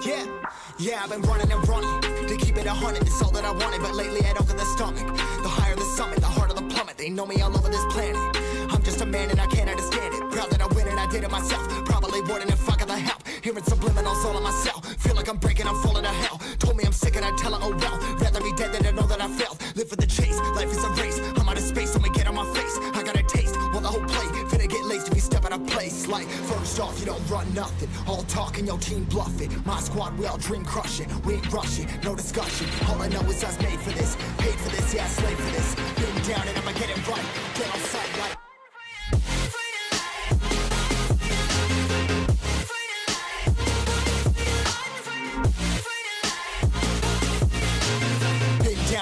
Yeah, I've been running and running to keep it 100. It's all that I wanted, but lately I don't get the stomach. The higher the summit, the harder the plummet. They know me all over this planet. I'm just a man and I can't understand it. Proud that I win and I did it myself. Probably wouldn't if I got the help. Hearing subliminals all on myself. Feel like I'm breaking, I'm falling to hell. Told me I'm sick and I tell her, oh well. Rather be dead than to know that I failed. Live for the chase, life is a race. I'm out of space, I'ma get on my face. I got a taste, well the whole plate. Finna get laced if you step out of place. Like, first off, you don't run nothing. All talking, your team bluffing. My squad, we all dream crushing. We ain't rushing, no discussion. All I know is I was made for this. Paid for this, yeah, slave for this. Been down and I'ma get it right. Get on sight like.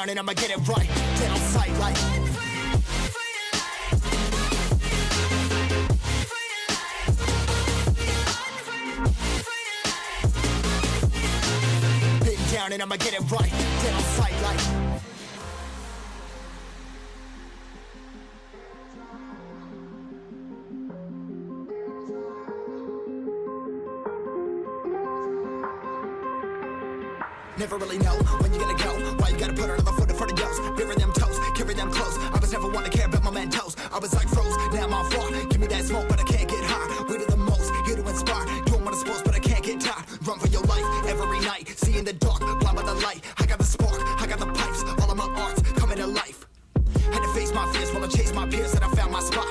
And I'ma get it right, get on sight like. Been down and I'ma get it right, get on sight like. Never really know when you're gonna go. Why you gotta put another foot in front of yours? Bury them toes, carry them close. I was never one to care about my mentos. I was like froze, now I'm on fire. Give me that smoke, but I can't get high. We do the most, here to inspire. Doing what I'm supposed, but I can't get tired. Run for your life every night. See in the dark, blind by the light. I got the spark, I got the pipes. All of my arts coming to life. Had to face my fears while I chase my peers, and I found my spot.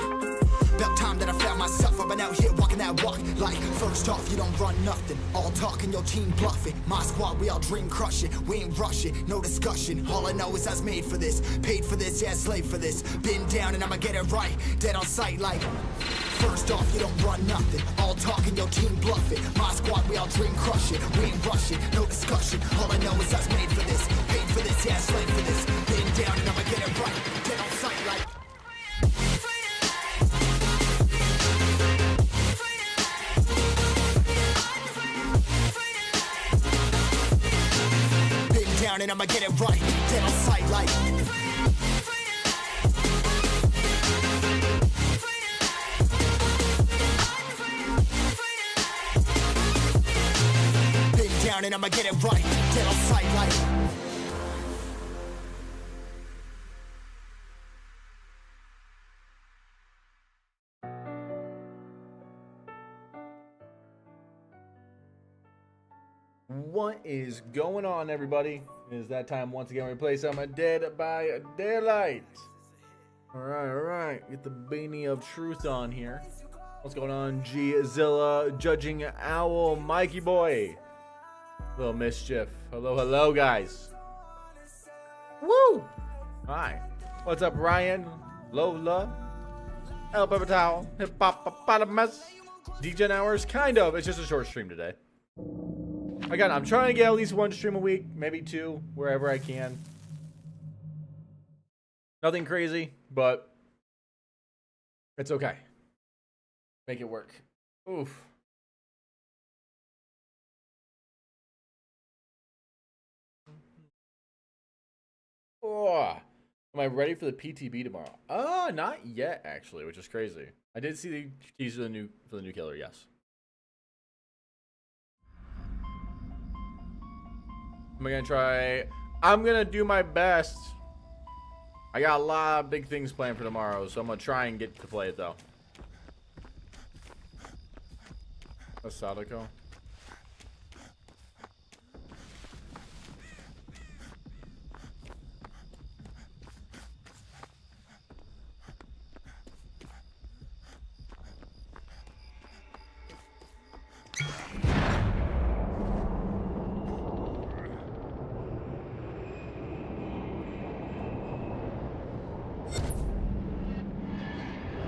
About time that I found myself. I've been out here walking that walk. Like, first off, you don't run nothing. All talking, your team bluffing. My squad, we all dream crushing. We ain't rushing, no discussion. All I know is I was made for this. Paid for this, yeah, slave for this. Been down and I'ma get it right. Dead on sight like. First off, you don't run nothing. All talking, your team bluffing. My squad, we all dream crushing. We ain't rushing, no discussion. All I know is I was made for this. Paid for this, yeah, slave for this. Been down and I'ma get it right. Dead on sight like. And I'ma get it right, dead on sight like. Been down and I'ma get it right, dead on sight like. What is going on, everybody? It is that time once again we play some Dead by Daylight. Alright. Get the beanie of truth on here. What's going on, G-Zilla, Judging Owl, Mikey Boy, Little Mischief. Hello, guys. Woo! Hi. What's up, Ryan, Lola, El Pepper Towel, Hip Hop, DJ Hours? Kind of. It's just a short stream today. Again, I'm trying to get at least one stream a week, maybe two, wherever I can. Nothing crazy, but it's okay. Make it work. Oof. Oh, am I ready for the PTB tomorrow? Not yet, actually, which is crazy. I did see the teaser for the new killer, yes. I'm gonna do my best. I got a lot of big things planned for tomorrow, so I'm gonna try and get to play it though. That's Sadako.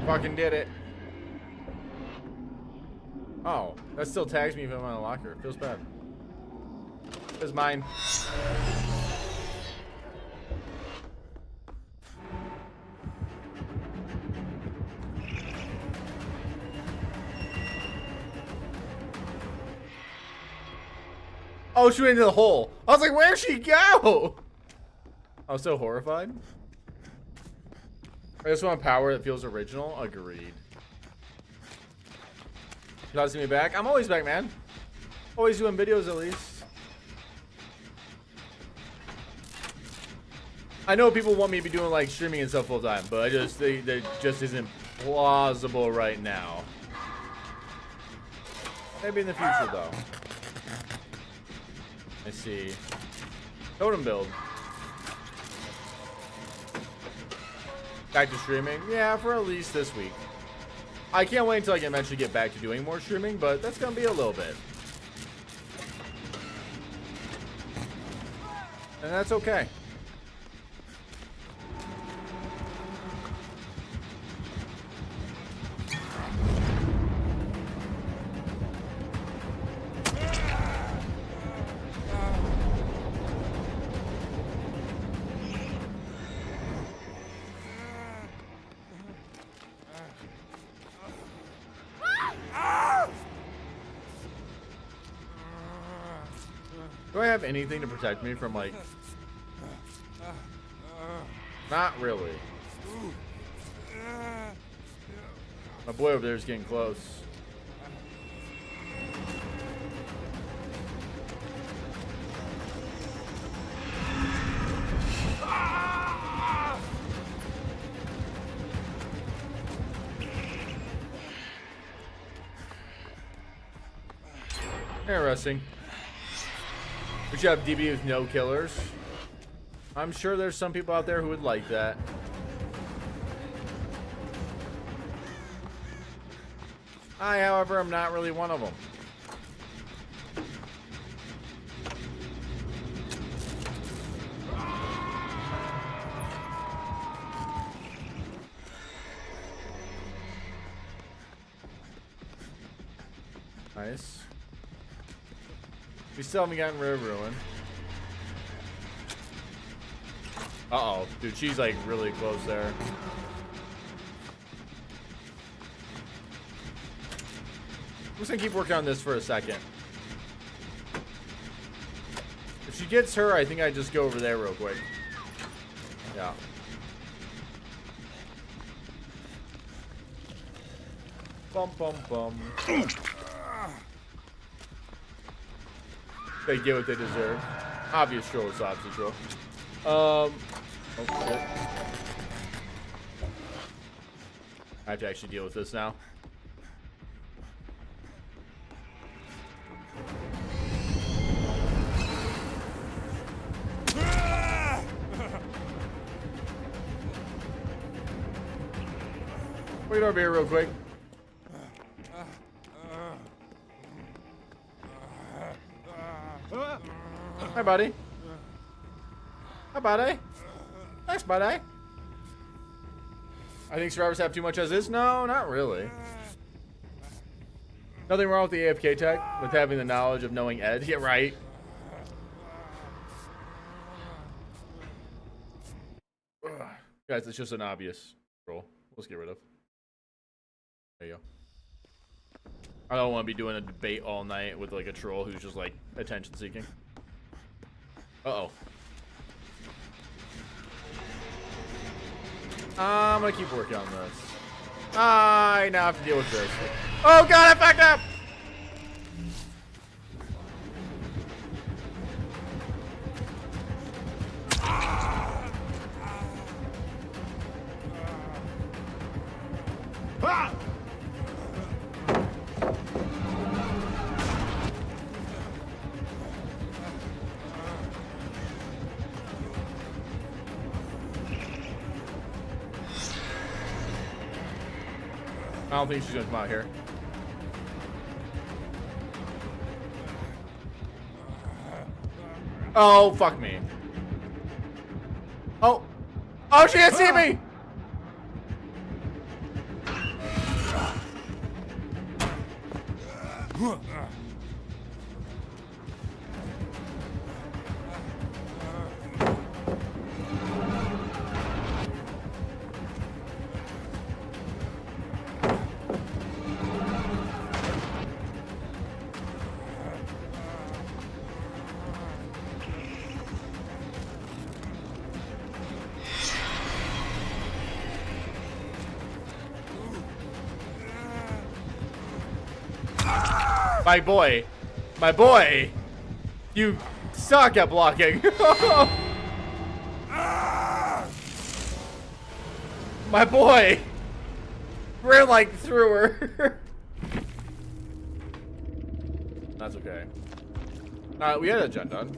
Fucking did it. Oh, that still tags me if I'm on a locker. It feels bad. It's mine. Oh, she went into the hole. I was like, where'd she go? I was so horrified. I just want power that feels original. Agreed. Glad to see me back. I'm always back, man. Always doing videos at least. I know people want me to be doing like streaming and stuff full time, but I just that just isn't plausible right now. Maybe in the future though. I see. Totem build. Back to streaming? Yeah, for at least this week. I can't wait until I can eventually get back to doing more streaming, but that's gonna be a little bit. And that's okay. Do I have anything to protect me from, like... Not really. My boy over there is getting close. Interesting. We should have DBD with no killers. I'm sure there's some people out there who would like that. I, however, am not really one of them. Nice. We still haven't gotten rid of Ruin. Uh-oh. Dude, she's like really close there. I'm just gonna keep working on this for a second. If she gets her, I think I just go over there real quick. Yeah. Bum bum bum. They get what they deserve. Obvious troll is obvious troll. Oh shit. I have to actually deal with this now. Wait over here real quick. Hi, buddy. Hi, buddy. Thanks, buddy. I think survivors have too much as is. No, not really. Nothing wrong with the AFK tech, with having the knowledge of knowing Ed. Yeah, right. Ugh. Guys, it's just an obvious troll. Let's get rid of. There you go. I don't want to be doing a debate all night with like a troll who's just like attention seeking. Uh-oh. I'm gonna keep working on this. I now have to deal with this. Oh god, I fucked up! Ah! I don't think she's gonna come out here. Oh, fuck me. Oh. Oh, she didn't see me! My boy, you suck at blocking. My boy ran like through her. That's okay. We got a gen done.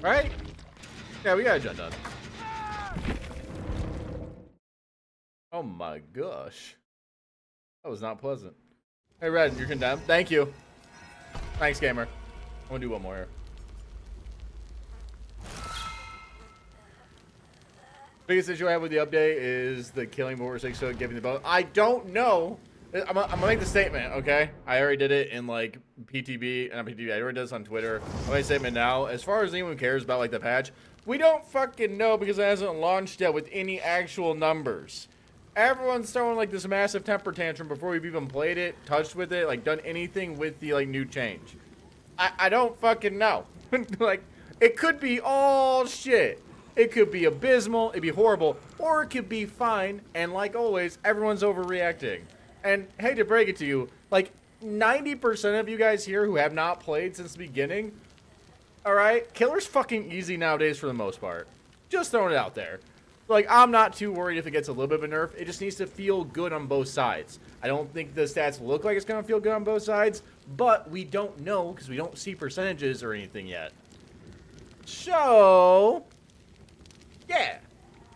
Right? Yeah, we got a gen done. Oh my gosh. That was not pleasant. Hey, Red, you're condemned. Thank you. Thanks, gamer. I'm gonna do one more here. Biggest issue I have with the update is the killing before 6 so giving the bonus. I don't know. I'm gonna make the statement, okay? I already did it in like PTB, not PTB. I already did this on Twitter. I'm making a statement now. As far as anyone cares about like the patch, we don't fucking know because it hasn't launched yet with any actual numbers. Everyone's throwing like this massive temper tantrum before we've even played it, touched with it, like done anything with the like new change. I don't fucking know. Like, it could be all shit. It could be abysmal, it'd be horrible, or it could be fine, and like always, everyone's overreacting. And hate to break it to you, like 90% of you guys here who have not played since the beginning, alright, killer's fucking easy nowadays for the most part. Just throwing it out there. Like, I'm not too worried if it gets a little bit of a nerf, it just needs to feel good on both sides. I don't think the stats look like it's gonna feel good on both sides, but we don't know because we don't see percentages or anything yet. So... yeah,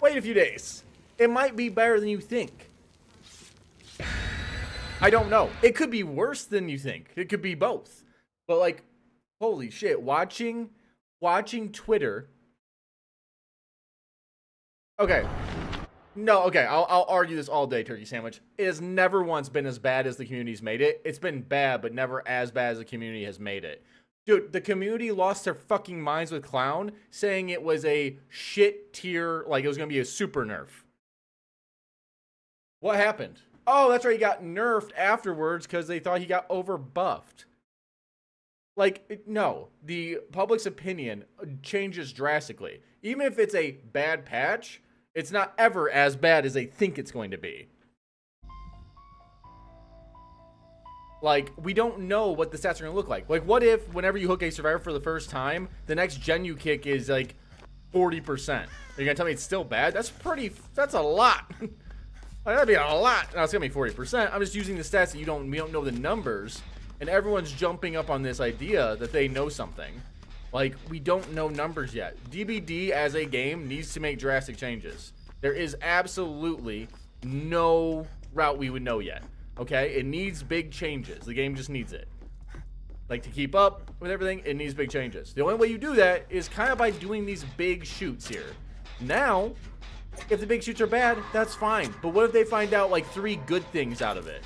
wait a few days. It might be better than you think. I don't know. It could be worse than you think. It could be both. But like, holy shit, watching Twitter. Okay. No, okay, I'll argue this all day, Turkey Sandwich. It has never once been as bad as the community's made it. It's been bad, but never as bad as the community has made it. Dude, the community lost their fucking minds with Clown, saying it was a shit tier, like it was going to be a super nerf. What happened? Oh, that's right, he got nerfed afterwards because they thought he got overbuffed. Like, no, the public's opinion changes drastically. Even if it's a bad patch, it's not ever as bad as they think it's going to be. Like, we don't know what the stats are going to look like. Like, what if whenever you hook a survivor for the first time, the next gen you kick is like 40%? Are you going to tell me it's still bad? That's a lot. Like, that'd be a lot. No, it's going to be 40%. I'm just using the stats that we don't know the numbers. And everyone's jumping up on this idea that they know something. Like, we don't know numbers yet. DBD as a game needs to make drastic changes. There is absolutely no route we would know yet. Okay, it needs big changes. The game just needs it. Like, to keep up with everything, it needs big changes. The only way you do that is kind of by doing these big shoots here. Now, if the big shoots are bad, that's fine. But what if they find out, like, 3 good things out of it?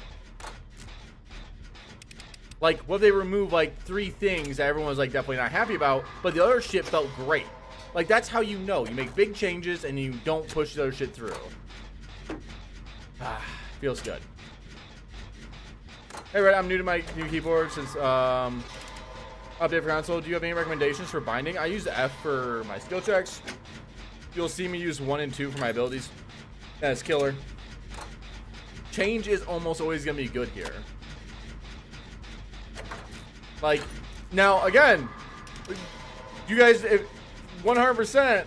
Like, what if they remove, like, 3 things that everyone was, like, definitely not happy about, but the other shit felt great? Like, that's how you know. You make big changes and you don't push the other shit through. Feels good. Hey, Red, I'm new to my new keyboard since update for console. Do you have any recommendations for binding? I use F for my skill checks. You'll see me use 1 and 2 for my abilities. That's killer. Change is almost always going to be good here. Like, now, again, you guys, 100%,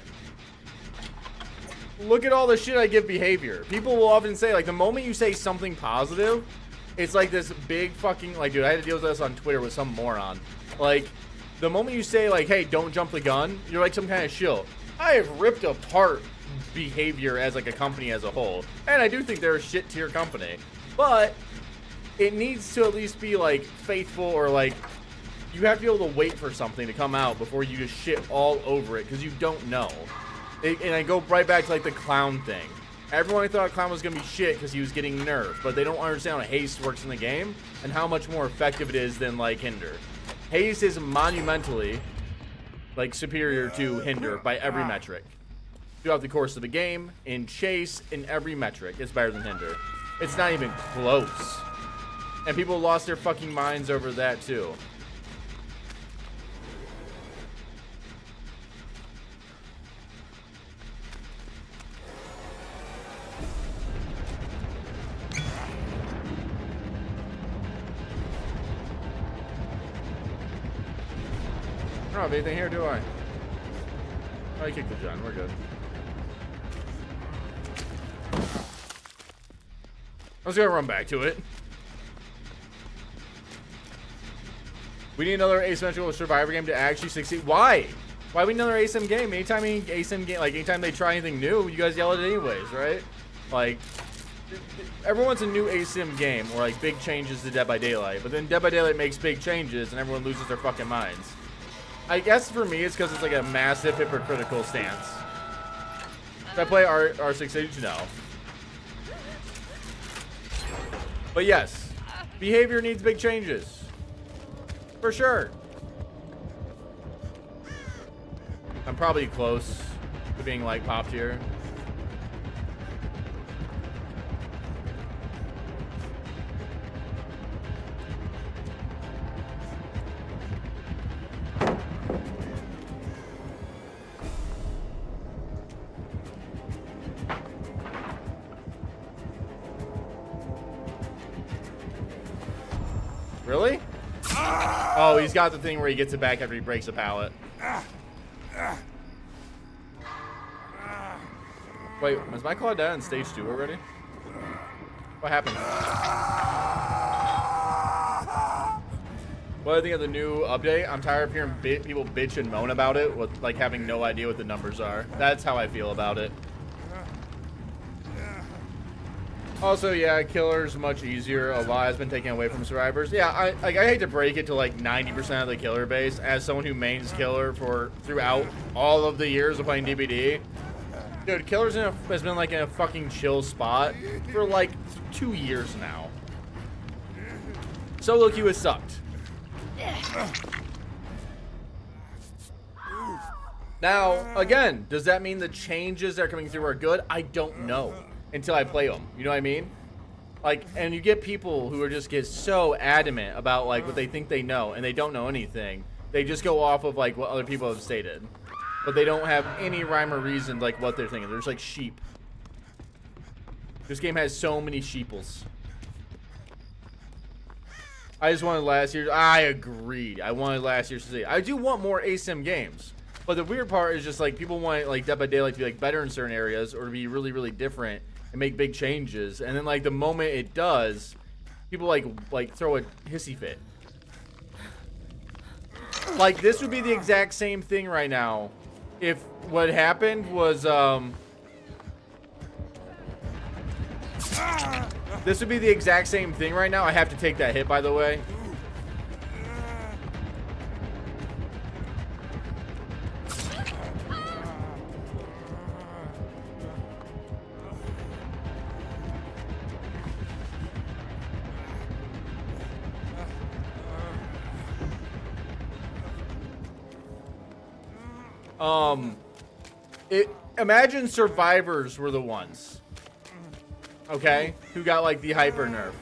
look at all the shit I give behavior. People will often say, like, the moment you say something positive, it's like this big fucking, like, dude, I had to deal with this on Twitter with some moron. Like, the moment you say, like, hey, don't jump the gun, you're like some kind of shill. I have ripped apart behavior as, like, a company as a whole. And I do think they're a shit tier company. But it needs to at least be, like, faithful, or, like, you have to be able to wait for something to come out before you just shit all over it, because you don't know. And I go right back to, like, the Clown thing. Everyone thought Clown was going to be shit because he was getting nerfed, but they don't understand how haste works in the game and how much more effective it is than, like, Hinder. Haste is monumentally, like, superior to Hinder by every metric. Throughout the course of the game, in chase, in every metric, it's better than Hinder. It's not even close. And people lost their fucking minds over that, too. I don't have anything here, do I? Oh, I kicked the gen. We're good. just gonna run back to it. We need another asymmetrical survivor game to actually succeed. Why? Why we need another ASM game? Anytime anytime they try anything new, you guys yell at it anyways, right? Like, everyone wants a new ASM game or like big changes to Dead by Daylight, but then Dead by Daylight makes big changes and everyone loses their fucking minds. I guess for me, it's because it's like a massive hypocritical stance. Should I play R6H? No. But yes, behavior needs big changes. For sure. I'm probably close to being like popped here. Really? Oh, he's got the thing where he gets it back after he breaks a pallet. Wait, was my claw down in stage 2 already? What happened? What do I think of the new update? I'm tired of hearing people bitch and moan about it with like having no idea what the numbers are. That's how I feel about it. Also, yeah, killer's much easier. A lot has been taken away from survivors. Yeah, I hate to break it to like 90% of the killer base. As someone who mains killer for throughout all of the years of playing DBD, dude, killer's has been like in a fucking chill spot for like 2 years now. Solo queue has sucked. Now, again, does that mean the changes that are coming through are good? I don't know until I play them. You know what I mean? Like, and you get people who are just get so adamant about like what they think they know, and they don't know anything. They just go off of like what other people have stated, but they don't have any rhyme or reason like what they're thinking. They're just like sheep. This game has so many sheeples. I just wanted last year. I agreed. I wanted last year's to see. I do want more ASIM games, but the weird part is just like people want like Dead by Daylight to be like better in certain areas or to be really, really different and make big changes. And then like the moment it does, people like throw a hissy fit. Like this would be the exact same thing right now if what happened was this would be the exact same thing right now. I have to take that hit, by the way. Imagine survivors were the ones, okay, who got like the hyper nerf.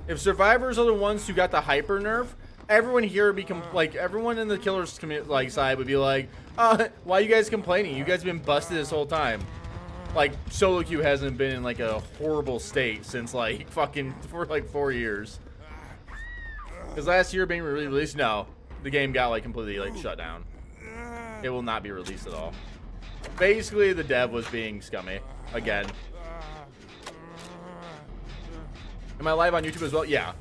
If survivors are the ones who got the hyper nerf, everyone here would be like everyone in the killer's like side would be like, why are you guys complaining? You guys have been busted this whole time. Like solo queue hasn't been in like a horrible state since like fucking for like 4 years. Because last year being released, no, the game got like completely like shut down. It will not be released at all. Basically, the dev was being scummy again. Am I live on YouTube as well? Yeah.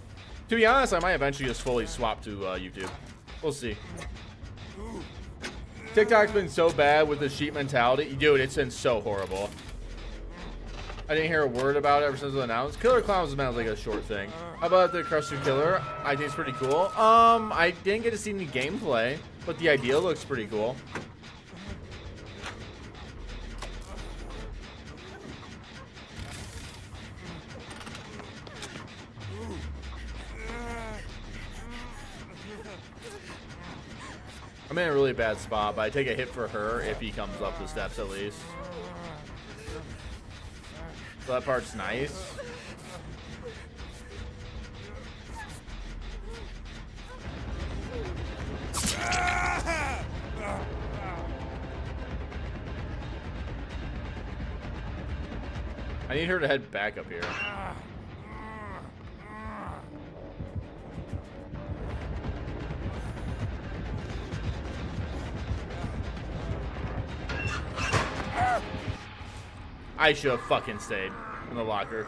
To be honest, I might eventually just fully swap to YouTube. We'll see. TikTok's been so bad with the sheep mentality. Dude, it's been so horrible. I didn't hear a word about it ever since it was announced. Killer Clowns has been like a short thing. How about the Crusher Killer? I think it's pretty cool. I didn't get to see any gameplay, but the idea looks pretty cool. I'm in a really bad spot, but I take a hit for her if he comes up the steps at least. So that part's nice. I need her to head back up here. I should have fucking stayed. in the locker.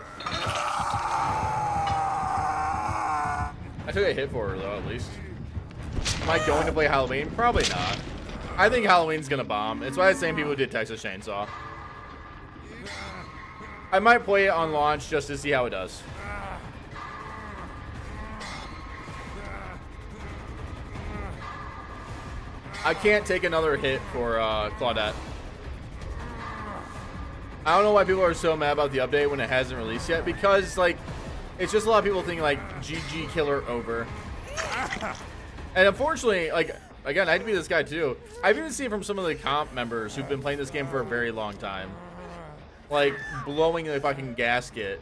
I took a hit for her, though, at least. Am I going to play Halloween? Probably not. I think Halloween's gonna bomb. It's why the same people who did Texas Chainsaw. I might play it on launch just to see how it does. I can't take another hit for Claudette. I don't know why people are so mad about the update when it hasn't released yet, because like it's just a lot of people think like GG killer over. And unfortunately, like again, I had to be this guy too. I've even seen from some of the comp members who've been playing this game for a very long time, like blowing the fucking gasket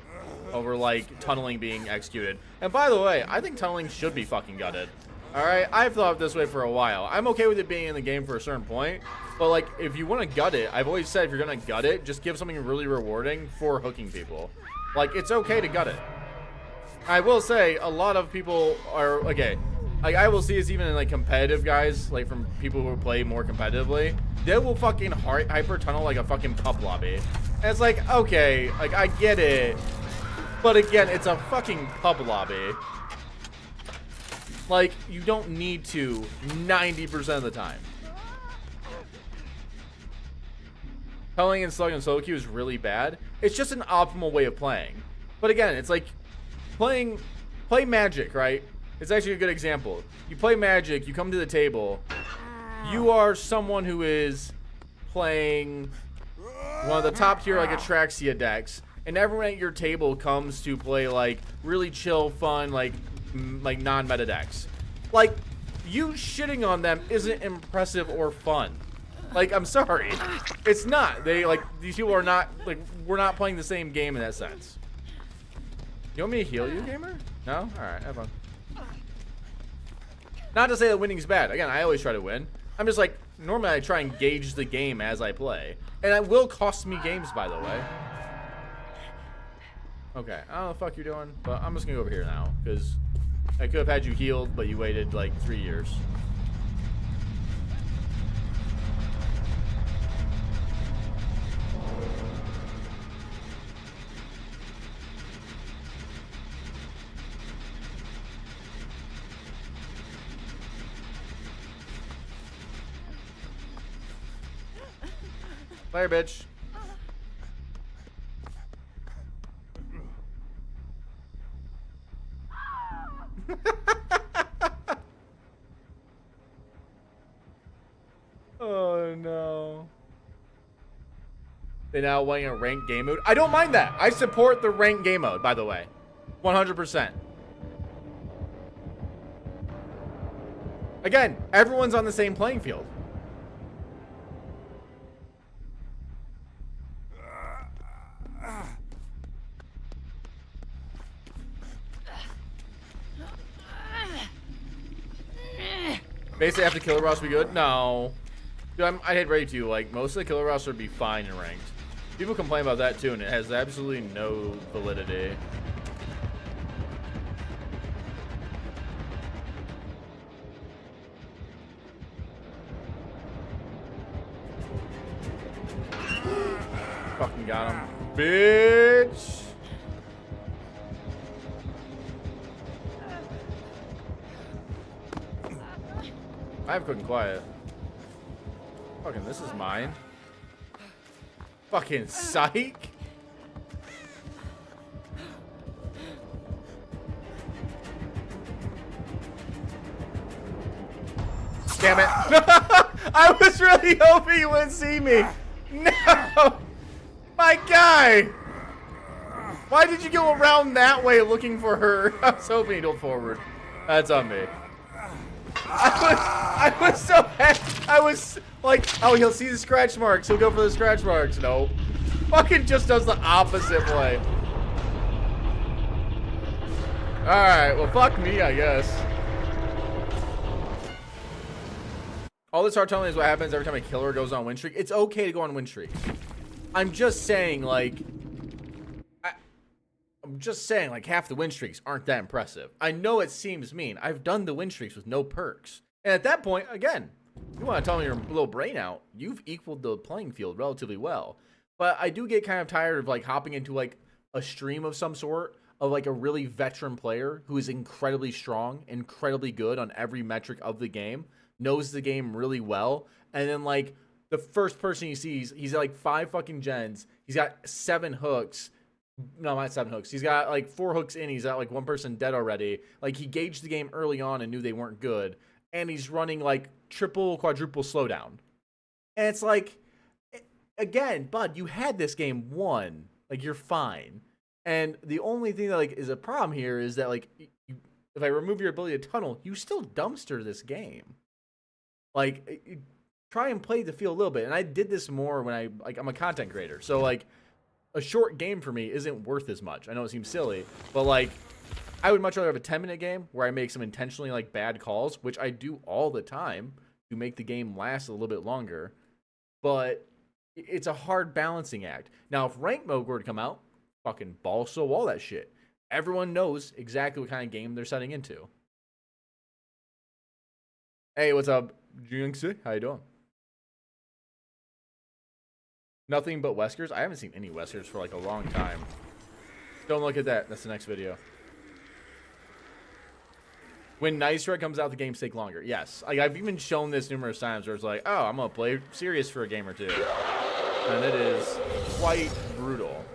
over like tunneling being executed. And by the way, I think tunneling should be fucking gutted. All right, I've thought this way for a while. I'm okay with it being in the game for a certain point, but like if you want to gut it, I've always said if you're gonna gut it, just give something really rewarding for hooking people. Like it's okay to gut it. I will say a lot of people are okay. Like I will see this even in like competitive guys, like from people who play more competitively, they will fucking hyper tunnel like a fucking pub lobby. And it's like, okay, like I get it, but again, it's a fucking pub lobby. Like, you don't need to 90% of the time. Tunneling and slugging solo queue is really bad. It's just an optimal way of playing. But again, it's like play Magic, right? It's actually a good example. You play Magic, you come to the table. You are someone who is playing one of the top tier like Atraxia decks, and everyone at your table comes to play like really chill, fun, like non-meta decks. Like, you shitting on them isn't impressive or fun. Like, I'm sorry, it's not. They like these people are not like we're not playing the same game in that sense. You want me to heal you, gamer? No? All right, have fun. Not to say that winning's bad. Again, I always try to win. I'm just like normally I try and gauge the game as I play, and it will cost me games, by the way. Okay, I don't know what the fuck you're doing, but I'm just gonna go over here now, because I could have had you healed, but you waited like 3 years. Later, bitch. Oh no. They now want a ranked game mode. I don't mind that. I support the ranked game mode, by the way. 100%. Again, everyone's on the same playing field. Basically, after killer roster be good? No. Dude, I'd hit ready to. Like, most of the killer roster would be fine in ranked. People complain about that too, and it has absolutely no validity. Fucking got him. Bitch! I have cooking quiet. Fucking, this is mine. Fucking psych. Damn it. I was really hoping you wouldn't see me. No. My guy. Why did you go around that way looking for her? I was hoping you'd go forward. That's on me. I was so happy. I was like, oh, he'll see the scratch marks. He'll go for the scratch marks. No. Fucking just does the opposite play. Alright, well, fuck me, I guess. All this hard tunneling is what happens every time a killer goes on win streak. It's okay to go on win streaks. I'm just saying, like, half the win streaks aren't that impressive. I know it seems mean. I've done the win streaks with no perks. And at that point, again, you want to tell me your little brain out, you've equaled the playing field relatively well. But I do get kind of tired of, like, hopping into, like, a stream of some sort of like a really veteran player who is incredibly strong, incredibly good on every metric of the game, knows the game really well, and then like the first person he sees, he's at like 5 fucking gens, he's got 7 hooks. No, not 7 hooks. He's got like 4 hooks in. He's got like 1 person dead already. Like he gauged the game early on and knew they weren't good. And he's running like triple, quadruple slowdown. And it's like, again, bud, you had this game won. Like you're fine. And the only thing that like is a problem here is that like, if I remove your ability to tunnel, you still dumpster this game. Like, try and play the field a little bit. And I did this more when I'm a content creator. So like, a short game for me isn't worth as much. I know it seems silly, but like I would much rather have a 10-minute game where I make some intentionally like bad calls, which I do all the time to make the game last a little bit longer. But it's a hard balancing act. Now, if ranked mode were to come out, fucking ball so all that shit. Everyone knows exactly what kind of game they're setting into. Hey, what's up, Jinx? How you doing? Nothing but Weskers? I haven't seen any Weskers for like a long time. Don't look at that. That's the next video. When Nice Red comes out, the games take longer. Yes. Like, I've even shown this numerous times where it's like, oh, I'm going to play serious for a game or two. And it is quite brutal.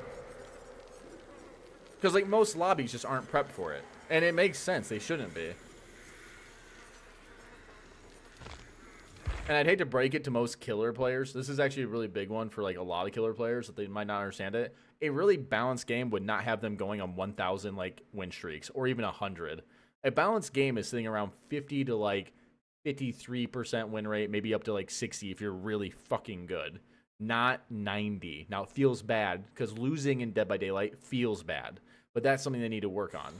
Because, like, most lobbies just aren't prepped for it. And it makes sense. They shouldn't be. And I'd hate to break it to most killer players. This is actually a really big one for like a lot of killer players that they might not understand it. A really balanced game would not have them going on 1,000 like win streaks or even 100. A balanced game is sitting around 50 to like 53% win rate, maybe up to like 60 if you're really fucking good. Not 90. Now it feels bad because losing in Dead by Daylight feels bad, but that's something they need to work on.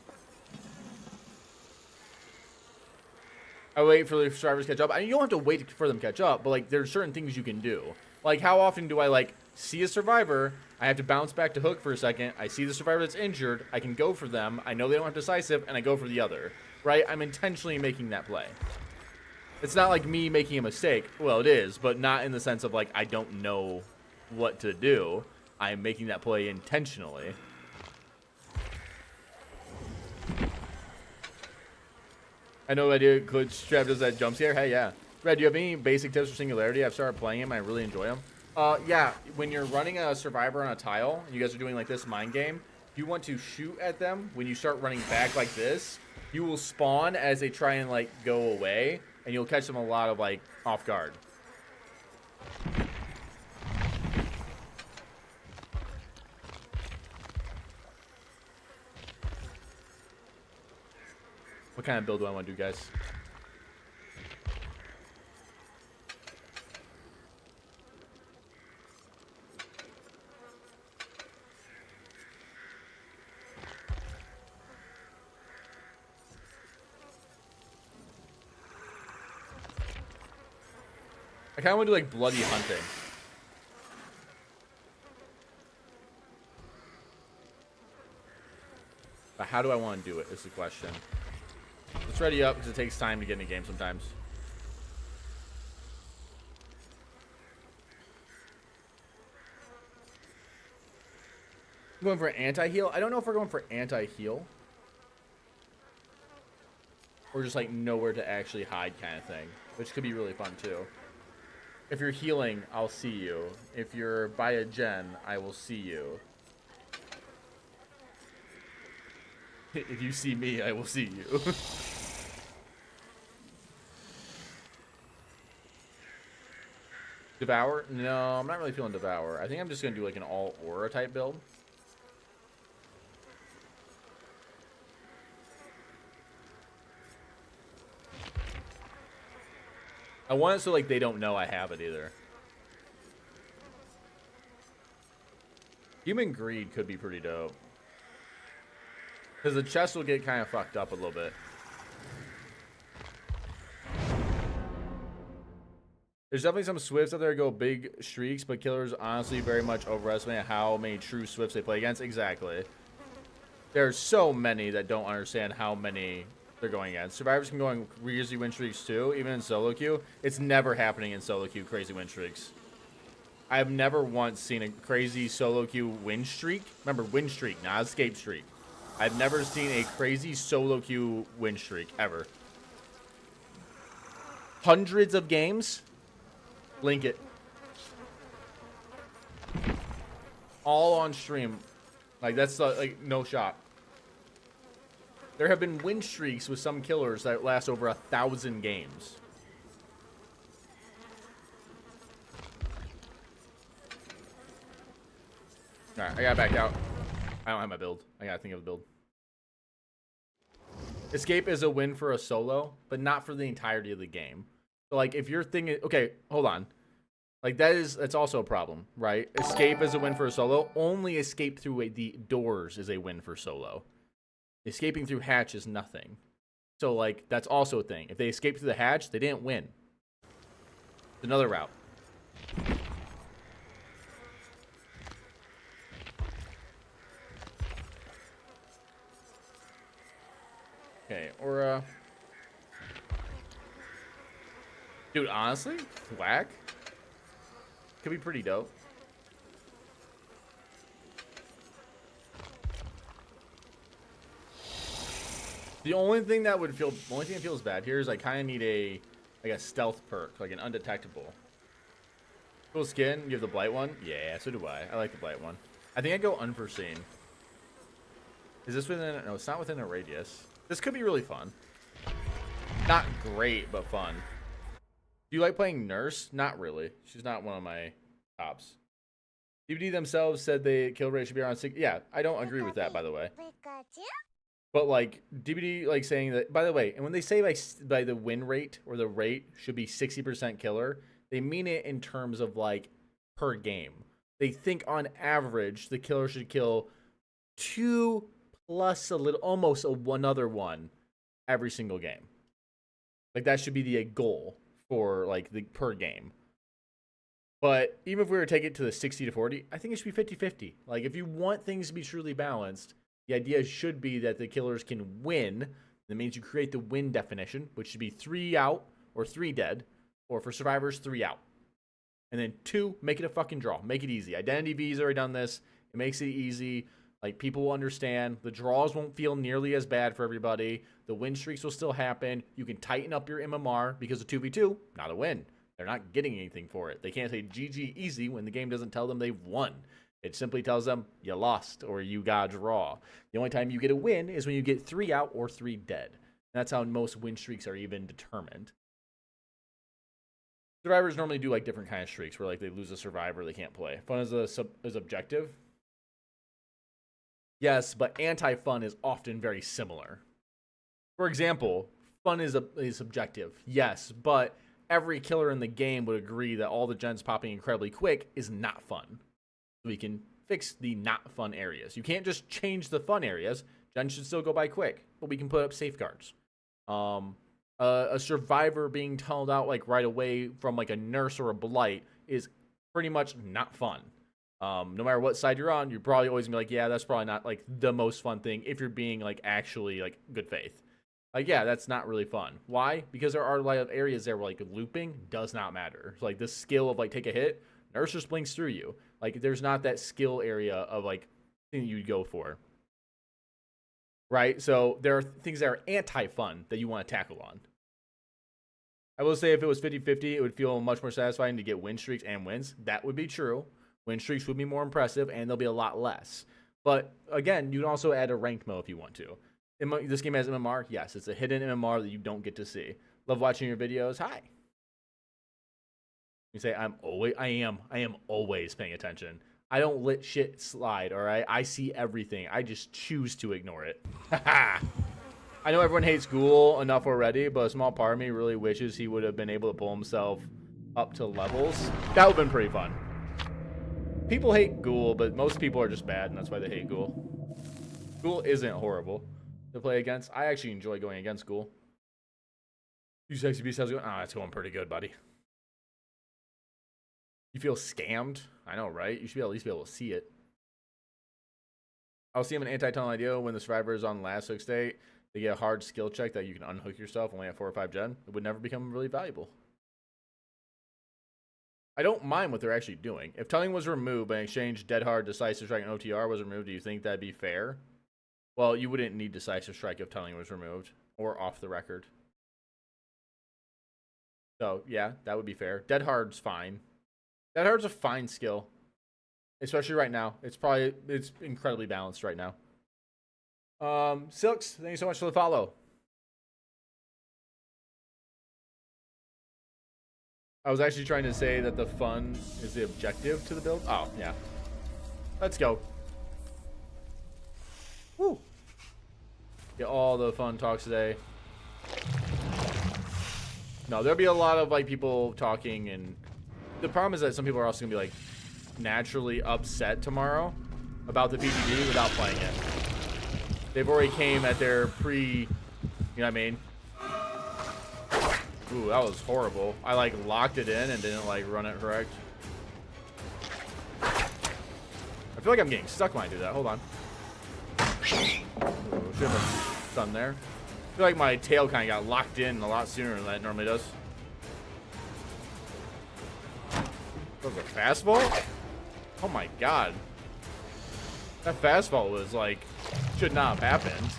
I wait for the survivors to catch up. I mean, you don't have to wait for them to catch up, but like there's certain things you can do. Like how often do I like see a survivor? I have to bounce back to hook for a second. I see the survivor that's injured. I can go for them. I know they don't have decisive, and I go for the other. Right? I'm intentionally making that play. It's not like me making a mistake. Well, it is, but not in the sense of like I don't know what to do. I'm making that play intentionally. I know I do. Coach Trav does that jump scare. Hey, yeah. Red, do you have any basic tips for Singularity? I've started playing him. I really enjoy him. Yeah. When you're running a survivor on a tile, and you guys are doing like this mind game, if you want to shoot at them, when you start running back like this, you will spawn as they try and like go away, and you'll catch them a lot of like off guard. What kind of build do I want to do, guys? I kind of want to do like bloody hunting. But how do I want to do it is the question. Let's ready up because it takes time to get in a game sometimes. I'm going for an anti-heal. I don't know if we're going for anti-heal. Or just like nowhere to actually hide kind of thing. Which could be really fun too. If you're healing, I'll see you. If you're by a gen, I will see you. If you see me, I will see you. Devour? No, I'm not really feeling Devour. I think I'm just going to do like an all aura type build. I want it so like they don't know I have it either. Human Greed could be pretty dope. Because the chest will get kind of fucked up a little bit. There's definitely some Swifts out there that go big streaks, but killers honestly very much overestimate how many true Swifts they play against. Exactly. There's so many that don't understand how many they're going against. Survivors can go on crazy win streaks too, even in solo queue. It's never happening in solo queue, crazy win streaks. I've never once seen a crazy solo queue win streak. Remember, win streak, not escape streak. I've never seen a crazy solo queue win streak, ever. Hundreds of games. Link it. All on stream. Like, that's like no shot. There have been win streaks with some killers that last over 1,000 games. Alright, I gotta back out. I don't have my build. I gotta think of a build. Escape is a win for a solo, but not for the entirety of the game. So, like, if you're thinking... Okay, hold on. Like, that's also a problem, right? Escape is a win for a solo. Only escape through the doors is a win for solo. Escaping through hatch is nothing. So, like, that's also a thing. If they escape through the hatch, they didn't win. It's another route. Okay, or, dude, honestly, whack could be pretty dope. The only thing that feels bad here is I kind of need a stealth perk, like an undetectable. Cool skin. You have the blight one? Yeah, so do I. I like the blight one. I think I go unforeseen. Is this within? No, it's not within a radius. This could be really fun. Not great, but fun. Do you like playing nurse? Not really. She's not one of my tops. DBD themselves said the kill rate should be around 6. Yeah, I don't agree with that, by the way. But, like, DBD, like, saying that, by the way, and when they say by the win rate or the rate should be 60% killer, they mean it in terms of, like, per game. They think on average the killer should kill 2 plus a little, almost another one every single game. Like, that should be the goal for, like, the per game. But even if we were to take it to the 60 to 40, I think it should be 50-50. Like, if you want things to be truly balanced, the idea should be that the killers can win. That means you create the win definition, which should be 3 out or 3 dead, or for survivors, 3 out. And then 2, make it a fucking draw. Make it easy. Identity V's already done this. It makes it easy. Like, people will understand. The draws won't feel nearly as bad for everybody. The win streaks will still happen. You can tighten up your MMR because of 2v2, not a win. They're not getting anything for it. They can't say GG easy when the game doesn't tell them they've won. It simply tells them you lost or you got a draw. The only time you get a win is when you get 3 out or 3 dead. And that's how most win streaks are even determined. Survivors normally do like different kind of streaks where like they lose a survivor, they can't play. Fun is objective. Yes, but anti-fun is often very similar. For example, fun is subjective. Yes, but every killer in the game would agree that all the gens popping incredibly quick is not fun. We can fix the not fun areas. You can't just change the fun areas. Gens should still go by quick, but we can put up safeguards. A survivor being tunneled out like right away from like a nurse or a blight is pretty much not fun. No matter what side you're on, you're probably always gonna be like, yeah, that's probably not like the most fun thing if you're being like actually like good faith. Like, yeah, that's not really fun. Why? Because there are a lot of areas there where like looping does not matter. So, like this skill of like take a hit, nurse just blinks through you. Like there's not that skill area of like thing you'd go for. Right? So there are things that are anti-fun that you want to tackle on. I will say if it was 50-50, it would feel much more satisfying to get win streaks and wins. That would be true. Win streaks would be more impressive, and they'll be a lot less. But again, you can also add a ranked mode if you want to. This game has MMR? Yes, it's a hidden MMR that you don't get to see. Love watching your videos. Hi. You say I am always paying attention. I don't let shit slide, all right? I see everything. I just choose to ignore it. I know everyone hates Ghoul enough already, but a small part of me really wishes he would have been able to pull himself up to levels. That would have been pretty fun. People hate Ghoul, but most people are just bad, and that's why they hate Ghoul. Ghoul isn't horrible to play against. I actually enjoy going against Ghoul. You sexy beast, how's it going? Ah, it's going pretty good, buddy. You feel scammed? I know, right? You should at least be able to see it. I'll see him an anti-tunnel idea when the survivor is on last hook state. They get a hard skill check that you can unhook yourself only at 4 or 5 gen. It would never become really valuable. I don't mind what they're actually doing. If tunneling was removed by exchange, Dead Hard, Decisive Strike, and OTR was removed, do you think that'd be fair? Well, you wouldn't need Decisive Strike if tunneling was removed or off the record. So, yeah, that would be fair. Dead Hard's fine. Dead Hard's a fine skill. Especially right now. It's incredibly balanced right now. Silks, thank you so much for the follow. I was actually trying to say that the fun is the objective to the build. Oh, yeah. Let's go. Woo. Get all the fun talks today. No, there'll be a lot of like people talking, and the problem is that some people are also gonna be like naturally upset tomorrow about the DBD without playing it. They've already came at their you know what I mean? Ooh, that was horrible. I like locked it in and didn't like run it correct. I feel like I'm getting stuck when I do that. Hold on. Ooh, should have been done there. I feel like my tail kind of got locked in a lot sooner than it normally does. That was a fastball? Oh my god. That fastball was like, should not have happened.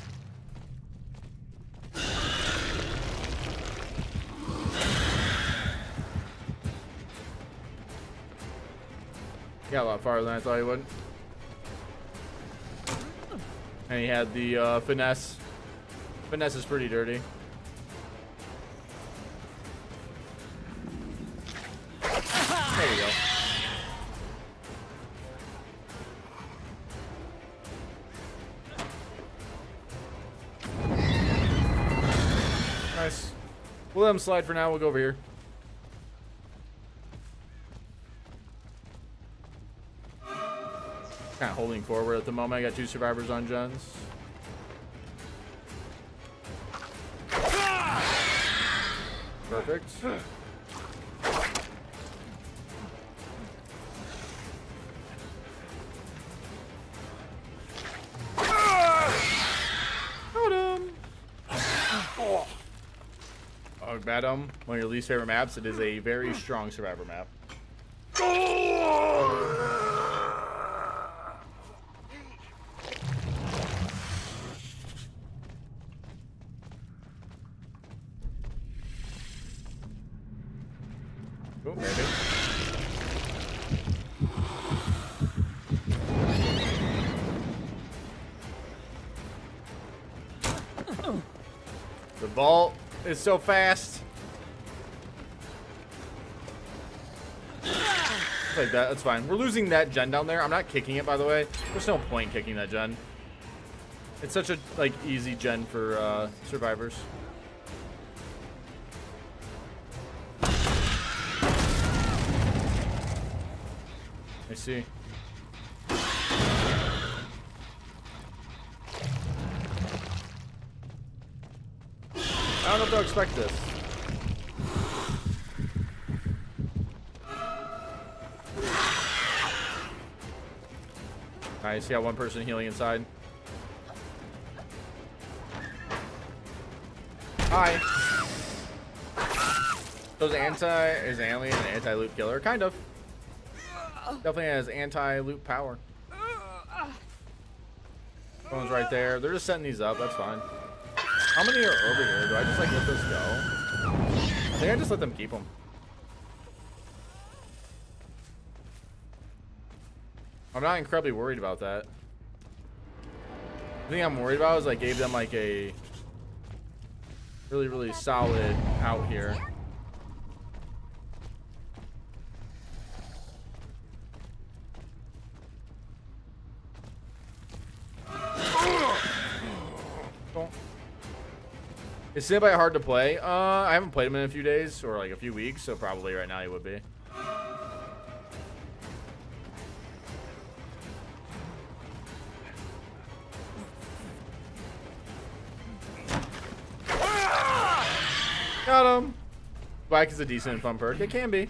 Got a lot farther than I thought he would. And he had the finesse. Finesse is pretty dirty. There we go. Nice. We'll let him slide for now. We'll go over here. Kind of holding forward at the moment. I got 2 survivors on gens. Perfect. Got him. Oh, Badum, one of your least favorite maps. It is a very strong survivor map. Oh, maybe. The vault is so fast. Like that, that's fine. We're losing that gen down there. I'm not kicking it, by the way. There's no point kicking that gen. It's such a like easy gen for survivors. I see. I don't know if they'll expect this. Nice, got one person healing inside. Hi. So is alien an anti-loop killer? Kind of. Definitely has anti-loop power. One's right there. They're just setting these up. That's fine. How many are over here? Do I just like let those go? I think I just let them keep them. I'm not incredibly worried about that. The thing I'm worried about is I gave them like a really, really solid out here. Is Sinbite hard to play? I haven't played him in a few days or like a few weeks, so probably right now he would be. Got him. Bike is a decent fun perk. It can be.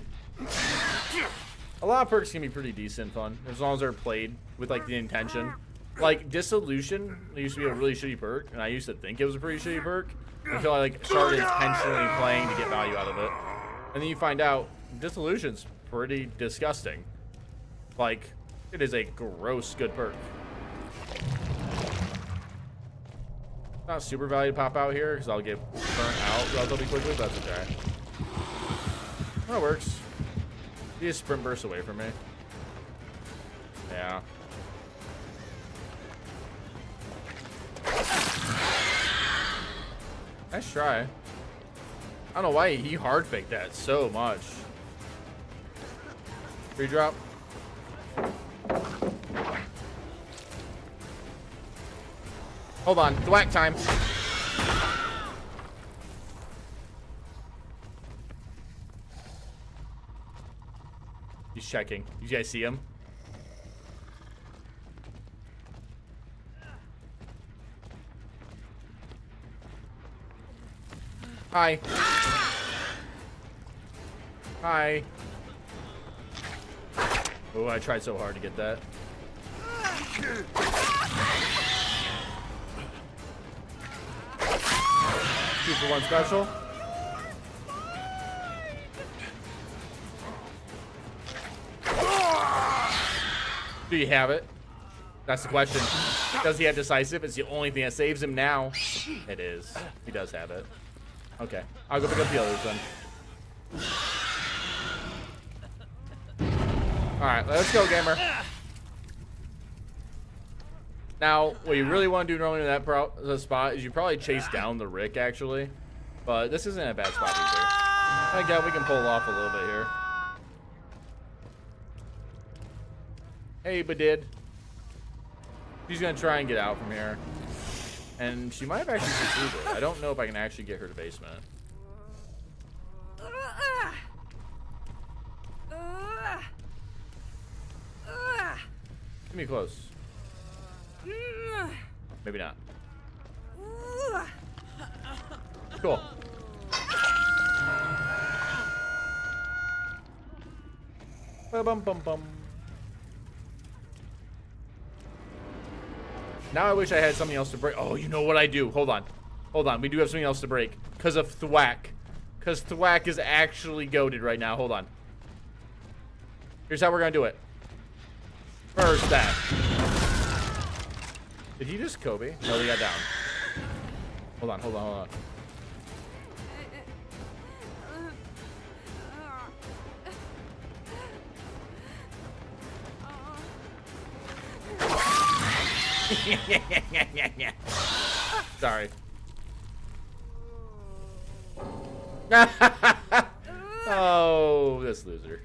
A lot of perks can be pretty decent fun as long as they're played with like the intention. Like Dissolution used to be a really shitty perk, and I used to think it was a pretty shitty perk until I like started intentionally playing to get value out of it. And then you find out Disillusion's pretty disgusting. Like, it is a gross good perk. Not super value to pop out here because I'll get burnt out relatively quickly, but that's okay. That works. He just sprint burst away from me. Yeah. Nice try. I don't know why he hard faked that so much. Free drop. Hold on, thwack time. He's checking. You guys see him? Hi. Hi. Oh, I tried so hard to get that. 2-for-1 special. Do you have it? That's the question. Does he have decisive? It's the only thing that saves him now. It is. He does have it. Okay. I'll go pick up the others then. Alright, let's go, gamer. Now, what you really want to do normally in that spot is you probably chase down the Rick, actually. But this isn't a bad spot either. Again, we can pull off a little bit here. Hey, Badid. She's going to try and get out from here. And she might have actually succeeded. I don't know if I can actually get her to basement. Get me close. Maybe not. Cool. Bum bum bum. Now I wish I had something else to break. Oh, you know what I do? Hold on. Hold on. We do have something else to break. Because of Thwack. Because Thwack is actually goated right now. Hold on. Here's how we're going to do it. First that. Did he just Kobe? No, he got down. Hold on, hold on, hold on. Sorry. Oh, this loser.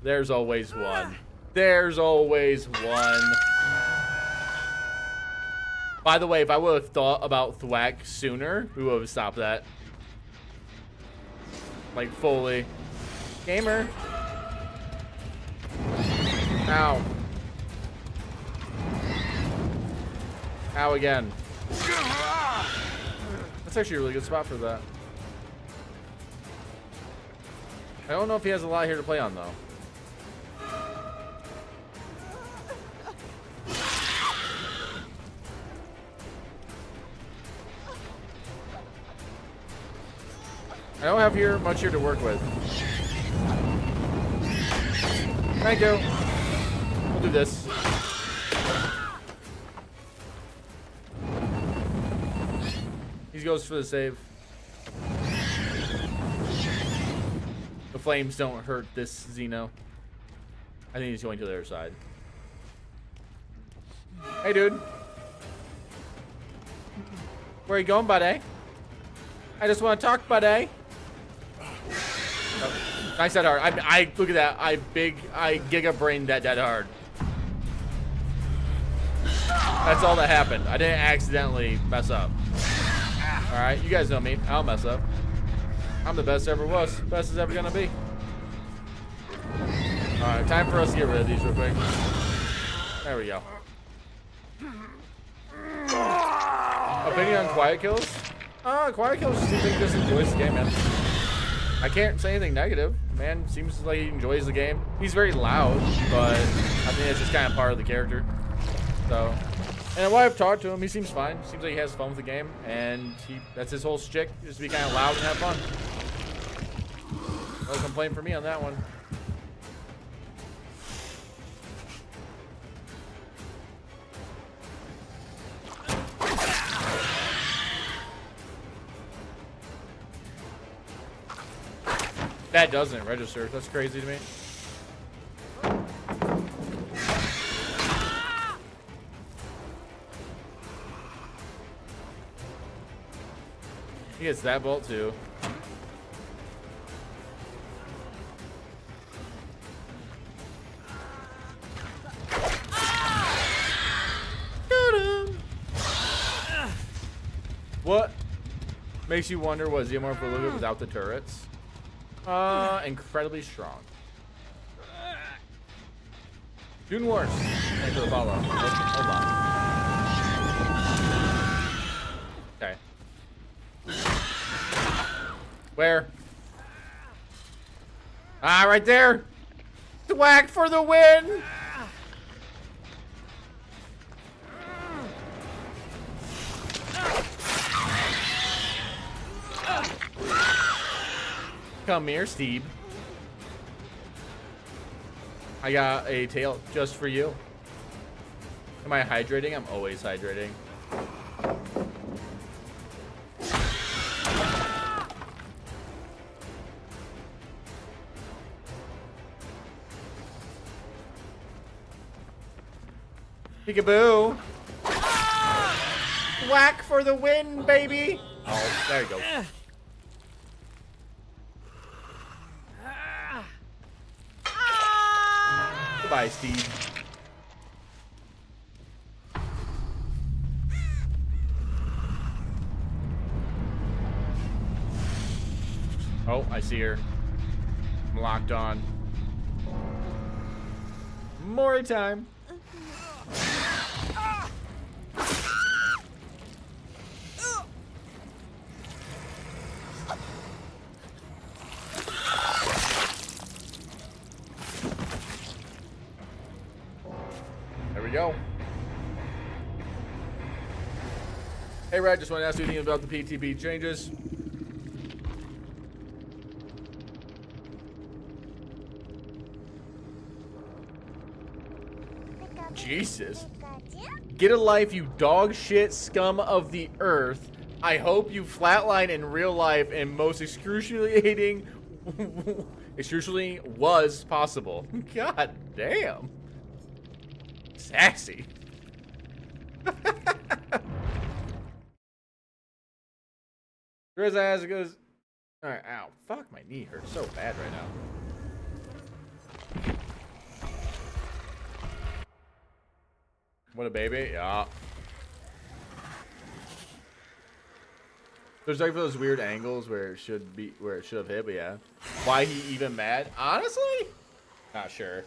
There's always one. There's always one. By the way, if I would have thought about Thwack sooner, we would have stopped that. Like, fully. Gamer. Ow. Ow again. That's actually a really good spot for that. I don't know if he has a lot here to play on, though. I don't have here much here to work with. Thank you. We'll do this. He goes for the save. The flames don't hurt this Xeno. I think he's going to the other side. Hey, dude. Where you going, buddy? I just want to talk, buddy. Oh, nice dead hard. I look at that. I giga brained that dead hard. That's all that happened. I didn't accidentally mess up. All right, you guys know me. I'll mess up. I'm the best ever was. Best is ever gonna be. All right, time for us to get rid of these real quick. There we go. Opinion on quiet kills? Quiet kills seems like he just enjoys the game, man. I can't say anything negative. Man seems like he enjoys the game. He's very loud, but I think that's just kind of part of the character. So, and while I've talked to him, he seems fine. Seems like he has fun with the game, and that's his whole shtick, just to be kind of loud and have fun. No complaint for me on that one. That doesn't register. That's crazy to me. He gets that bolt too. What makes you wonder was Xenomorph a little bit without the turrets? Incredibly strong. Dune Wars. Thanks for the follow. Hold on. Okay. Where? Ah, right there. Thwack for the win. Come here, Steve. I got a tail just for you. Am I hydrating? I'm always hydrating. Peekaboo. Whack for the win, baby. Oh, there you go. Goodbye, Steve. Oh, I see her. I'm locked on. More time. There we go. Hey, Red, just want to ask you anything about the PTB changes. Jesus. Get a life, you dog shit scum of the earth. I hope you flatline in real life and most excruciating was possible. God damn. Sassy. Grizz as it goes. Alright, ow. Fuck, my knee hurts so bad right now. What a baby. Yeah. There's like those weird angles where it should have hit, but yeah. Why he even mad? Honestly? Not sure.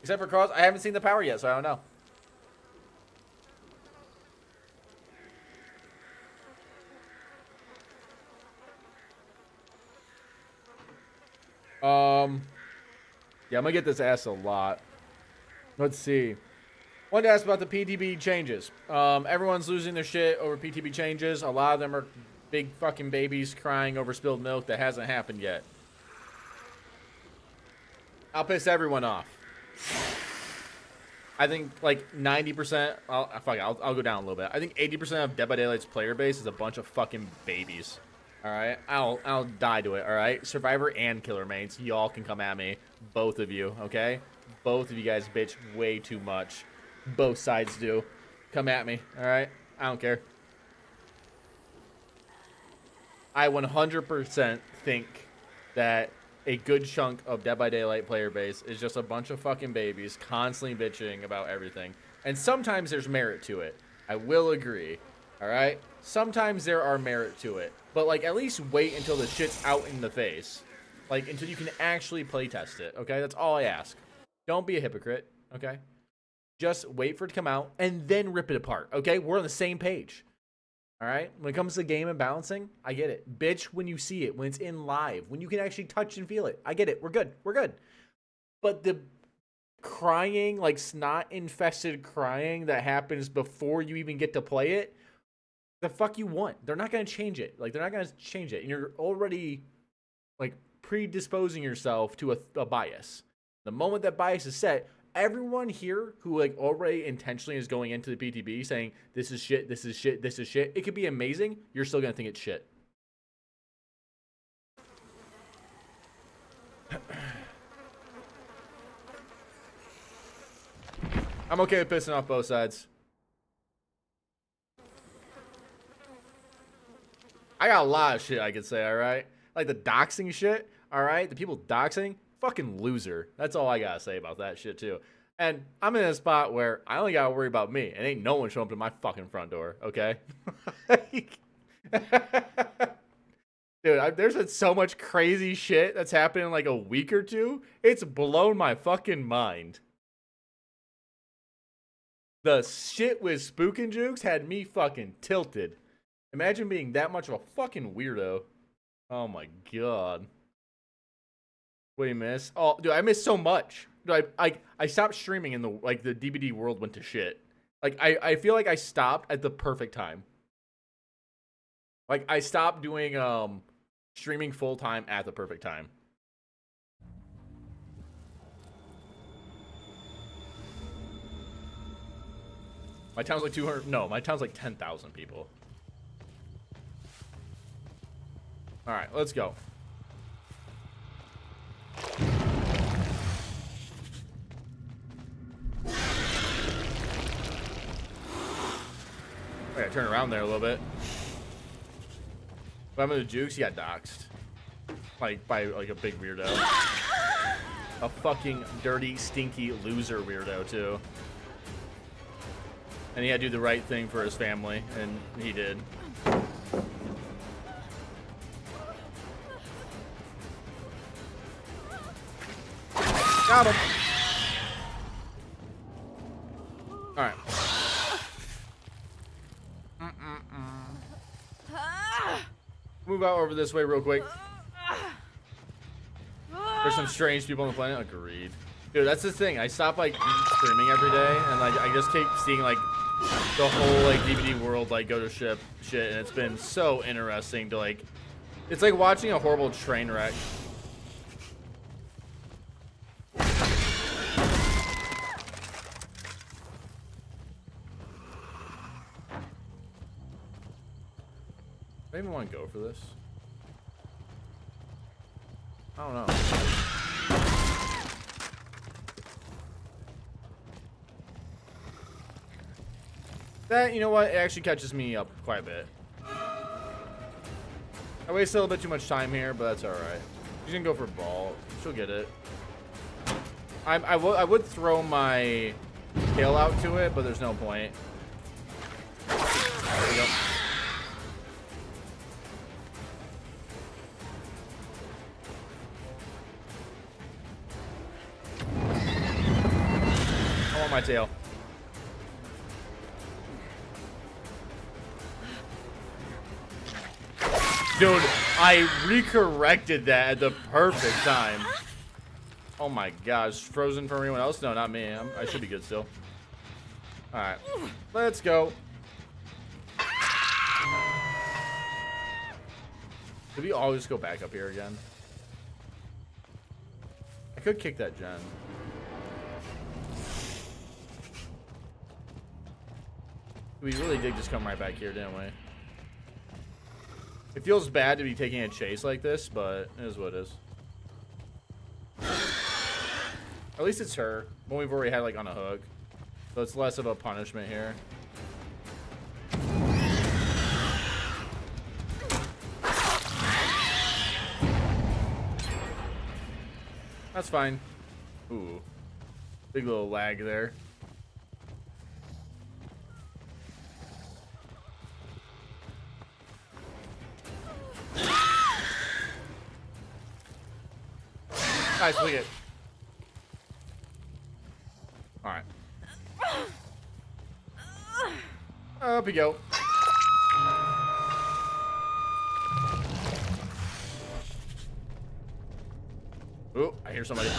Except for Cross, I haven't seen the power yet, so I don't know. Yeah, I'm gonna get this asked a lot. Let's see. Wanted to ask about the PTB changes. Everyone's losing their shit over PTB changes. A lot of them are big fucking babies crying over spilled milk that hasn't happened yet. I'll piss everyone off. I think like 90%. I'll go down a little bit. I think 80% of Dead by Daylight's player base is a bunch of fucking babies. All right, I'll die to it. All right, Survivor and Killer Mates, y'all can come at me, both of you. Okay, both of you guys bitch way too much. Both sides do. Come at me. All right, I don't care. I 100% think that a good chunk of Dead by Daylight player base is just a bunch of fucking babies constantly bitching about everything. And sometimes there's merit to it. I will agree. All right? Sometimes there are merit to it. But, like, at least wait until the shit's out in the face. Like, until you can actually playtest it, okay? That's all I ask. Don't be a hypocrite, okay? Just wait for it to come out and then rip it apart, okay? We're on the same page. All right? When it comes to game and balancing, I get it. Bitch when you see it, when it's in live, when you can actually touch and feel it. I get it. We're good. We're good. But the crying, like snot-infested crying that happens before you even get to play it, The fuck you want? They're not gonna change it. Like, they're not gonna change it, and you're already like predisposing yourself to a bias. The moment that bias is set, everyone here who like already intentionally is going into the PTB saying this is shit, this is shit, this is shit. It could be amazing. You're still gonna think it's shit. I'm okay with pissing off both sides. I got a lot of shit I could say, alright? Like the doxing shit, alright? The people doxing, fucking loser. That's all I gotta say about that shit, too. And I'm in a spot where I only gotta worry about me, and ain't no one showing up to my fucking front door, okay? Dude, there's been so much crazy shit that's happened in like a week or two. It's blown my fucking mind. The shit with Spook and Jukes had me fucking tilted. Imagine being that much of a fucking weirdo. Oh my god. What do you miss? Oh, dude, I missed so much. Dude, I stopped streaming and the DBD world went to shit. Like, I feel like I stopped at the perfect time. Like, I stopped doing streaming full time at the perfect time. My town's like 200. No, my town's like 10,000 people. All right, let's go. I gotta turn around there a little bit. What happened to Jukes? He got doxxed. Like, by like a big weirdo. A fucking dirty, stinky loser weirdo, too. And he had to do the right thing for his family, and he did. Got him. Alright. Move out over this way real quick. There's some strange people on the planet. Agreed. Dude, that's the thing. I stop like streaming every day, and like I just keep seeing like the whole like DBD world like go to shit, and it's been so interesting to like. It's like watching a horrible train wreck. I don't even want to go for this. I don't know. That, you know what, it actually catches me up quite a bit. I wasted a little bit too much time here, but that's alright. She's gonna go for ball. She'll get it. I would throw my tail out to it, but there's no point. There we go. I want my tail. Dude, I recorrected that at the perfect time. Oh my gosh, frozen for anyone else? No, not me. I should be good still. Alright, let's go. Did we always go back up here again? I could kick that gen. We really did just come right back here, didn't we? It feels bad to be taking a chase like this, but it is what it is. At least it's her. One we've already had like on a hook. So it's less of a punishment here. That's fine. Ooh. Big little lag there. Nice, look it. Alright. Up we go. Oh, I hear somebody.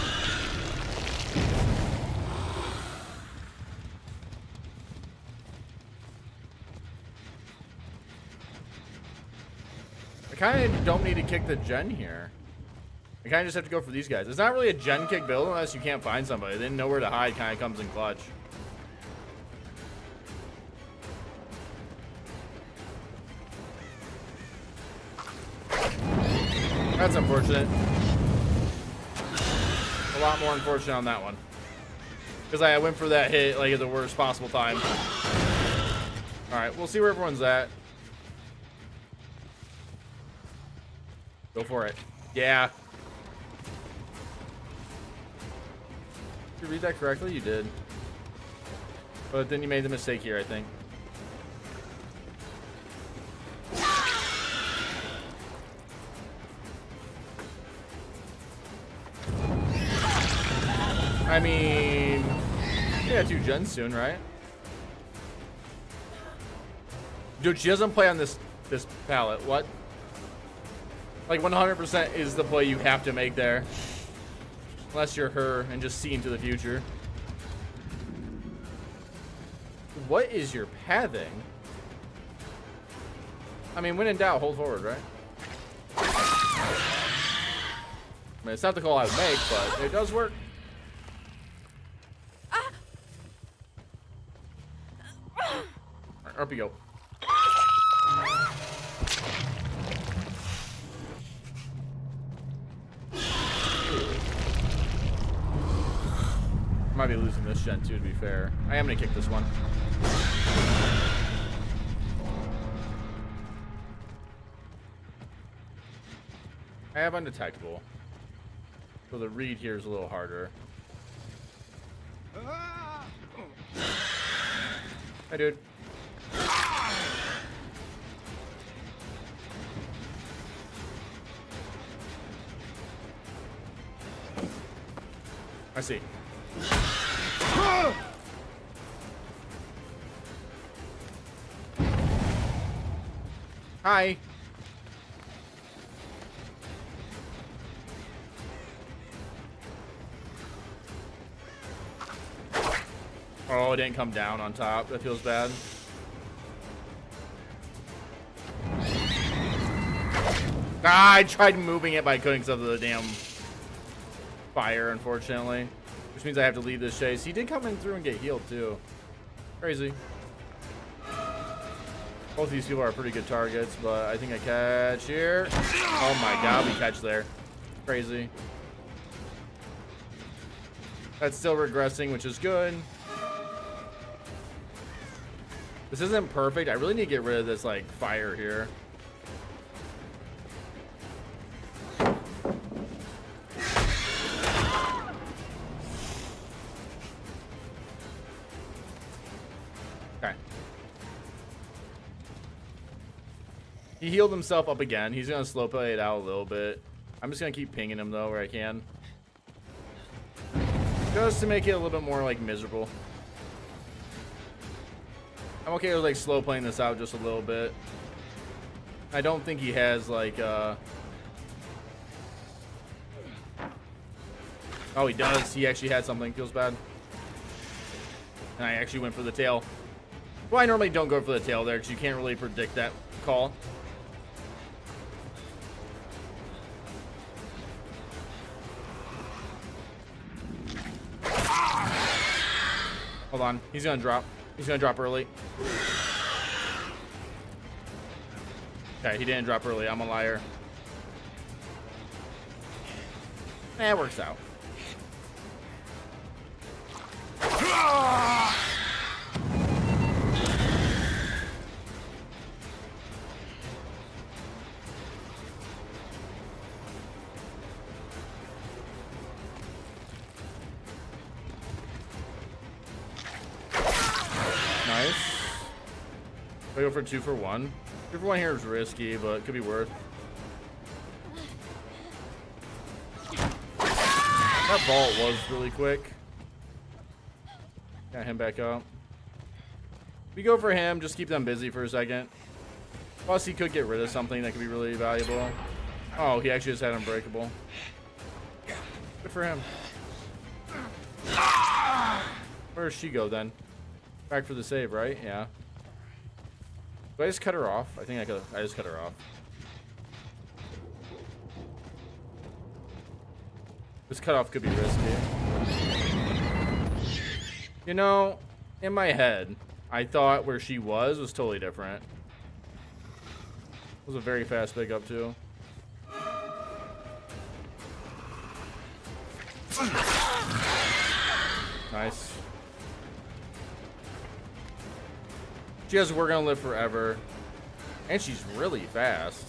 I kind of don't need to kick the gen here. I kind of just have to go for these guys. It's not really a gen kick build unless you can't find somebody. Then nowhere to hide kind of comes in clutch. That's unfortunate. A lot more unfortunate on that one. Because I went for that hit like at the worst possible time. Alright, we'll see where everyone's at. Go for it. Yeah. Did you read that correctly? You did. But then you made the mistake here, I think. I mean, yeah, 2 gens soon, right? Dude, she doesn't play on this palette. What? Like 100% is the play you have to make there. Unless you're her and just see into the future. What is your pathing? I mean, when in doubt, hold forward, right? I mean, it's not the call I would make, but it does work. Alright, up you go. Might be losing this gen too, to be fair. I am gonna kick this one. I have undetectable. So the read here is a little harder. Hi, dude. I see. Hi. Oh, it didn't come down on top. That feels bad. Ah, I tried moving it, but I couldn't because of the damn fire, unfortunately. Which means I have to leave this chase. He did come in through and get healed, too. Crazy. Both these people are pretty good targets, but I think I catch here. Oh my god, we catch there. Crazy. That's still regressing, which is good. This isn't perfect. I really need to get rid of this, like, fire here. Okay. He healed himself up again. He's going to slow play it out a little bit. I'm just going to keep pinging him, though, where I can. Just to make it a little bit more, like, miserable. I'm okay with like slow playing this out just a little bit. I don't think he has like oh, he does. He actually had something. Feels bad. And I actually went for the tail. Well, I normally don't go for the tail there because you can't really predict that call. Hold on. He's gonna drop. He's gonna drop early. Okay, he didn't drop early. I'm a liar. It works out. Nice. I go for 2 for 1. 2 for 1 here is risky, but it could be worth. That vault was really quick. Got him back up. We go for him, just keep them busy for a second. Plus, he could get rid of something that could be really valuable. Oh, he actually just had Unbreakable. Good for him. Where does she go then? Back for the save, right? Yeah. Do I just cut her off? I think I could. I just cut her off. This cutoff could be risky. You know, in my head, I thought where she was totally different. It was a very fast pickup too. Nice. She has We're Gonna Live Forever. And she's really fast.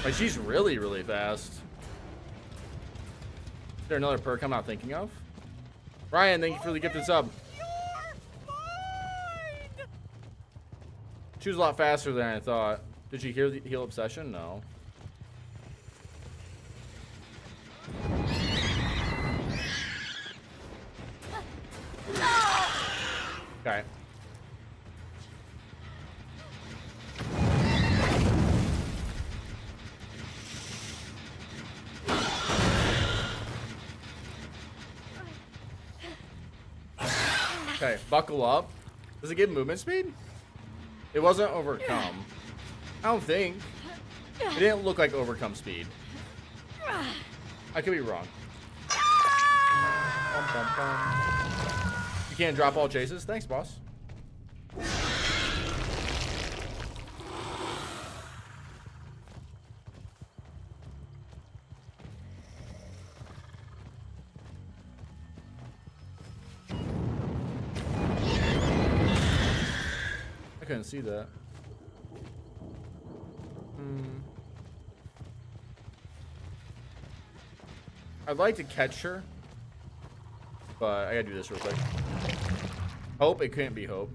Like, she's really, really fast. Is there another perk I'm not thinking of? Ryan, thank you for the gifted sub. She was a lot faster than I thought. Did you hear the heal obsession? No. Okay. Okay, buckle up. Does it give movement speed? It wasn't overcome. I don't think. It didn't look like overcome speed. I could be wrong. Bum, bum, bum. You can't drop all chases? Thanks, boss. I couldn't see that. I'd like to catch her, but I gotta do this real quick. Hope it couldn't be Hope.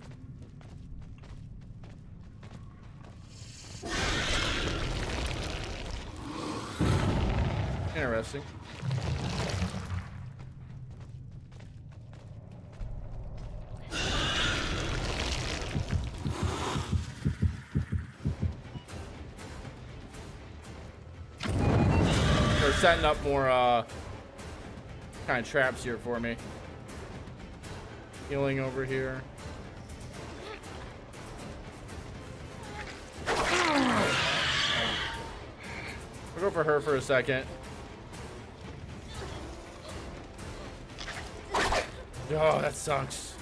Interesting. They're setting up more kind of traps here for me. Healing over here. We'll go for her for a second. Oh, that sucks.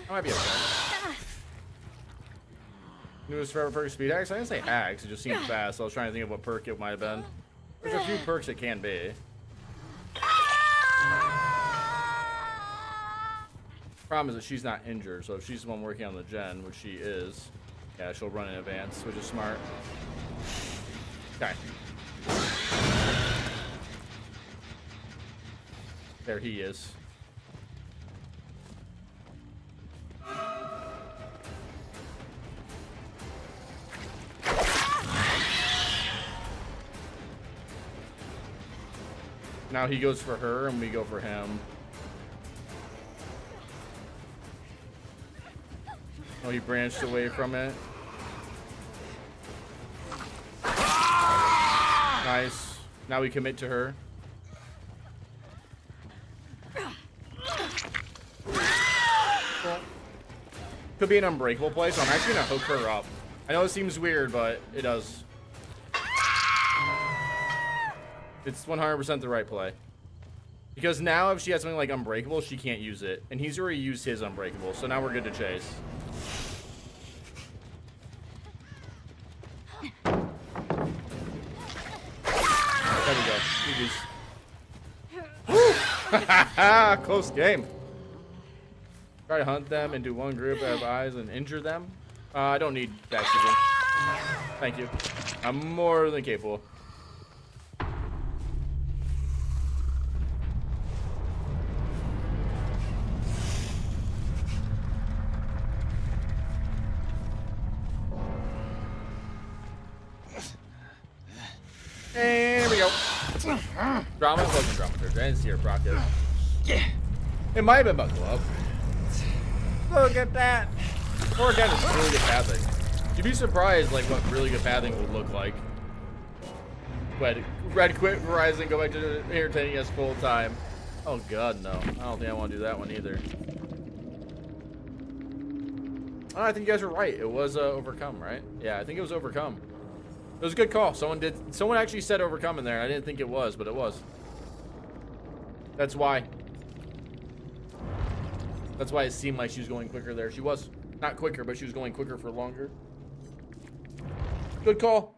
I might be okay. Newest forever perk speed axe? I didn't say axe, it just seemed fast. So I was trying to think of what perk it might have been. There's a few perks it can be. Problem is that she's not injured, so if she's the one working on the gen, which she is, yeah, she'll run in advance, which is smart. Okay. There he is. Now he goes for her and we go for him. Oh, he branched away from it. Nice. Now we commit to her. Cool. Could be an unbreakable play, so I'm actually gonna hook her up. I know it seems weird, but it does. It's 100% the right play. Because now if she has something like Unbreakable, she can't use it. And he's already used his Unbreakable, so now we're good to chase. There we go. GG's. Close game. Try to hunt them into one group of eyes and injure them. I don't need that. Thank you. I'm more than capable. There we go. Drama? It wasn't dramaturgy. I didn't see her proc it. It might have been buckle up. Look at that. Or again, it's really good pathing. You'd be surprised like what really good pathing would look like. Red quit Verizon, go back to entertaining us full time. Oh god, no. I don't think I want to do that one either. Oh, I think you guys were right. It was overcome, right? Yeah, I think it was overcome. It was a good call. Someone actually said overcome in there. I didn't think it was, but it was. That's why. That's why it seemed like she was going quicker there. She was not quicker, but she was going quicker for longer. Good call.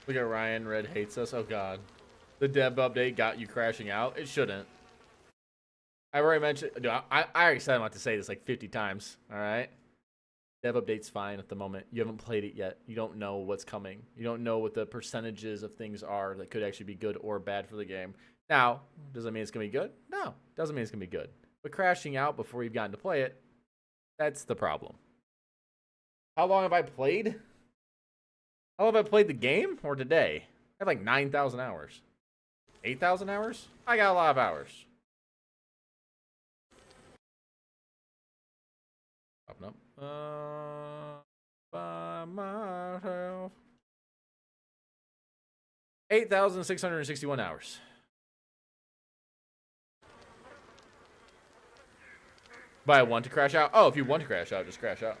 Look at Ryan. Red hates us. Oh, God. The dev update got you crashing out. It shouldn't. I already mentioned... Dude, I already said I'm about to say this like 50 times. All right? Dev update's fine at the moment. You haven't played it yet. You don't know what's coming. You don't know what the percentages of things are that could actually be good or bad for the game. Now, does that mean it's going to be good? No. Doesn't mean it's going to be good. But crashing out before you've gotten to play it, that's the problem. How long have I played? How long have I played the game? Or today? I have like 9,000 hours. 8,000 hours? I got a lot of hours. Popping up. By myself. 8,661 hours. But I want to crash out. Oh, if you want to crash out, just crash out.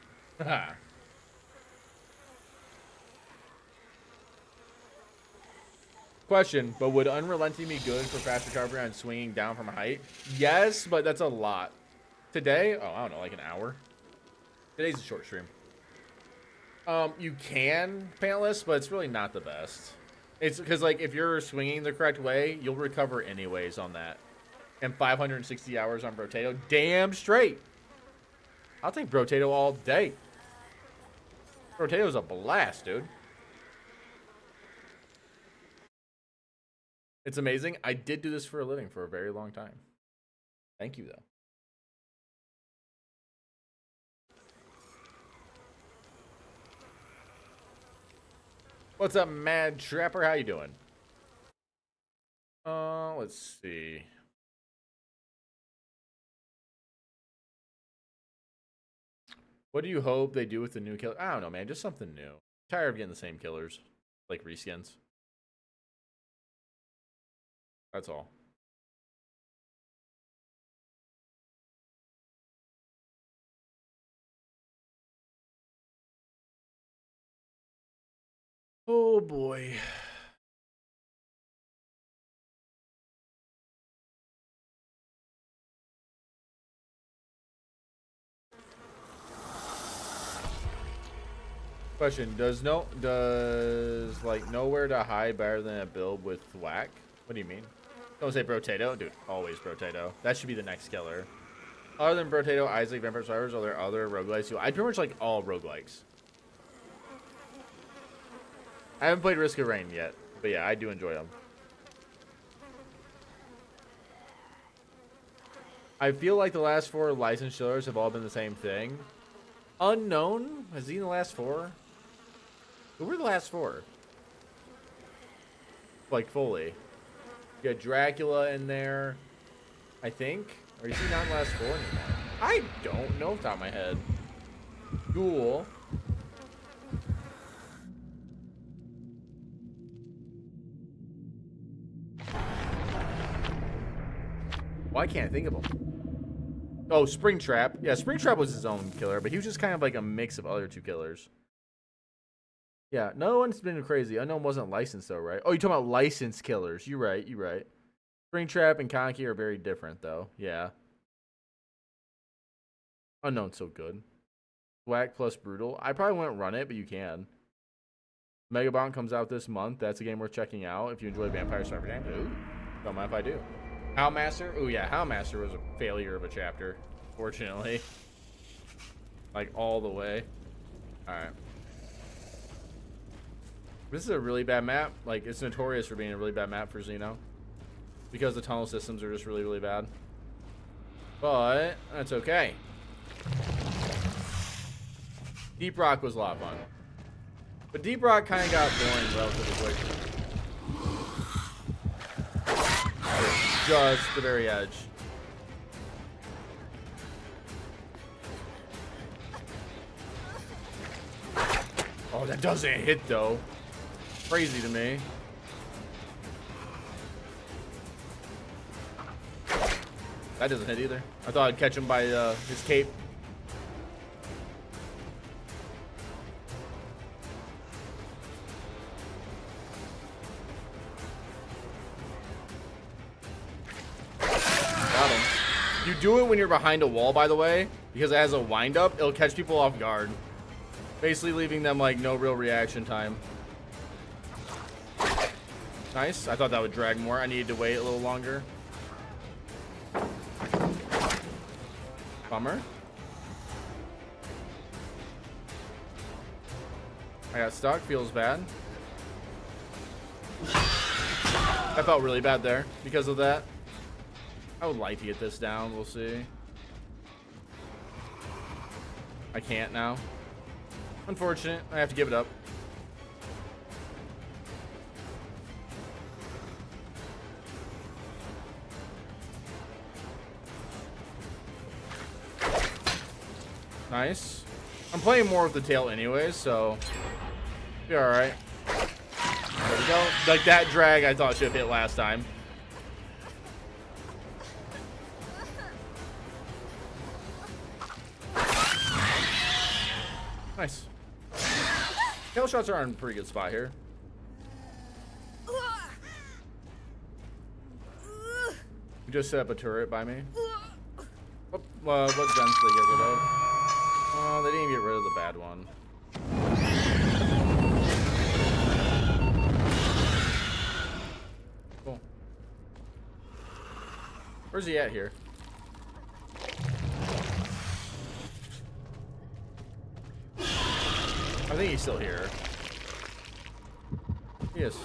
Question, but would unrelenting be good for fast recovery on swinging down from a height? Yes, but that's a lot. Today? Oh, I don't know, like an hour. Today's a short stream. You can pantless, but it's really not the best. It's because, like, if you're swinging the correct way, you'll recover anyways on that. And 560 hours on Brotato, damn straight. I'll take Brotato all day. Brotato's a blast, dude. It's amazing. I did do this for a living for a very long time. Thank you, though. What's up, Mad Trapper? How you doing? Let's see. What do you hope they do with the new killer? I don't know, man. Just something new. I'm tired of getting the same killers, like reskins. That's all. Oh boy. Question, does like nowhere to hide better than a build with thwack? What do you mean? Don't say Brotato, dude. Always Brotato. That should be the next killer. Other than Brotato, Isaac, Vampire Survivors, are there other roguelikes too? I pretty much like all roguelikes. I haven't played Risk of Rain yet, but yeah, I do enjoy them. I feel like the last 4 licensed killers have all been the same thing. Unknown? Has he in the last 4? Who were the last 4? Like, fully. You got Dracula in there, I think. Or is he not in the last 4 anymore? I don't know off the top of my head. Ghoul. Why can't I think of him? Oh, Springtrap. Yeah, Springtrap was his own killer, but he was just kind of like a mix of other 2 killers. Yeah, no one's been crazy. Unknown wasn't licensed though, right? Oh, you're talking about licensed killers. You're right. You're right. Springtrap and Conky are very different though. Yeah. Unknown's so good. Whack plus Brutal. I probably wouldn't run it, but you can. Megabomb comes out this month. That's a game worth checking out if you enjoy Vampire Survivor games. Ooh, don't mind if I do. Howmaster? Oh yeah, Howmaster was a failure of a chapter, fortunately. Like all the way. Alright. This is a really bad map. Like, it's notorious for being a really bad map for Xeno. Because the tunnel systems are just really, really bad. But that's okay. Deep Rock was a lot of fun. But Deep Rock kind of got boring relatively quick. Just the very edge. Oh, that doesn't hit though. Crazy to me. That doesn't hit either. I thought I'd catch him by his cape. Got him. You do it when you're behind a wall, by the way, because it has a wind up. It'll catch people off guard, basically leaving them like no real reaction time. Nice. I thought that would drag more. I needed to wait a little longer. Bummer. I got stuck. Feels bad. I felt really bad there because of that. I would like to get this down. We'll see. I can't now. Unfortunate. I have to give it up. Nice. I'm playing more with the tail anyways, so be alright. There we go. Like that drag I thought should have hit last time. Nice. Tail shots are in a pretty good spot here. We just set up a turret by me. What guns did they get rid of? Oh, they didn't get rid of the bad one. Cool. Where's he at here? I think he's still here. He is.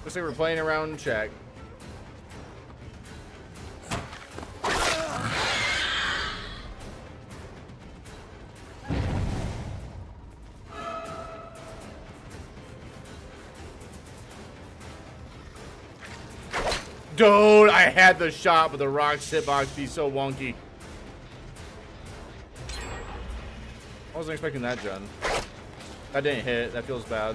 Looks like we're playing around check. Dude, I had the shot, but the rock's hitbox be so wonky. I wasn't expecting that gen. That didn't hit. That feels bad.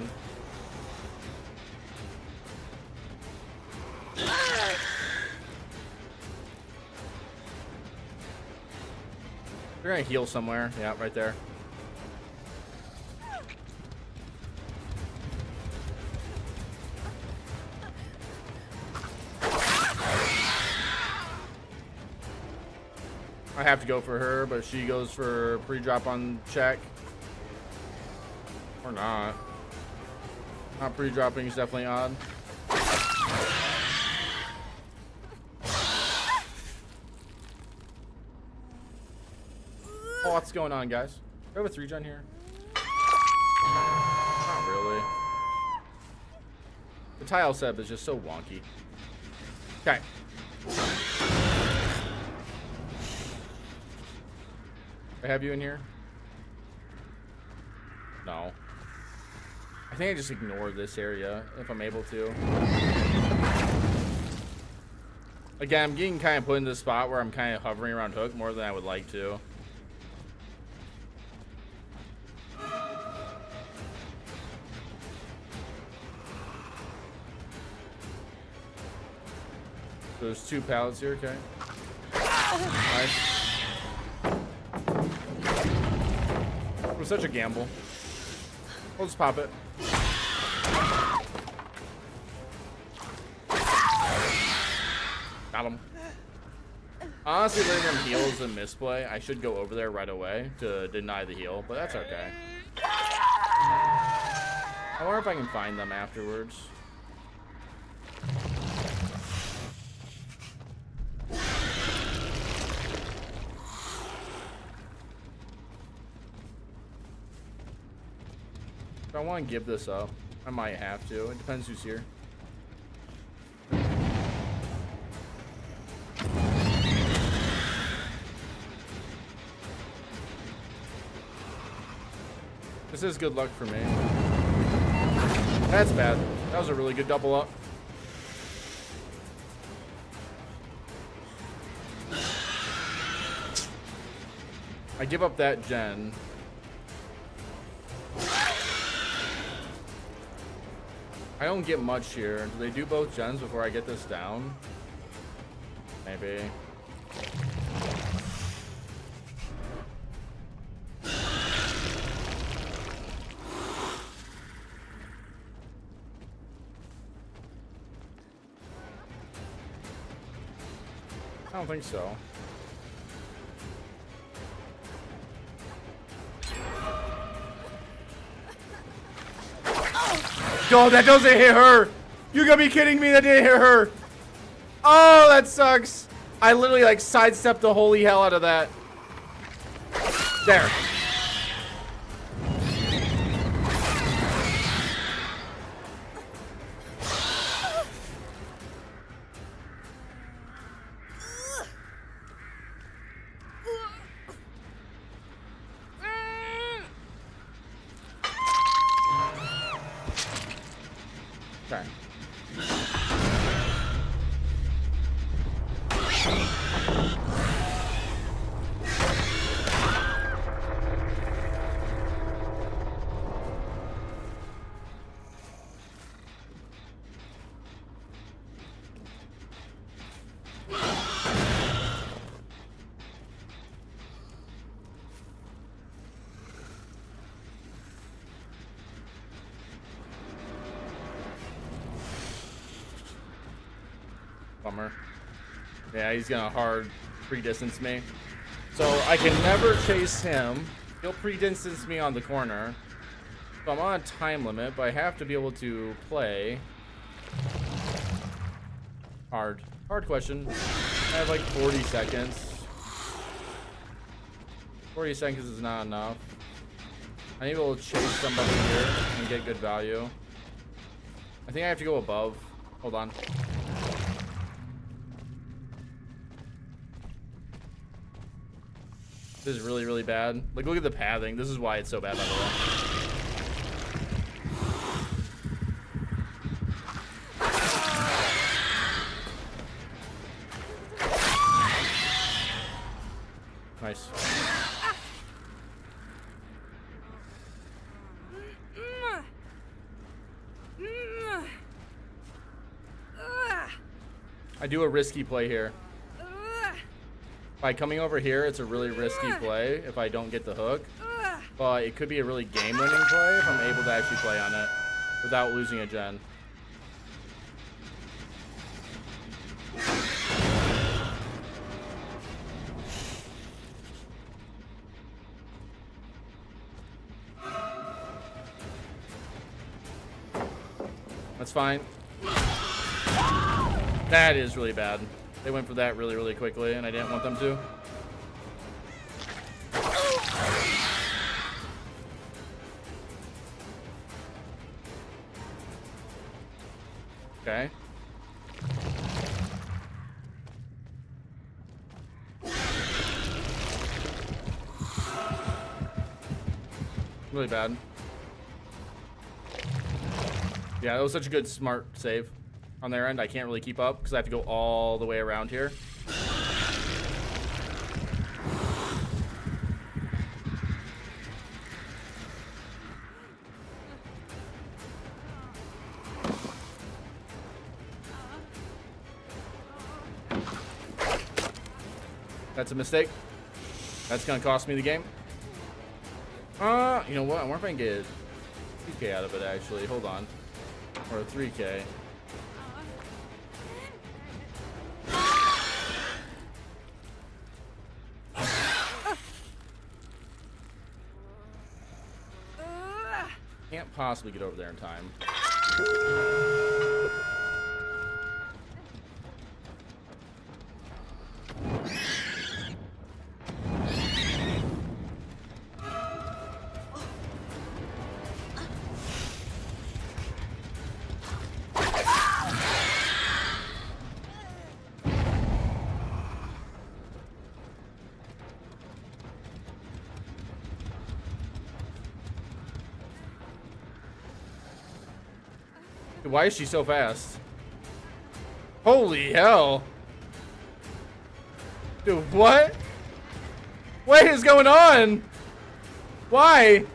They're gonna heal somewhere. Yeah, right there. I have to go for her, but she goes for pre-drop on check. Or not. Not pre-dropping is definitely odd. Oh, what's going on, guys? Do I have a 3-gen here? Not really. The tile setup is just so wonky. Okay. I have you in here? No. I think I just ignore this area if I'm able to. Again, I'm getting kind of put in this spot where I'm kind of hovering around hook more than I would like to. There's 2 pallets here, okay. Nice. It was such a gamble. We'll just pop it. Got him. Honestly, letting them heal is a misplay. I should go over there right away to deny the heal, but that's okay. I wonder if I can find them afterwards. If I want to give this up, I might have to. It depends who's here. This is good luck for me. That's bad. That was a really good double up. I give up that gen. I don't get much here. Do they do both gens before I get this down? Maybe. I don't think so. Oh, that doesn't hit her. You gotta be kidding me, that didn't hit her. Oh, that sucks. I literally like sidestepped the holy hell out of that. There. Okay. Bummer. Yeah, he's gonna hard pre-distance me. So I can never chase him. He'll pre-distance me on the corner. So I'm on a time limit, but I have to be able to play. Hard question. I have like 40 seconds. 40 seconds is not enough. I need to be able to chase somebody here and get good value. I think I have to go above. Hold on. This is really, really bad. Like, look at the pathing. This is why it's so bad, by the way. Nice. I do a risky play here. By coming over here, it's a really risky play if I don't get the hook. But it could be a really game-winning play if I'm able to actually play on it without losing a gen. That's fine. That is really bad. They went for that really, really quickly, and I didn't want them to. Okay. Really bad. Yeah, that was such a good, smart save on their end. I can't really keep up because I have to go all the way around here. That's a mistake. That's gonna cost me the game. You know what? I wonder if I can get 2K out of it actually. Hold on. Or a 3K. Can't possibly get over there in time. Dude, why is she so fast? Holy hell. Dude, what? What is going on? Why?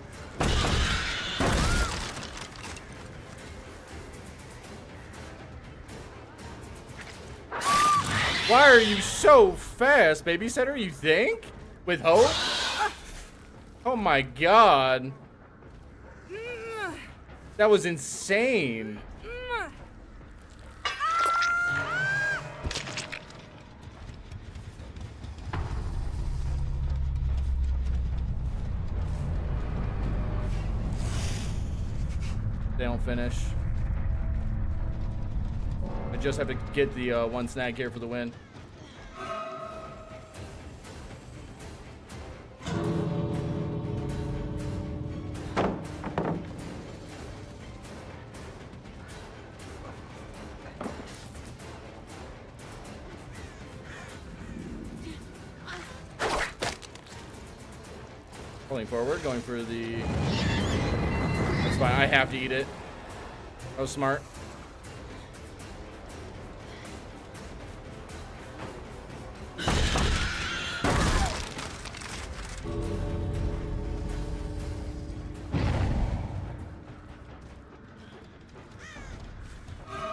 Why are you so fast, babysitter? You think? With hope? Oh my god. That was insane. They don't finish. I just have to get the one snag here for the win. Pulling forward, going for the... That's fine, I have to eat it. That was smart.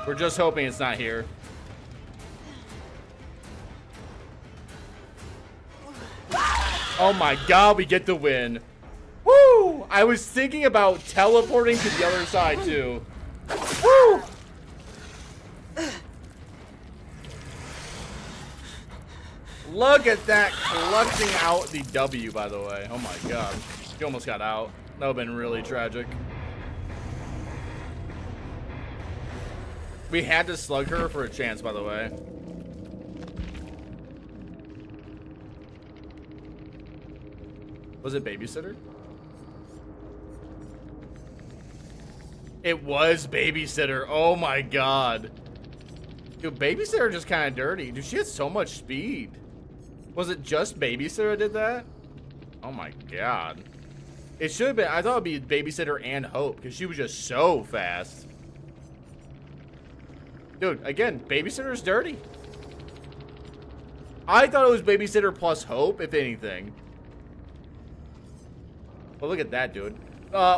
We're just hoping it's not here. Oh my god, we get the win. Woo! I was thinking about teleporting to the other side too. Woo! Look at that, clutching out the W, by the way. Oh my god. He almost got out. That would have been really tragic. We had to slug her for a chance, by the way. Was it babysitter? It was babysitter. Oh my god. Dude, babysitter just kind of dirty. Dude, she had so much speed. Was it just babysitter that did that? Oh my god. It should have been. I thought it'd be babysitter and Hope because she was just so fast. Dude, again, babysitter's dirty. I thought it was babysitter plus Hope, if anything. Well, look at that, dude.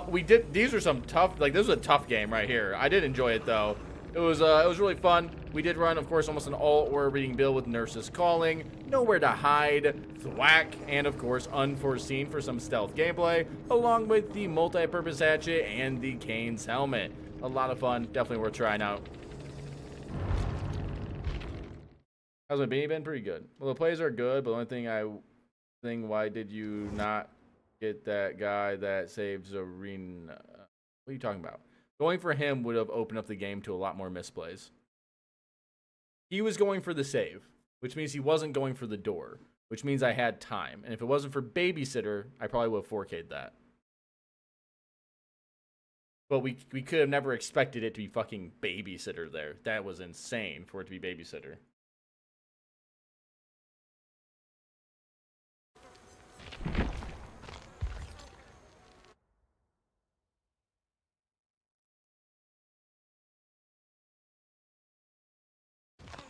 We did. These are some tough. Like, this was a tough game right here. I did enjoy it though. It was really fun. We did run, of course, almost an all-orbiting build with Nurses Calling, Nowhere to Hide, Thwack, and of course, Unforeseen for some stealth gameplay, along with the multi-purpose hatchet and the Kane's helmet. A lot of fun. Definitely worth trying out. How's my beanie been? Pretty good. Well, the plays are good, but the only thing why did you not get that guy that saves Arena? What are you talking about? Going for him would have opened up the game to a lot more misplays. He was going for the save, which means he wasn't going for the door, which means I had time. And if it wasn't for babysitter, I probably would have 4K'd that. But we could have never expected it to be fucking babysitter there. That was insane for it to be babysitter.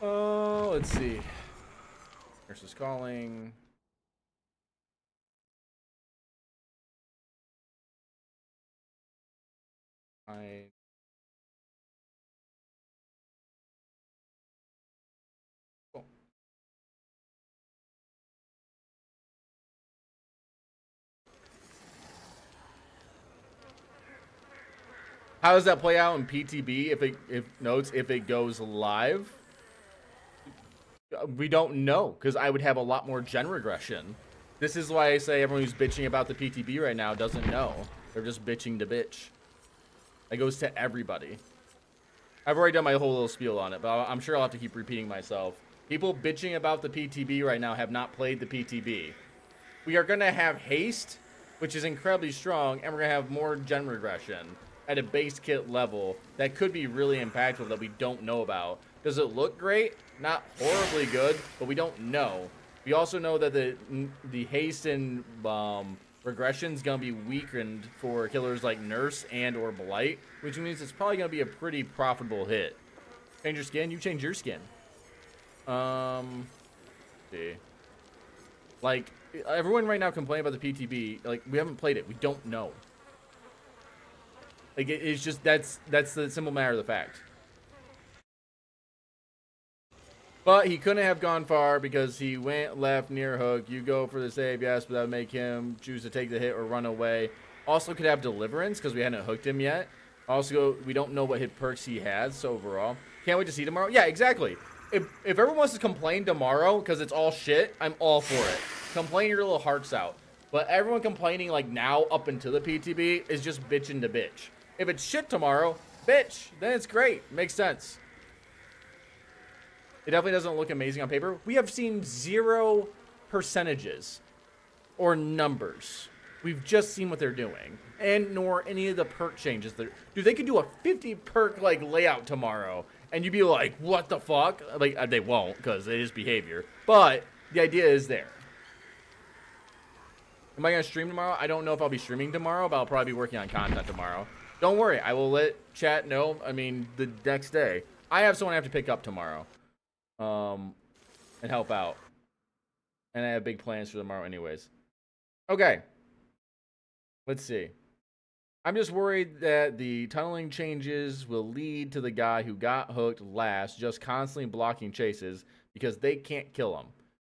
Oh, let's see. Nurses Calling. Cool. How does that play out in PTB if it goes live? We don't know, because I would have a lot more gen regression. This is why I say everyone who's bitching about the PTB right now doesn't know. They're just bitching to bitch. That goes to everybody. I've already done my whole little spiel on it, but I'm sure I'll have to keep repeating myself. People bitching about the PTB right now have not played the PTB. We are going to have haste, which is incredibly strong, and we're going to have more gen regression at a base kit level that could be really impactful that we don't know about. Does it look great? Not horribly good, but we don't know. We also know that the haste and regression's gonna be weakened for killers like Nurse and or Blight, which means it's probably gonna be a pretty profitable hit. Change your skin? You change your skin. See. Like, everyone right now complaining about the PTB. Like, we haven't played it. We don't know. Like, it's just, that's the simple matter of the fact. But he couldn't have gone far because he went left near hook. You go for the save, yes, but that would make him choose to take the hit or run away. Also could have deliverance because we hadn't hooked him yet. Also, we don't know what hit perks he has, so overall. Can't wait to see tomorrow. Yeah, exactly. If everyone wants to complain tomorrow because it's all shit, I'm all for it. Complain your little hearts out. But everyone complaining like now up until the PTB is just bitching to bitch. If it's shit tomorrow, bitch, then it's great. Makes sense. It definitely doesn't look amazing on paper. We have seen 0 percentages or numbers. We've just seen what they're doing. And nor any of the perk changes. Dude, they could do a 50 perk like layout tomorrow. And you'd be like, what the fuck? Like, they won't because it is behavior. But the idea is there. Am I going to stream tomorrow? I don't know if I'll be streaming tomorrow, but I'll probably be working on content tomorrow. Don't worry. I will let chat know. I mean, the next day. I have someone I have to pick up tomorrow. And help out. And I have big plans for tomorrow anyways. Okay. Let's see. I'm just worried that the tunneling changes will lead to the guy who got hooked last just constantly blocking chases because they can't kill him.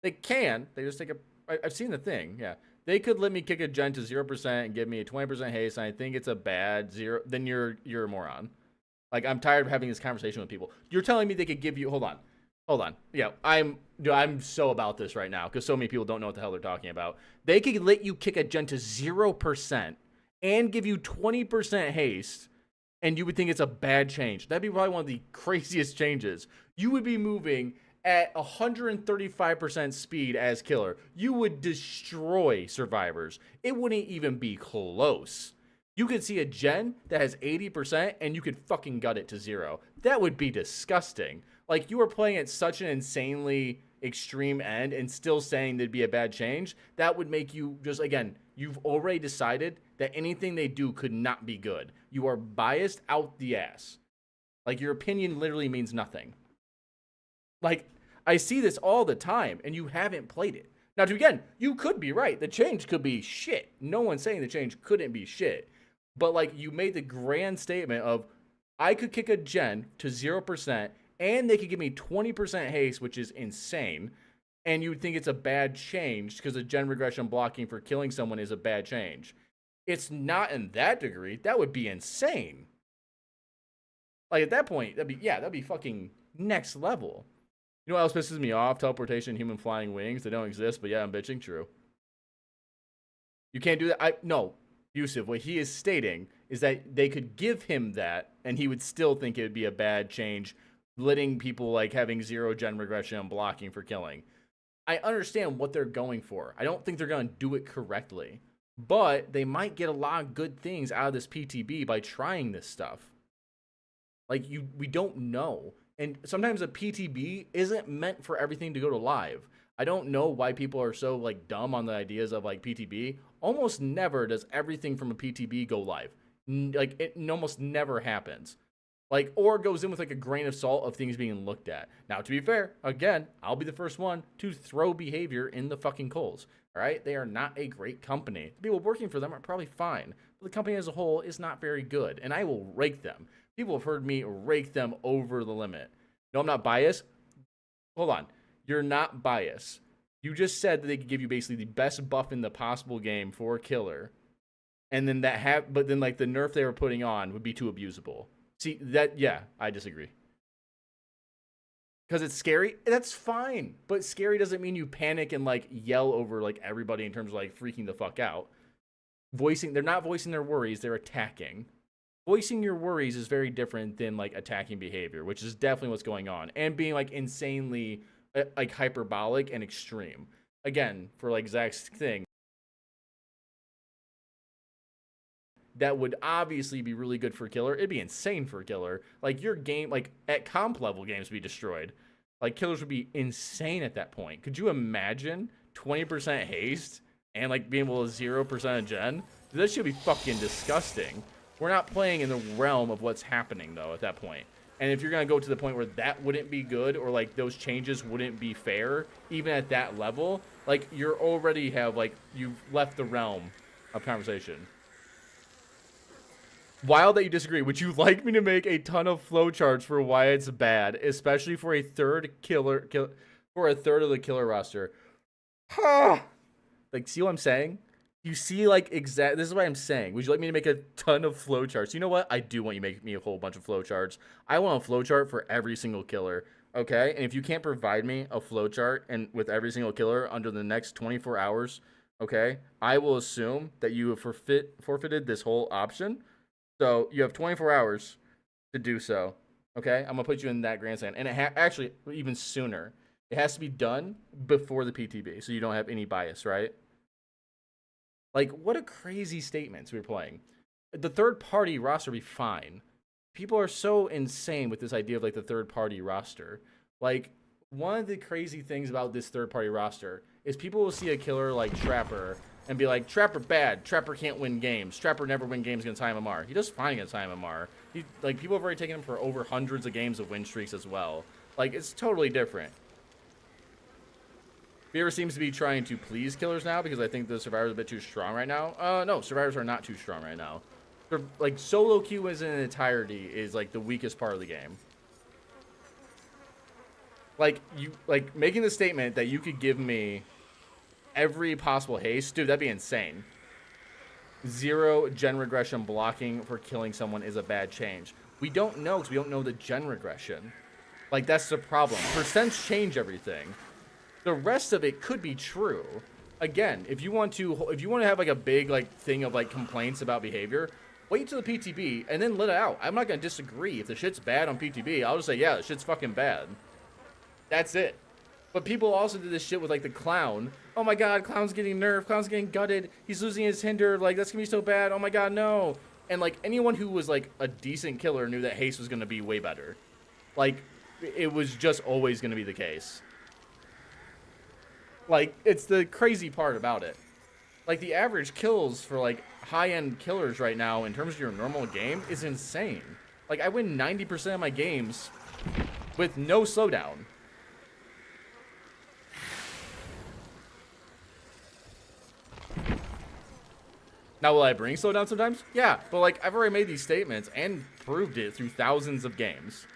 They can. They just take a... I've seen the thing. Yeah. They could let me kick a gen to 0% and give me a 20% haste, and I think it's a bad 0. Then you're a moron. Like, I'm tired of having this conversation with people. You're telling me they could give you... Hold on. Yeah, I'm so about this right now because so many people don't know what the hell they're talking about. They could let you kick a gen to 0% and give you 20% haste, and you would think it's a bad change. That'd be probably one of the craziest changes. You would be moving at 135% speed as killer. You would destroy survivors. It wouldn't even be close. You could see a gen that has 80% and you could fucking gut it to 0. That would be disgusting. Like, you are playing at such an insanely extreme end and still saying there'd be a bad change. That would make you just, again, you've already decided that anything they do could not be good. You are biased out the ass. Like, your opinion literally means nothing. Like, I see this all the time, and you haven't played it. Now, again, you could be right. The change could be shit. No one's saying the change couldn't be shit. But, like, you made the grand statement of, I could kick a gen to 0%, and they could give me 20% haste, which is insane. And you would think it's a bad change because the gen regression blocking for killing someone is a bad change. It's not in that degree. That would be insane. Like, at that point, that'd be fucking next level. You know what else pisses me off? Teleportation, human flying wings. They don't exist, but yeah, I'm bitching. True. You can't do that. No, Yusuf, what he is stating is that they could give him that, and he would still think it would be a bad change, letting people, like, having 0 gen regression and blocking for killing. I understand what they're going for. I don't think they're going to do it correctly. But they might get a lot of good things out of this PTB by trying this stuff. Like, we don't know. And sometimes a PTB isn't meant for everything to go to live. I don't know why people are so, like, dumb on the ideas of, like, PTB. Almost never does everything from a PTB go live. Like, it almost never happens. Like, or goes in with, like, a grain of salt of things being looked at. Now, to be fair, again, I'll be the first one to throw behavior in the fucking coals. All right? They are not a great company. The people working for them are probably fine. But the company as a whole is not very good. And I will rake them. People have heard me rake them over the limit. No, I'm not biased. Hold on. You're not biased. You just said that they could give you basically the best buff in the possible game for killer. And then but then, like, the nerf they were putting on would be too abusable. See, yeah, I disagree. Because it's scary, that's fine. But scary doesn't mean you panic and, like, yell over, like, everybody in terms of, like, freaking the fuck out. They're not voicing their worries, they're attacking. Voicing your worries is very different than, like, attacking behavior, which is definitely what's going on. And being, like, insanely, like, hyperbolic and extreme. Again, for, like, Zach's thing, that would obviously be really good for killer. It'd be insane for killer. Like, your game, like, at comp level, games would be destroyed. Like, killers would be insane at that point. Could you imagine 20% haste and like being able to 0% gen, that should be fucking disgusting. We're not playing in the realm of what's happening though at that point. And if you're gonna go to the point where that wouldn't be good, or like those changes wouldn't be fair, even at that level, like you're already have like you've left the realm of conversation. Wild that you disagree. Would you like me to make a ton of flowcharts for why it's bad, especially for a third for a third of the killer roster? Like, see what I'm saying? You see, like, this is what I'm saying. Would you like me to make a ton of flowcharts? You know what? I do want you to make me a whole bunch of flowcharts. I want a flowchart for every single killer, okay? And if you can't provide me a flowchart and with every single killer under the next 24 hours, okay, I will assume that you have forfeited this whole option. So you have 24 hours to do so, okay? I'm going to put you in that grandstand. And it actually, even sooner. It has to be done before the PTB, so you don't have any bias, right? Like, what a crazy statements we're playing. The third-party roster would be fine. People are so insane with this idea of, like, the third-party roster. Like, one of the crazy things about this third-party roster is people will see a killer like Trapper and be like, Trapper bad. Trapper can't win games. Trapper never win games against IMMR. He does fine against IMMR. Like, people have already taken him for over hundreds of games of win streaks as well. Like, it's totally different. Fever seems to be trying to please killers now because I think the Survivor's a bit too strong right now. No, Survivors are not too strong right now. They're, like, solo queue as an entirety is, like, the weakest part of the game. Like, making the statement that you could give me every possible haste, dude, that'd be insane. 0 gen regression blocking for killing someone is a bad change. We don't know because we don't know the gen regression. Like, that's the problem. Percents change everything. The rest of it could be true. Again, if you want to have like a big like thing of like complaints about behavior, wait till the PTB and then let it out. I'm not gonna disagree. If the shit's bad on PTB, I'll just say, yeah, the shit's fucking bad. That's it. But people also did this shit with like the clown. Oh my god, clown's getting nerfed, clown's getting gutted, he's losing his hinder, like that's gonna be so bad, oh my god, no. And like anyone who was like a decent killer knew that haste was gonna be way better. Like, it was just always gonna be the case. Like, it's the crazy part about it. Like, the average kills for, like, high-end killers right now in terms of your normal game is insane. Like, I win 90% of my games with no slowdown. Now, will I bring slowdown sometimes? Yeah, but, like, I've already made these statements and proved it through thousands of games.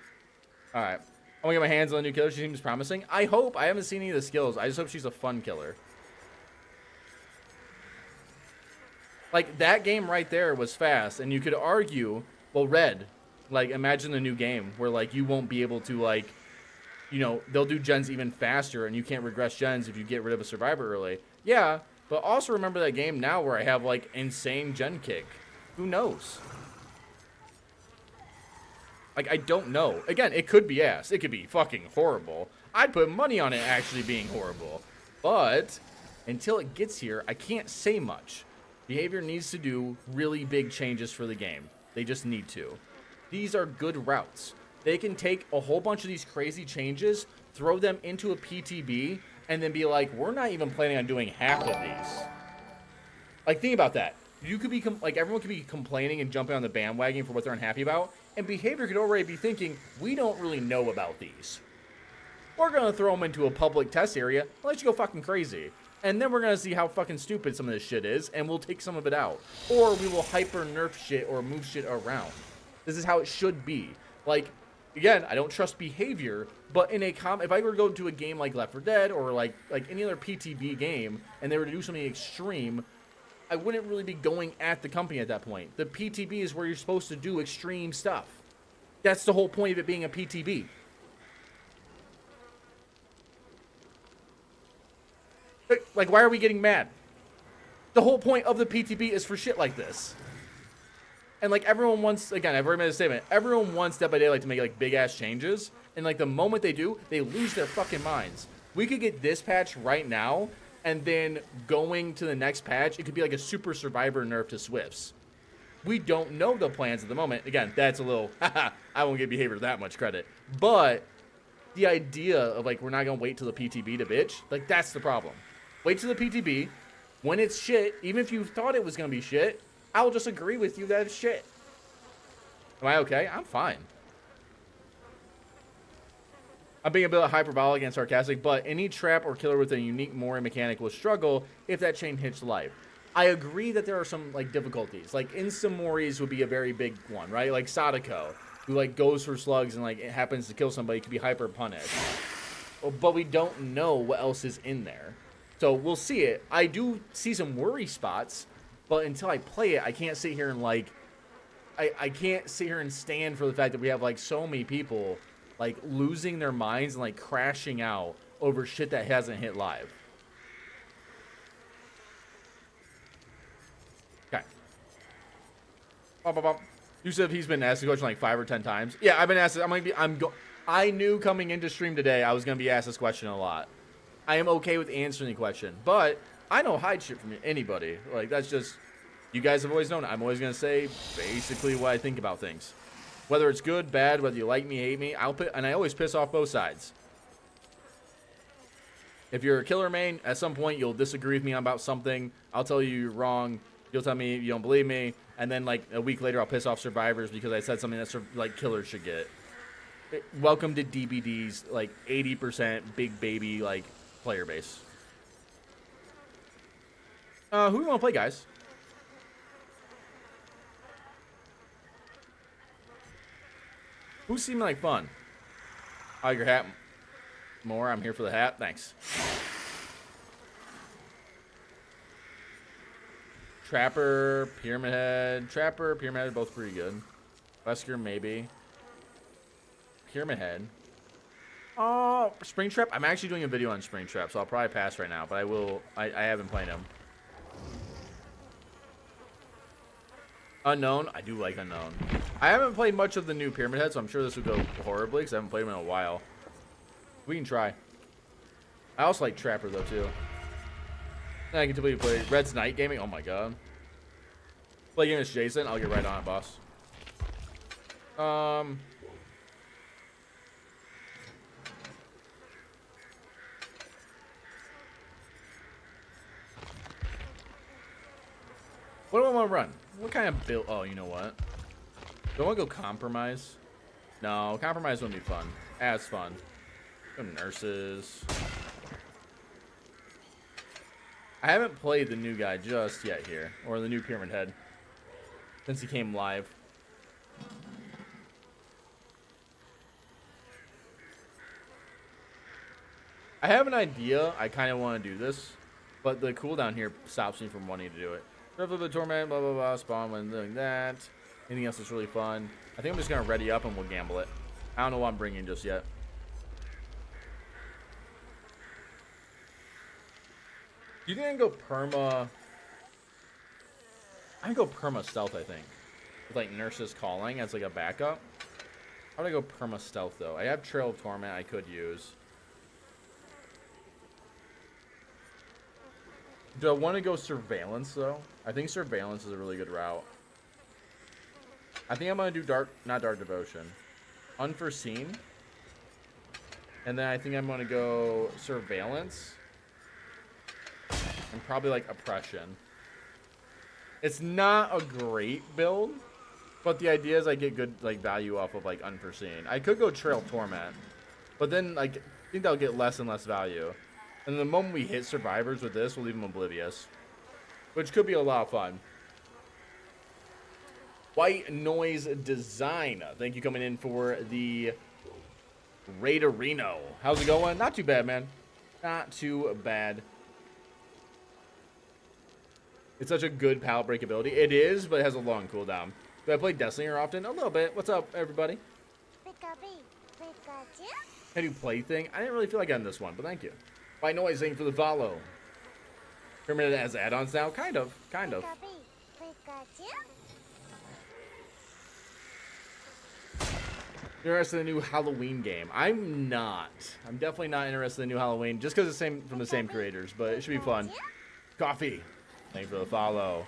Alright. I'm gonna get my hands on a new killer. She seems promising. I hope. I haven't seen any of the skills. I just hope she's a fun killer. Like, that game right there was fast. And you could argue, well, Red, like, imagine the new game where, like, you won't be able to, like, you know, they'll do gens even faster and you can't regress gens if you get rid of a survivor early. Yeah, but also remember that game now where I have, like, insane gen kick. Who knows? Like, I don't know. Again, it could be ass. It could be fucking horrible. I'd put money on it actually being horrible. But until it gets here, I can't say much. Behavior needs to do really big changes for the game. They just need to. These are good routes. They can take a whole bunch of these crazy changes, throw them into a PTB, and then be like, we're not even planning on doing half of these. Like, think about that. You could be, like, everyone could be complaining and jumping on the bandwagon for what they're unhappy about. And behavior could already be thinking, we don't really know about these. We're going to throw them into a public test area and let you go fucking crazy. And then we're going to see how fucking stupid some of this shit is, and we'll take some of it out. Or we will hyper nerf shit or move shit around. This is how it should be. Like, again, I don't trust behavior, but in a if I were to go to a game like Left 4 Dead or like any other PTB game, and they were to do something extreme, I wouldn't really be going at the company at that point. The PTB is where you're supposed to do extreme stuff. That's the whole point of it being a PTB. Like, why are we getting mad? The whole point of the PTB is for shit like this. And, like, everyone wants, again, I've already made a statement, everyone wants Dead by Daylight to make, like, big-ass changes. And, like, the moment they do, they lose their fucking minds. We could get this patch right now, and then going to the next patch, it could be like a super survivor nerf to Swifts. We don't know the plans at the moment. Again, that's a little, I won't give behavior that much credit. But the idea of, like, we're not going to wait till the PTB to bitch, like, that's the problem. Wait till the PTB, When it's shit, even if you thought it was going to be shit, I'll just agree with you that it's shit. Am I okay? I'm fine. I'm being a bit hyperbolic and sarcastic, but any trap or killer with a unique Mori mechanic will struggle if that chain hits life. I agree that there are some like difficulties. Like Insta-Moris would be a very big one, right? Like Sadako, who like goes for slugs and like it happens to kill somebody, could be hyper punished. But we don't know what else is in there. So we'll see it. I do see some worry spots, but until I play it, I can't sit here and like I can't sit here and stand for the fact that we have like so many people like losing their minds and like crashing out over shit that hasn't hit live. Okay. Yusuf, he's been asked the question like 5 or 10 times. Yeah, I've been asked. I knew coming into stream today I was gonna be asked this question a lot. I am okay with answering the question, but I don't hide shit from anybody. Like that's just, you guys have always known it. I'm always gonna say basically what I think about things. Whether it's good, bad, whether you like me, hate me, and I always piss off both sides. If you're a killer main, at some point you'll disagree with me about something. I'll tell you you're wrong. You'll tell me you don't believe me, and then like a week later I'll piss off survivors because I said something that like killers should get. Welcome to DBD's like 80% big baby like player base. Who do we want to play, guys? Who's seeming like fun? Oh, your hat. More. I'm here for the hat. Thanks. Trapper, Pyramid Head. Trapper, Pyramid Head, both pretty good. Wesker, maybe. Pyramid Head. Oh, Springtrap. I'm actually doing a video on Springtrap, so I'll probably pass right now, but I will. I haven't played him. Unknown. I do like Unknown. I haven't played much of the new Pyramid Head, so I'm sure this would go horribly because I haven't played him in a while. We can try. I also like Trapper, though, too. And I can typically play Red's Night Gaming. Oh, my God. Play against Jason. I'll get right on it, boss. What do I want to run? What kind of build? Oh, you know what? Do I want to go Compromise? No, Compromise wouldn't be fun. As fun. Go Nurses. I haven't played the new guy just yet here. Or the new Pyramid Head. Since he came live. I have an idea. I kind of want to do this. But the cooldown here stops me from wanting to do it. Rift of the Torment, blah, blah, blah. Spawn when doing that. Anything else that's really fun? I think I'm just going to ready up and we'll gamble it. I don't know what I'm bringing just yet. Do you think I can go perma? I can go perma stealth, I think. With like Nurse's Calling as like a backup. How would I go perma stealth though? I have Trail of Torment I could use. Do I want to go Surveillance though? I think Surveillance is a really good route. I think I'm going to do not Dark Devotion. Unforeseen. And then I think I'm going to go Surveillance. And probably like Oppression. It's not a great build. But the idea is I get good like value off of like Unforeseen. I could go Trail Torment. But then like I think that'll get less and less value. And the moment we hit survivors with this, we'll leave them oblivious. Which could be a lot of fun. White Noise Design. Thank you coming in for the Raiderino. How's it going? Not too bad, man. Not too bad. It's such a good pallet break ability. It is, but it has a long cooldown. Do I play Deathslinger often? A little bit. What's up, everybody? How do you play thing? I didn't really feel like getting this one, but thank you. White Noise, thank you for the follow. Pyramid has add-ons now? Kind of. Kind of. You're interested in the new Halloween game? I'm not. I'm definitely not interested in the new Halloween, just because it's from the same creators, but it should be fun. Coffee. Thank you for the follow.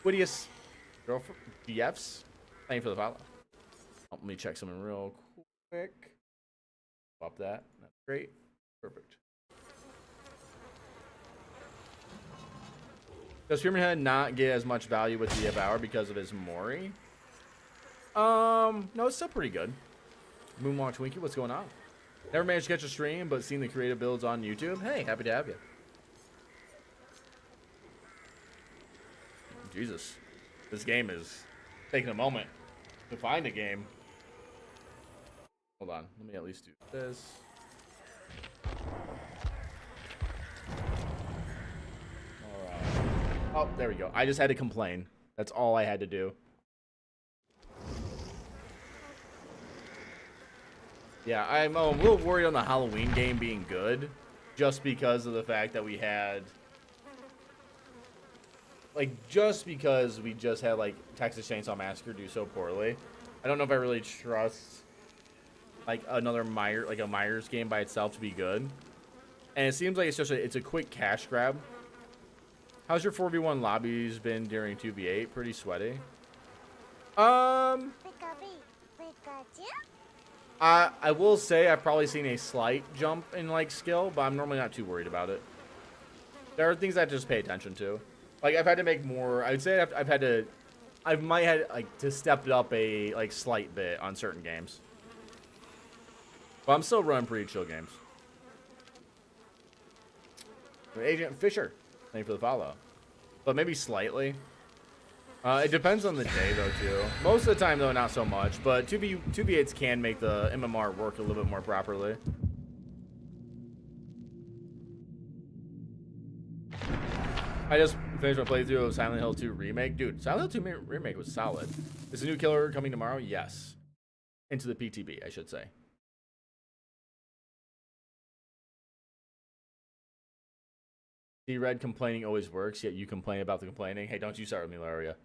Wittiest girlfriend BFs. Thank you for the follow. Let me check something real quick. Pop that. That's great. Perfect. Does Spearman Head not get as much value with the Devour because of his Mori? No, it's still pretty good. Moonwalk Twinkie, what's going on? Never managed to catch a stream, but seen the creative builds on YouTube. Hey, happy to have you. Jesus. This game is taking a moment to find a game. Hold on. Let me at least do this. Alright. Oh, there we go. I just had to complain. That's all I had to do. Yeah, I'm a little worried on the Halloween game being good. Just because of the fact that we had... Like, just because we just had, like, Texas Chainsaw Massacre do so poorly. I don't know if I really trust, like, another Myers game by itself to be good. And it seems like it's a quick cash grab. How's your 4v1 lobbies been during 2v8? Pretty sweaty. I will say I've probably seen a slight jump in, like, skill, but I'm normally not too worried about it. There are things I just pay attention to. Like, I've had to make more. I would say I might have like to step it up a like slight bit on certain games. But I'm still running pretty chill games. Agent Fisher, thank you for the follow. But maybe slightly. It depends on the day though too. Most of the time though, not so much. But 2v8s can make the MMR work a little bit more properly. I just finished my playthrough of Silent Hill 2 Remake. Dude, Silent Hill 2 Remake was solid. Is a new killer coming tomorrow? Yes. Into the PTB, I should say. D-Red complaining always works, yet you complain about the complaining. Hey, don't you start with me, Laria.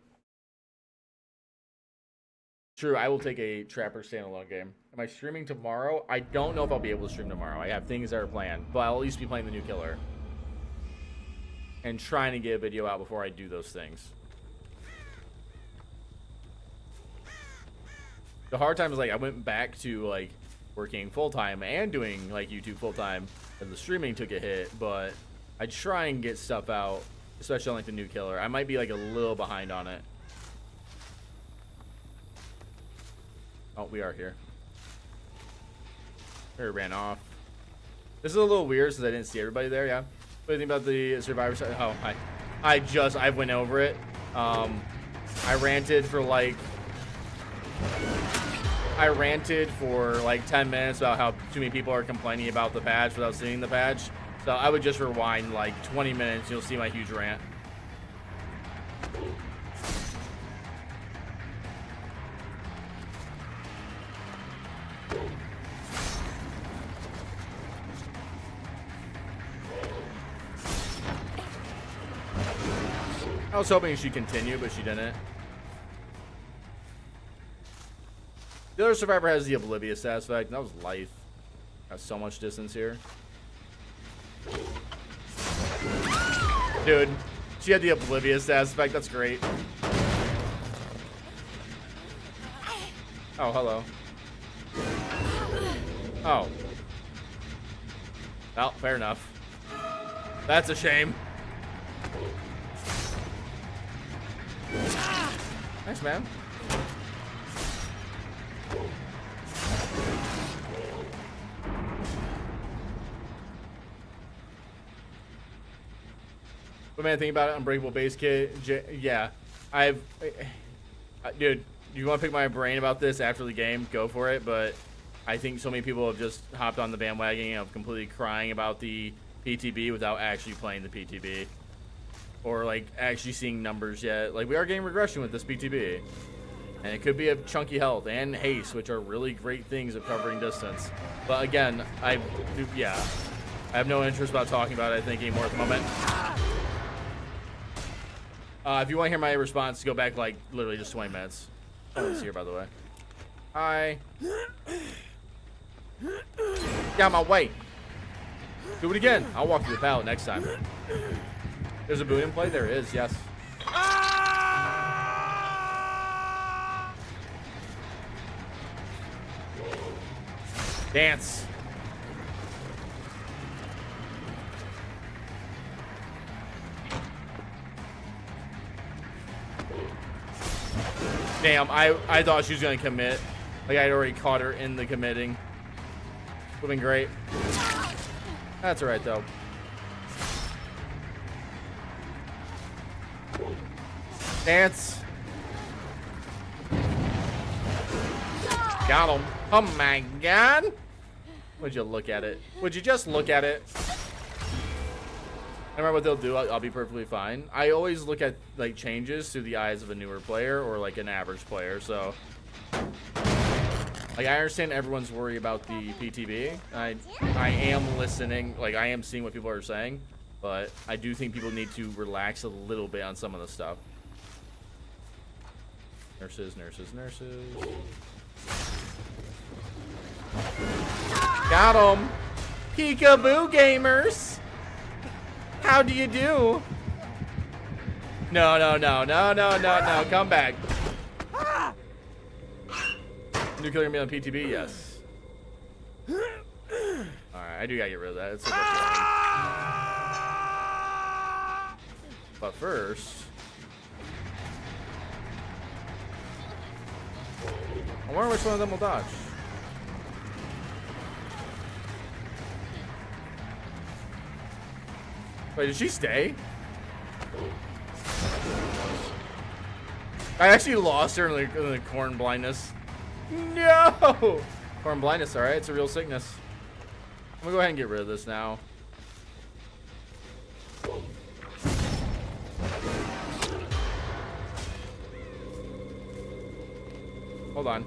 True, I will take a Trapper standalone game. Am I streaming tomorrow? I don't know if I'll be able to stream tomorrow. I have things that are planned, but I'll at least be playing the new killer. And trying to get a video out before I do those things. The hard time is like I went back to like working full-time and doing like YouTube full-time and the streaming took a hit, but I try and get stuff out, especially on like the new killer. I might be like a little behind on it. Oh, we are here. Or ran off. This is a little weird since I didn't see everybody there, yeah. What do you think about the Survivor side? Oh, I went over it. I ranted for like 10 minutes about how too many people are complaining about the patch without seeing the patch. So I would just rewind like 20 minutes. You'll see my huge rant. I was hoping she'd continue, but she didn't. The other survivor has the oblivious aspect. That was life. Got so much distance here. Dude, she had the oblivious aspect. That's great. Oh, hello. Oh. Well, fair enough. That's a shame. Thanks, man. But man, think about it. Unbreakable base kit. Yeah, dude, you want to pick my brain about this after the game? Go for it. But I think so many people have just hopped on the bandwagon of completely crying about the PTB without actually playing the PTB. Or like actually seeing numbers yet. Like we are getting regression with this PTB. And it could be a chunky health and haste, which are really great things of covering distance. But again, I have no interest about talking about it, I think, anymore at the moment. If you want to hear my response, go back like literally just 20 minutes. Oh, it's here, by the way. Hi. Get out of my way. Do it again. I'll walk through the pallet next time. There's a boot in play? There is, yes. Dance. Damn, I thought she was gonna commit. Like I'd already caught her in the committing. Would've been great. That's alright though. Dance. Got him. Oh my god. Would you look at it? Would you just look at it? I remember what they'll do. I'll be perfectly fine. I always look at like changes through the eyes of a newer player or like an average player. So, like, I understand everyone's worried about the PTB. I am listening. Like, I am seeing what people are saying, but I do think people need to relax a little bit on some of the stuff. Nurses, nurses, nurses. Got him. Peekaboo gamers. How do you do? No, no, no, no, no, no, no. Come back. Nuclear me on PTB? Yes. Alright, I do gotta get rid of that. It's so much. But first, I wonder which one of them will dodge. Wait, did she stay? I actually lost her in the corn blindness. No! Corn blindness, alright, it's a real sickness. I'm gonna go ahead and get rid of this now. Hold on.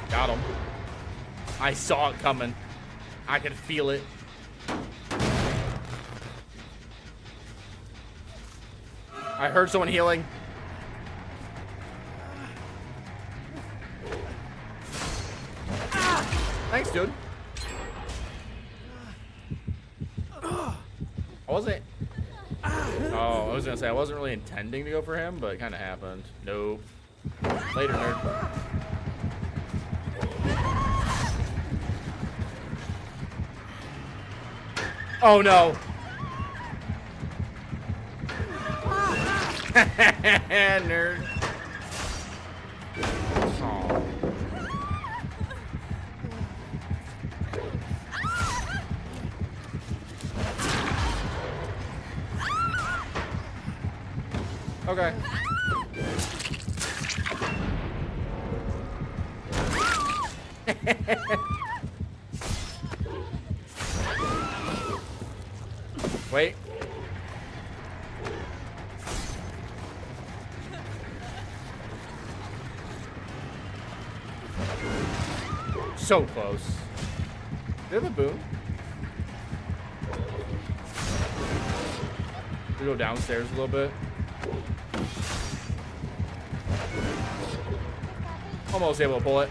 Got him. I saw it coming. I could feel it. I heard someone healing. Thanks, dude. I wasn't... Oh, I was gonna say, I wasn't really intending to go for him, but it kind of happened. Nope. Later, nerd. Oh no! Nerd. Oh. Okay. Wait. So close. Do you have a boom? We go downstairs a little bit. Almost able to pull it.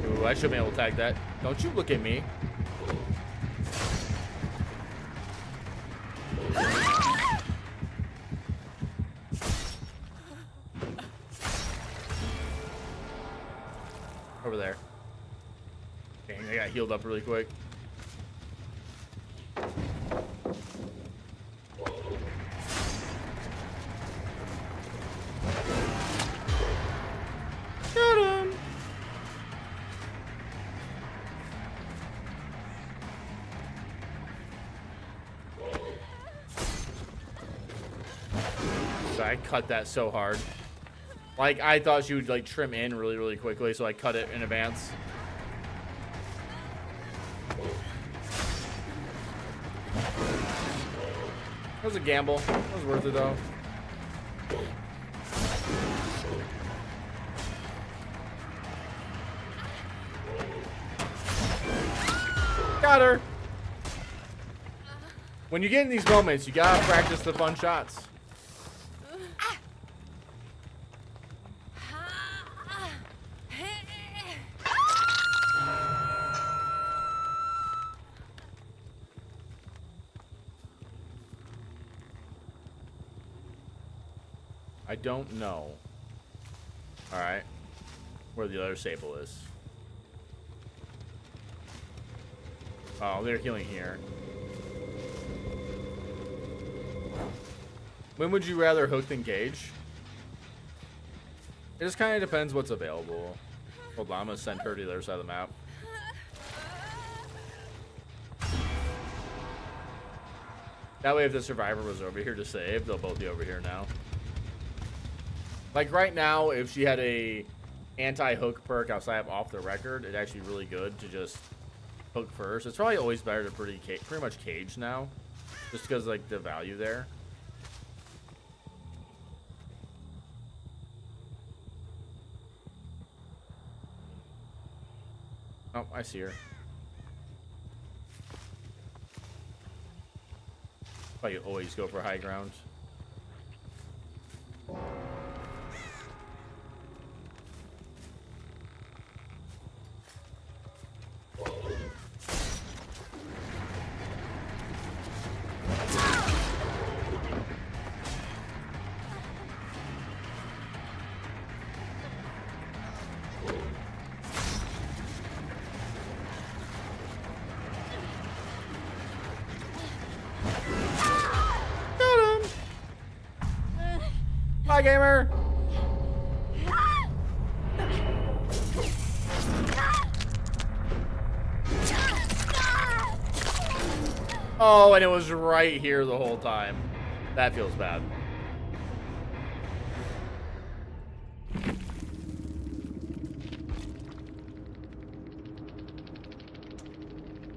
Ooh, I should be able to tag that. Don't you look at me. Over there. Dang, I got healed up really quick. Got him. So I cut that so hard. Like, I thought she would, like, trim in really, really quickly, so I cut it in advance. That was a gamble. That was worth it, though. Got her! When you get in these moments, you gotta practice the fun shots. I don't know. Alright. where the other Sable is. Oh, they're healing here. When would you rather hook than cage? It just kind of depends what's available. Hold on, I'm gonna send her to the other side of the map. That way if the survivor was over here to save, they'll both be over here now. Like right now, if she had a anti-hook perk outside of off the record, it's actually really good to just hook first. It's probably always better to pretty much cage now, just because like the value there. Oh, I see her. Probably always go for high ground. Bye, gamer. Oh, and it was right here the whole time. That feels bad.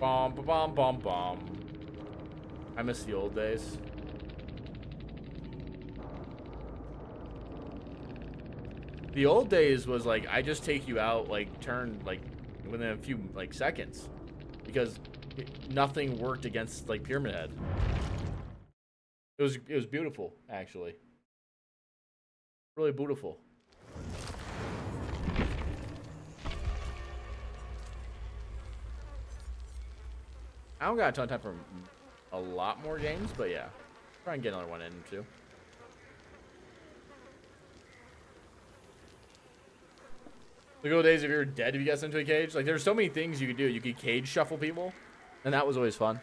Bomb, bomb, bomb, bomb. I miss the old days. The old days was like, I just take you out, like, turn, like, within a few, like, seconds. Because nothing worked against, like, Pyramid Head. It was beautiful, actually. Really beautiful. I don't got a ton of time for a lot more games, but yeah. Try and get another one in, too. The good old days if you were dead if you got sent to a cage. Like, there's so many things you could do. You could cage shuffle people, and that was always fun.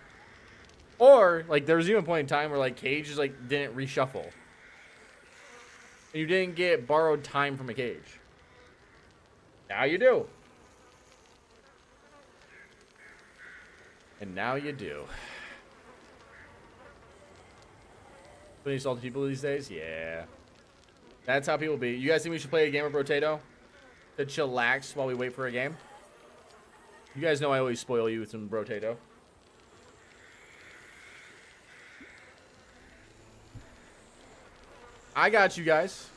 Or, like, there was even a point in time where, like, cages, like, didn't reshuffle. And you didn't get borrowed time from a cage. Now you do. And now you do. So many salty people these days? Yeah. That's how people be. You guys think we should play a game of Brotato? To chillax while we wait for a game? You guys know I always spoil you with some Brotato. I got you guys.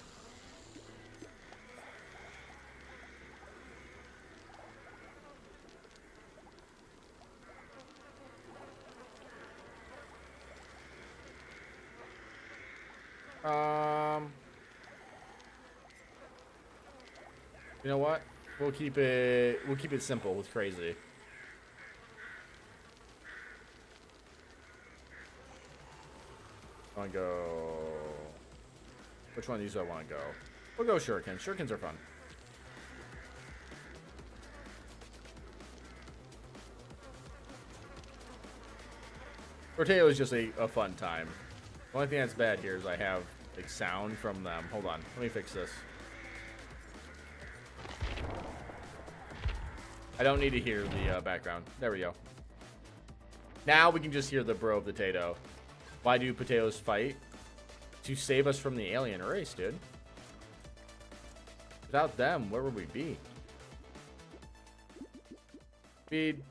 You know what? We'll keep it simple with crazy. I want to go. Which one of these do I want to go? We'll go shurikens. Shurikens are fun. Rotato is just a fun time. The only thing that's bad here is I have like sound from them. Hold on, let me fix this. I don't need to hear the background. There we go. Now we can just hear the bro of the potato. Why do potatoes fight? To save us from the alien race, dude. Without them, where would we be? Feed.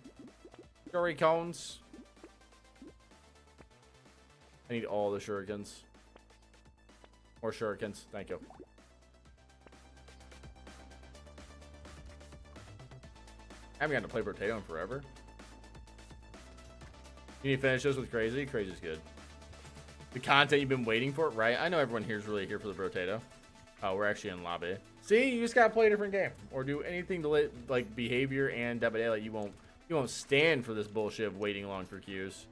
Curry cones. I need all the shurikens. More shurikens. Thank you. I haven't gotten to play Potato in forever. You need to finish this with Crazy? Crazy's good. The content you've been waiting for, right? I know everyone here is really here for the Potato. Oh, we're actually in lobby. See, you just gotta play a different game. Or do anything to let, like, behavior and Dead by Daylight. You won't stand for this bullshit of waiting long for queues.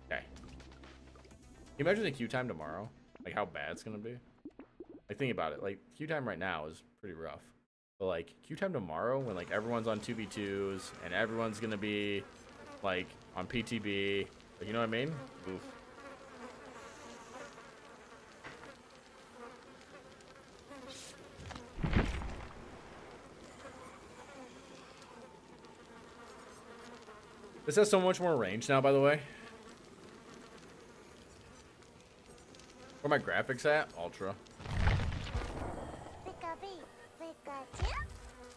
Okay. Can you imagine the queue time tomorrow? Like, how bad it's gonna be? Like, think about it. Like, queue time right now is pretty rough. But like queue time tomorrow, when like everyone's on 2v2s and everyone's gonna be like on PTB, like, you know what I mean? Oof. This has so much more range now, by the way. Where my graphics at? Ultra.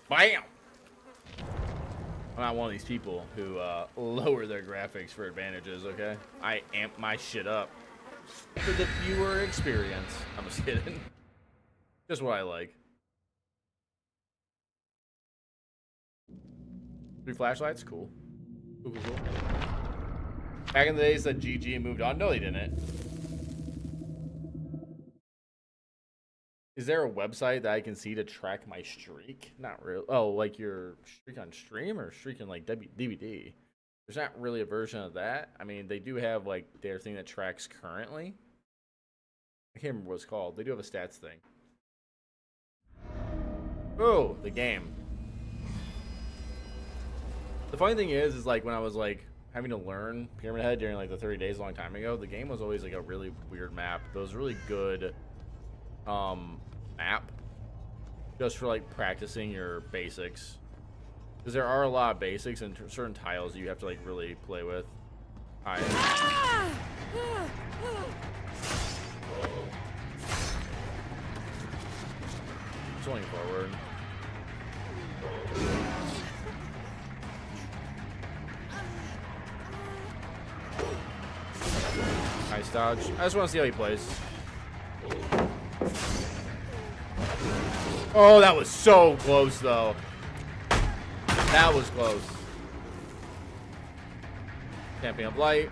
Bam! I'm not one of these people who lower their graphics for advantages, okay? I amp my shit up for the viewer experience. I'm just kidding. Just what I like. 3 flashlights? Cool. Cool, cool, cool. Back in the days that GG moved on. No, they didn't. Is there a website that I can see to track my streak? Not really. Oh, like your streak on stream or streak in like DBD? There's not really a version of that. I mean, they do have like their thing that tracks currently. I can't remember what it's called. They do have a stats thing. Oh, the game. The funny thing is like when I was like having to learn Pyramid Head during like the 30 days a long time ago, the game was always like a really weird map. But it was really good map just for like practicing your basics, because there are a lot of basics and certain tiles you have to like really play with. Hi. It's only forward. Nice dodge. I just want to see how he plays. Oh, that was so close, though. That was close. Camping up light.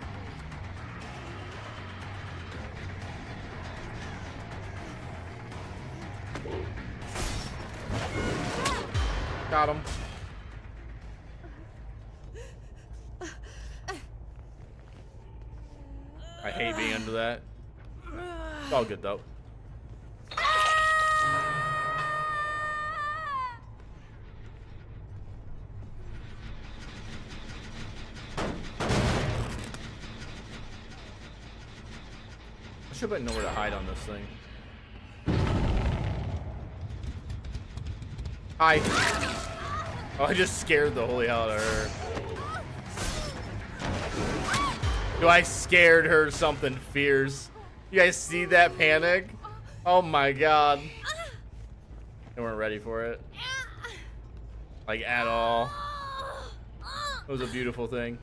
Got him. I hate being under that. It's all good, though. I should have nowhere to hide on this thing. Hi. Oh, I just scared the holy hell out of her. Yo, I scared her something fierce. You guys see that panic? Oh my god. They weren't ready for it. Like, at all. It was a beautiful thing.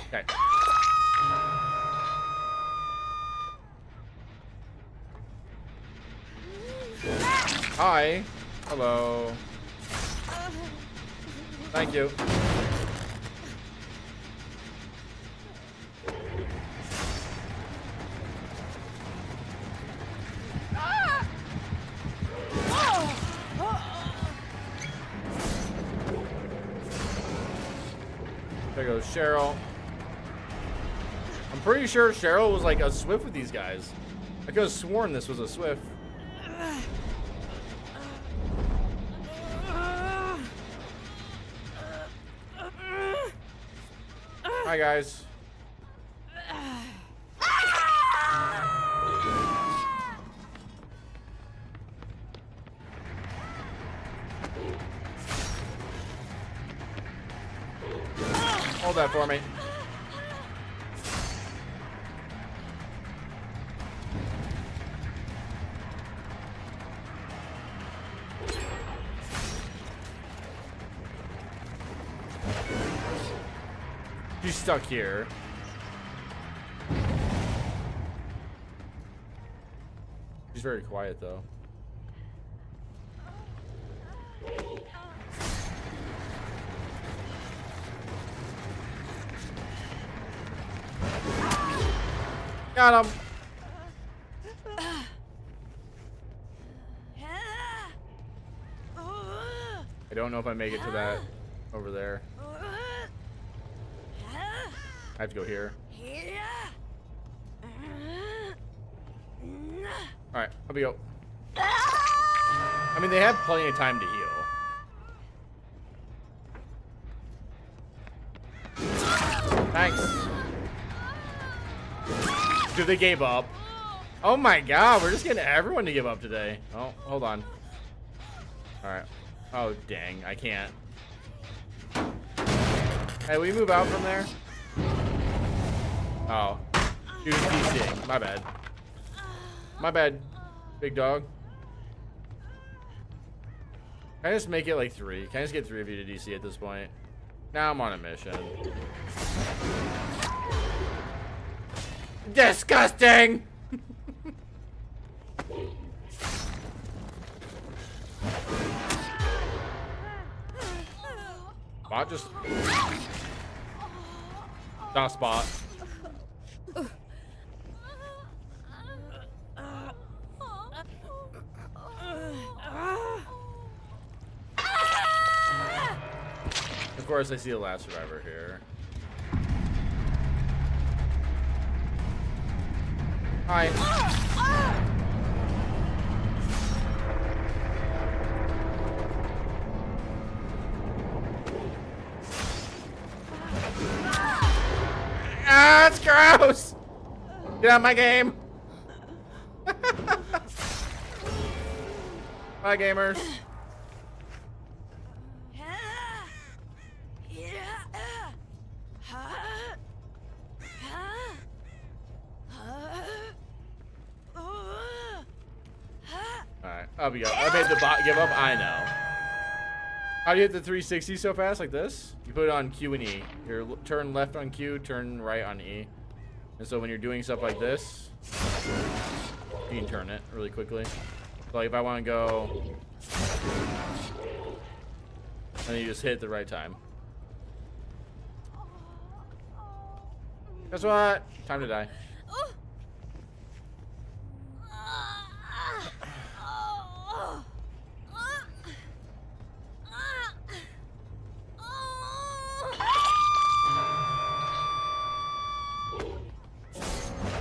Okay. Hi. Hello. Thank you. There goes Cheryl. I'm pretty sure Cheryl was like a Swift with these guys. I could have sworn this was a Swift. Hi guys. Hold that for me. She's stuck here. She's very quiet though. Got him. I don't know if I make it to that over there. I have to go here. Alright, up we go. I mean, they have plenty of time to heal. Thanks. Dude, they gave up. Oh my god, we're just getting everyone to give up today. Oh, hold on. Alright. Oh, dang, I can't. Hey, will you move out from there? Oh. Dude, DCing. My bad. My bad, big dog. Can I just make it like 3? Can I just get 3 of you to DC at this point? Now I'm on a mission. Disgusting! Spot just... Not spot. Of course, I see the last survivor here. Hi. Ah, it's gross! Get out of my game! Bye, gamers. Alright, up we go. I made the bot give up. I know. How do you hit the 360 so fast like this? You put it on Q and E. You turn left on Q, turn right on E. And so when you're doing stuff like this, you can turn it really quickly. So like if I want to go, and you just hit the right time. Guess what? Time to die.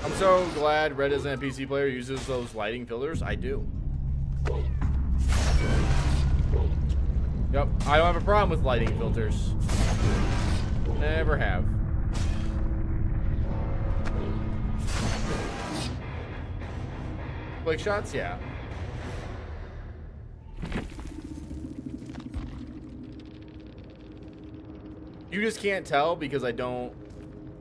I'm so glad Red as an NPC player uses those lighting filters. I do. Yep, I don't have a problem with lighting filters. Never have. Quick shots, yeah. You just can't tell because I don't.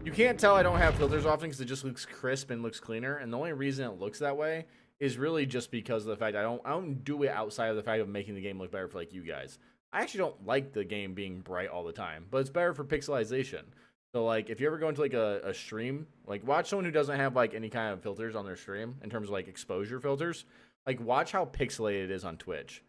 You can't tell I don't have filters often because it just looks crisp and looks cleaner. And the only reason it looks that way is really just because of the fact I don't do it outside of the fact of making the game look better for like you guys. I actually don't like the game being bright all the time, but it's better for pixelization. So like if you ever go into like a stream, like watch someone who doesn't have like any kind of filters on their stream in terms of like exposure filters, like watch how pixelated it is on Twitch.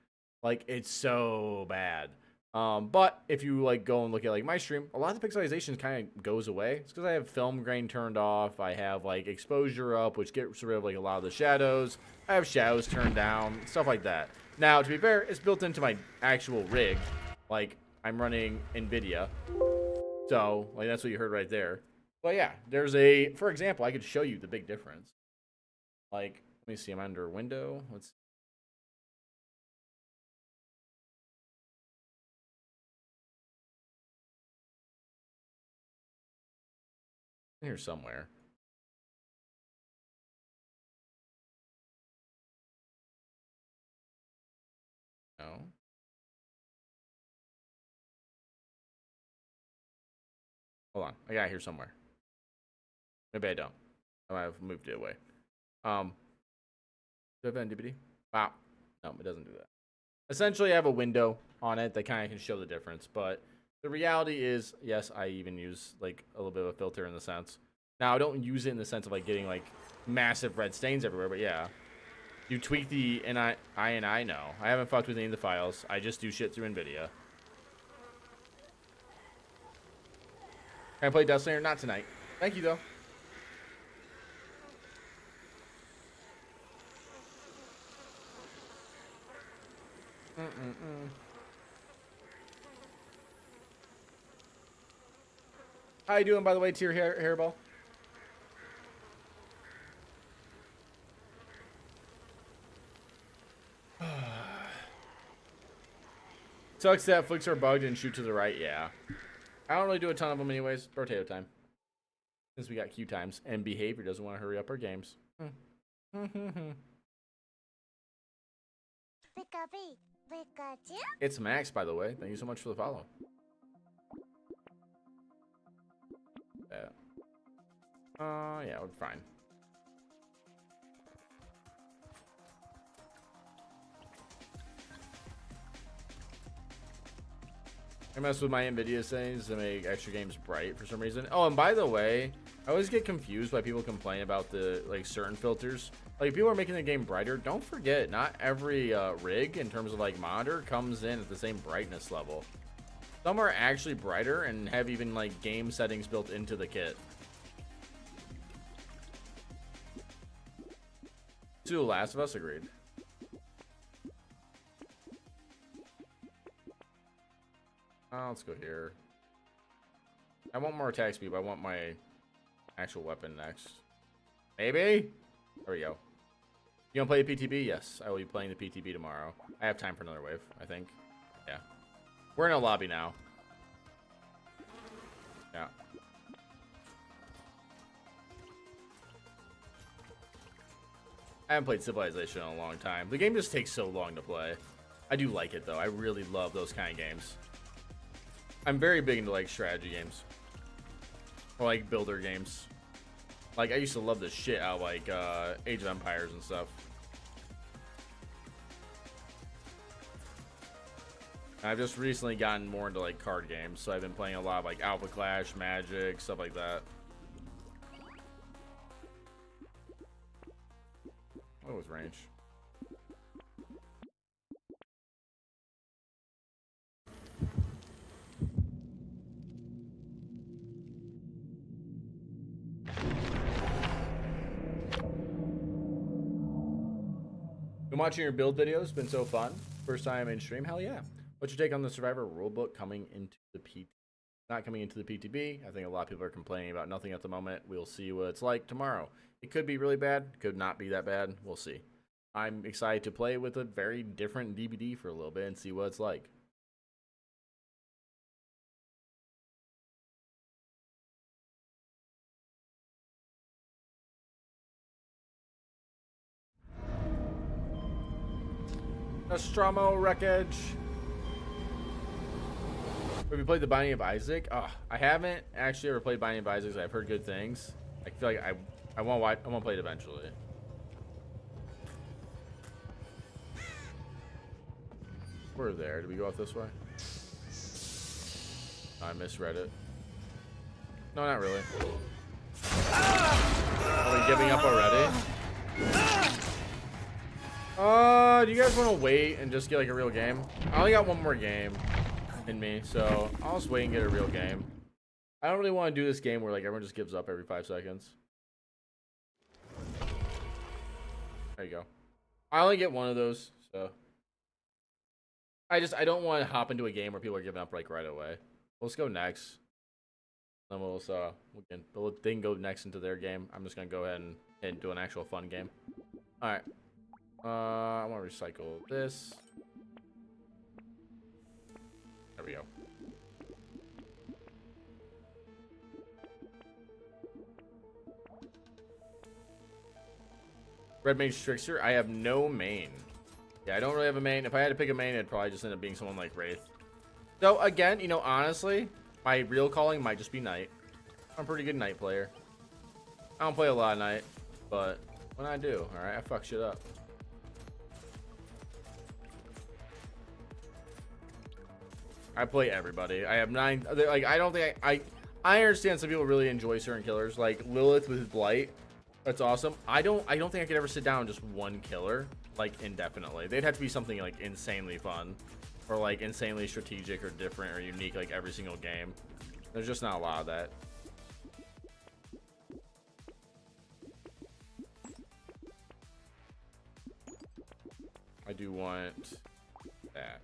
Like it's so bad. But if you like go and look at like my stream, a lot of the pixelization kind of goes away. It's because I have film grain turned off. I have like exposure up, which gets rid of like a lot of the shadows. I have shadows turned down, stuff like that. Now, to be fair, it's built into my actual rig. Like I'm running NVIDIA, so like that's what you heard right there. But yeah, there's a, for example, I could show you the big difference. Like, let me see, I'm under window. Let's. Here somewhere. No. Hold on. I got it here somewhere. Maybe I don't. I might have moved it away. Do I have that in DBD? Wow. No, it doesn't do that. Essentially, I have a window on it that kind of can show the difference, but the reality is, yes, I even use like a little bit of a filter in the sense. Now, I don't use it in the sense of like getting like massive red stains everywhere, but yeah. You tweak the INI? No. I haven't fucked with any of the files. I just do shit through NVIDIA. Can I play Death Slayer? Not tonight. Thank you, though. How you doing, by the way, Tier Hairball? Sucks that flicks are bugged and shoot to the right. Yeah. I don't really do a ton of them anyways. Potato time. Since we got queue times. And behavior doesn't want to hurry up our games. It's Max, by the way. Thank you so much for the follow. Yeah. Yeah, we're fine. I mess with my NVIDIA settings to make extra games bright for some reason. Oh, and by the way, I always get confused why people complain about the like certain filters. Like if people are making the game brighter, don't forget not every rig in terms of like monitor comes in at the same brightness level. Some are actually brighter and have even like game settings built into the kit. To The Last of Us, agreed. Let's go here. I want more attack speed, but I want my actual weapon next. Maybe? There we go. You want to play the PTB? Yes, I will be playing the PTB tomorrow. I have time for another wave, I think. Yeah. We're in a lobby now. Yeah. I haven't played Civilization in a long time. The game just takes so long to play. I do like it, though. I really love those kind of games. I'm very big into like strategy games or like builder games. Like I used to love the shit out of like Age of Empires and stuff. I've just recently gotten more into like card games, so I've been playing a lot of like Alpha Clash, Magic, stuff like that. What was range? Been watching your build videos, been so fun. First time in stream, hell yeah. What's your take on the Survivor rulebook coming into the PT? Not coming into the PTB. I think a lot of people are complaining about nothing at the moment. We'll see what it's like tomorrow. It could be really bad, could not be that bad. We'll see. I'm excited to play with a very different DBD for a little bit and see what it's like. Nostromo Wreckage. Have you played The Binding of Isaac? Oh, I haven't actually ever played Binding of Isaac. I've heard good things. I feel like I want to play it eventually. We're there. Did we go out this way? Oh, I misread it. No, not really. Are we giving up already? Do you guys want to wait and just get like a real game? I only got one more game in me, so I'll just wait and get a real game. I don't really want to do this game where like everyone just gives up every 5 seconds. There you go. I only get one of those, so I don't want to hop into a game where people are giving up like right away. Let's go next. Then we'll they can go next into their game. I'm just gonna go ahead and do an actual fun game. All right. I want to recycle this. There we go. Red Mage Trickster. I have no main. Yeah, I don't really have a main. If I had to pick a main, it'd probably just end up being someone like Wraith. So again, you know, honestly, my real calling might just be Knight. I'm a pretty good Knight player. I don't play a lot of Knight, but when I do, all right, I fuck shit up. I play everybody. I have 9. Like I don't think I understand some people really enjoy certain killers, like Lilith with his Blight. That's awesome. I don't think I could ever sit down on just one killer like indefinitely. They'd have to be something like insanely fun, or like insanely strategic or different or unique like every single game. There's just not a lot of that. I do want that.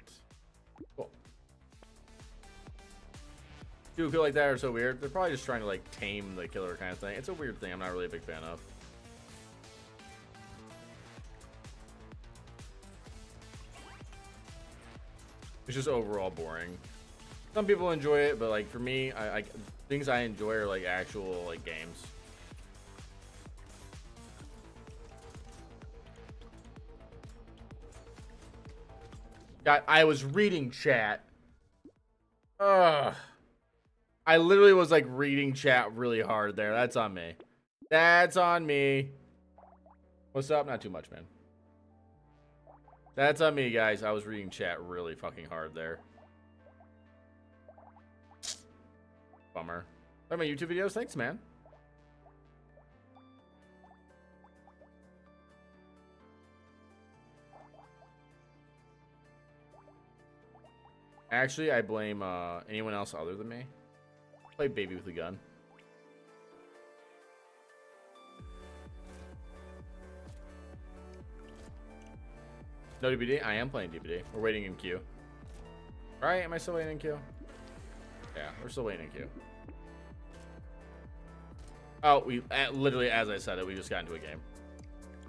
Cool. People feel like that are so weird. They're probably just trying to like tame the killer kind of thing. It's a weird thing I'm not really a big fan of. It's just overall boring. Some people enjoy it, but like for me, I things I enjoy are like actual like games. God, I was reading chat. Ugh. I literally was like reading chat really hard there. That's on me. That's on me. What's up? Not too much, man. That's on me, guys. I was reading chat really fucking hard there. Bummer. Like my YouTube videos? Thanks, man. Actually, I blame anyone else other than me. Play baby with a gun. No DBD? I am playing DBD. We're waiting in queue. Alright, am I still waiting in queue? Yeah, we're still waiting in queue. Oh, we literally, as I said it, we just got into a game.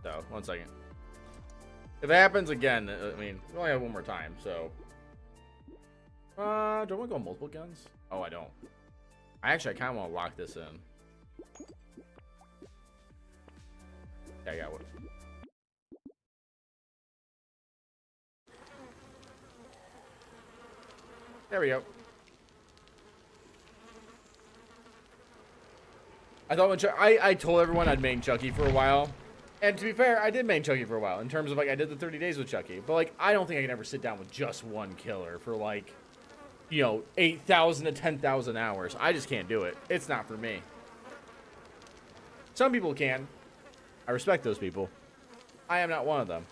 So, 1 second. If it happens again, I mean, we only have one more time, so. Do I want to go multiple guns? Oh, I don't. I kind of want to lock this in. Yeah, I got one. There we go. I thought when I told everyone I'd main Chucky for a while, and to be fair, I did main Chucky for a while in terms of like I did the 30 days with Chucky, but like I don't think I can ever sit down with just one killer for like, you know, 8,000 to 10,000 hours. I just can't do it. It's not for me. Some people can. I respect those people. I am not one of them.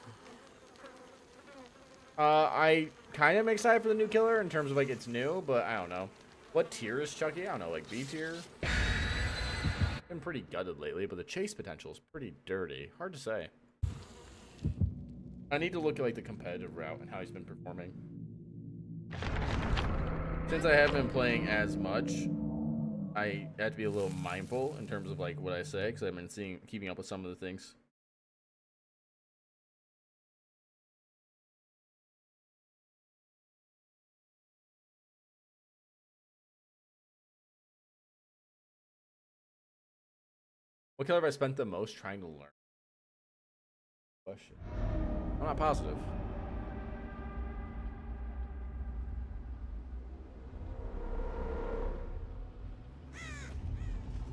I kind of am excited for the new killer in terms of like it's new, but I don't know. What tier is Chucky? I don't know, like B tier? Been pretty gutted lately, but the chase potential is pretty dirty. Hard to say. I need to look at like the competitive route and how he's been performing. Since I haven't been playing as much, I have to be a little mindful in terms of like what I say, because I've been keeping up with some of the things. What killer have I spent the most trying to learn? Question. I'm not positive.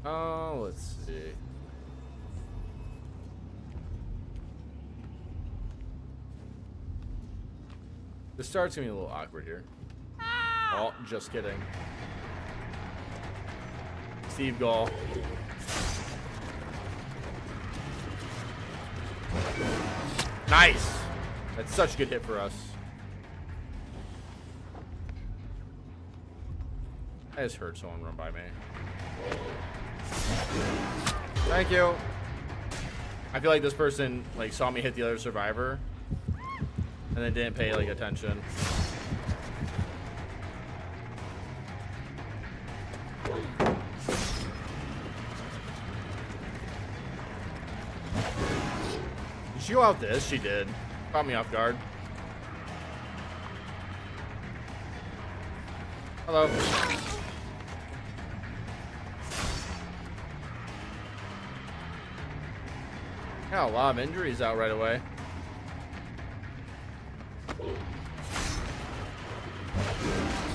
Oh, let's see. The start's gonna be a little awkward here. Oh, just kidding. Steve Gall. Nice! That's such a good hit for us. I just heard someone run by me. Thank you. I feel like this person like saw me hit the other survivor and then didn't pay like attention. Did she go out this? She did. Caught me off guard. Hello. Got a lot of injuries out right away.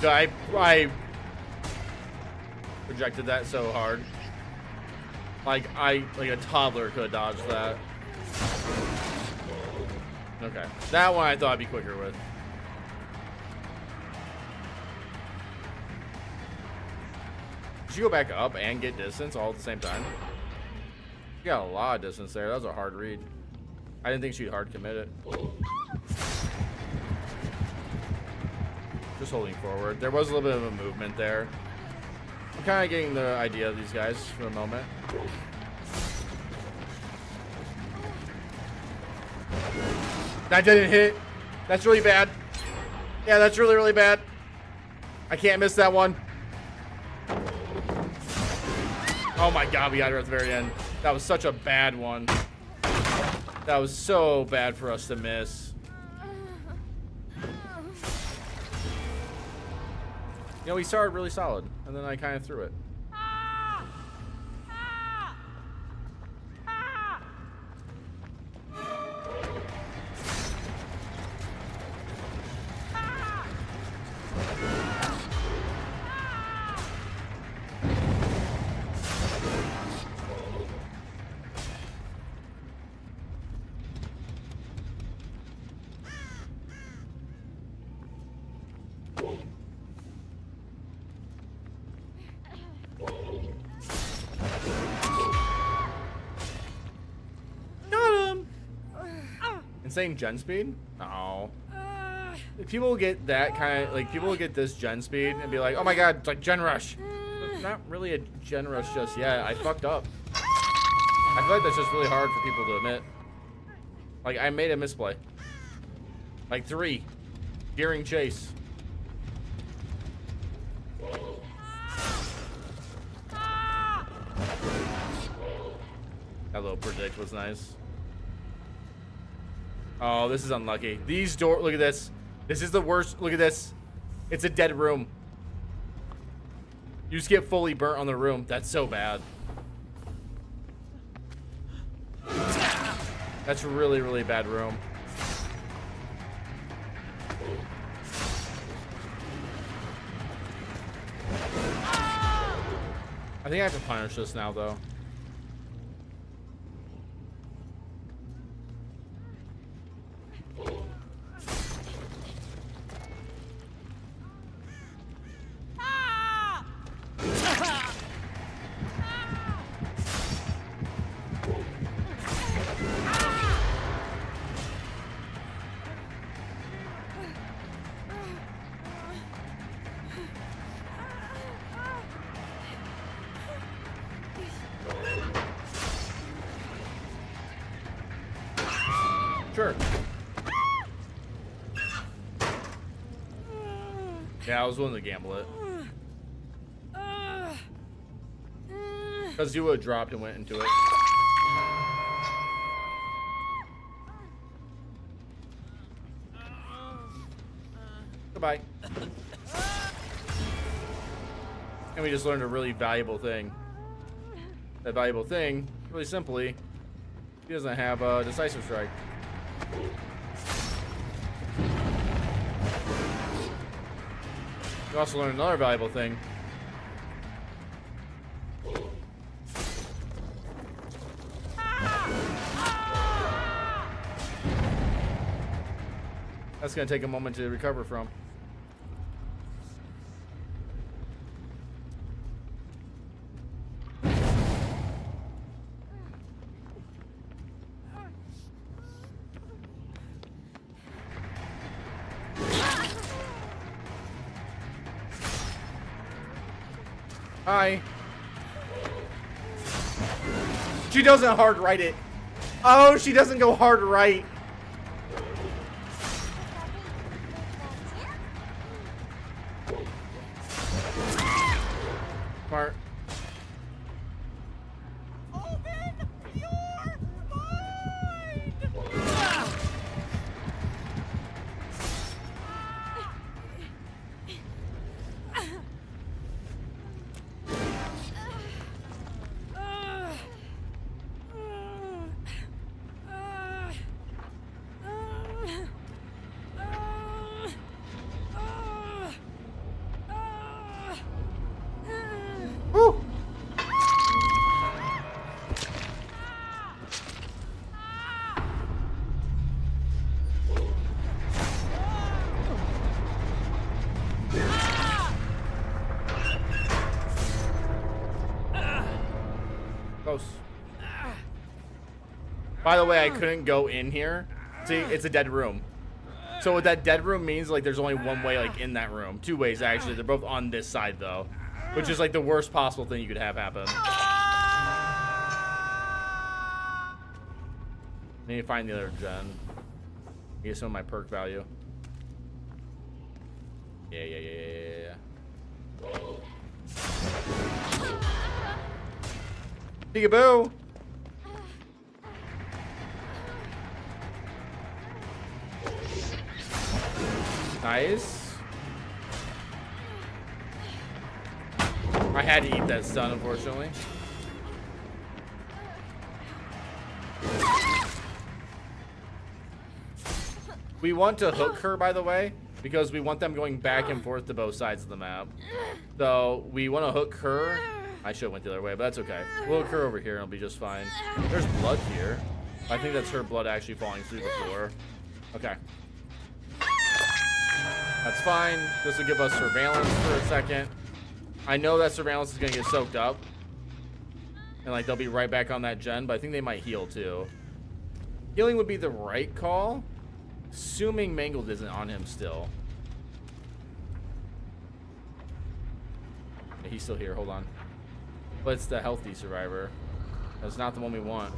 I projected that so hard. Like a toddler could have dodged that. Okay, that one I thought I'd be quicker with. Did you go back up and get distance all at the same time? You got a lot of distance there. That was a hard read. I didn't think she'd hard commit it. Just holding forward. There was a little bit of a movement there. I'm kind of getting the idea of these guys for the moment. That didn't hit. That's really bad. Yeah, that's really, really bad. I can't miss that one. Oh my god, we got her at the very end. That was such a bad one. That was so bad for us to miss. know, he started really solid, and then I kind of threw it. Insane gen speed? No. People get that kind of, like, people will get this gen speed and be like, oh my god, it's like gen rush. It's not really a gen rush just yet. I fucked up. I feel like that's just really hard for people to admit. Like, I made a misplay. Like 3. Gearing chase. That little predict was nice. Oh, this is unlucky. These door, look at this. This is the worst. Look at this. It's a dead room. You just get fully burnt on the room. That's so bad. That's really, really bad room. I think I have to punish this now, though. Sure. Yeah, I was willing to gamble it. Because you would have dropped and went into it. Goodbye. And we just learned a really valuable thing. That valuable thing, really simply, he doesn't have a decisive strike. You also learned another valuable thing. That's going to take a moment to recover from. Hi. She doesn't hard right it. Oh, she doesn't go hard right. Smart. Open your mind. Woo. Close. By the way, I couldn't go in here. See, it's a dead room. So what that dead room means, like, there's only one way, like, in that room. 2 ways, actually. They're both on this side, though. Which is, like, the worst possible thing you could have happen. I need to find the other gen. Get some of my perk value. Yeah. Peekaboo! Nice. I had to eat that stun, unfortunately. We want to hook her, by the way, because we want them going back and forth to both sides of the map. So we want to hook her. I should have went the other way, but that's okay. We'll hook her over here and it'll be just fine. There's blood here. I think that's her blood actually falling through the floor. Okay. That's fine. This will give us surveillance for a second. I know that surveillance is going to get soaked up. And like they'll be right back on that gen, but I think they might heal too. Healing would be the right call. Assuming Mangled isn't on him still. Yeah, he's still here. Hold on. But it's the healthy survivor. That's not the one we want.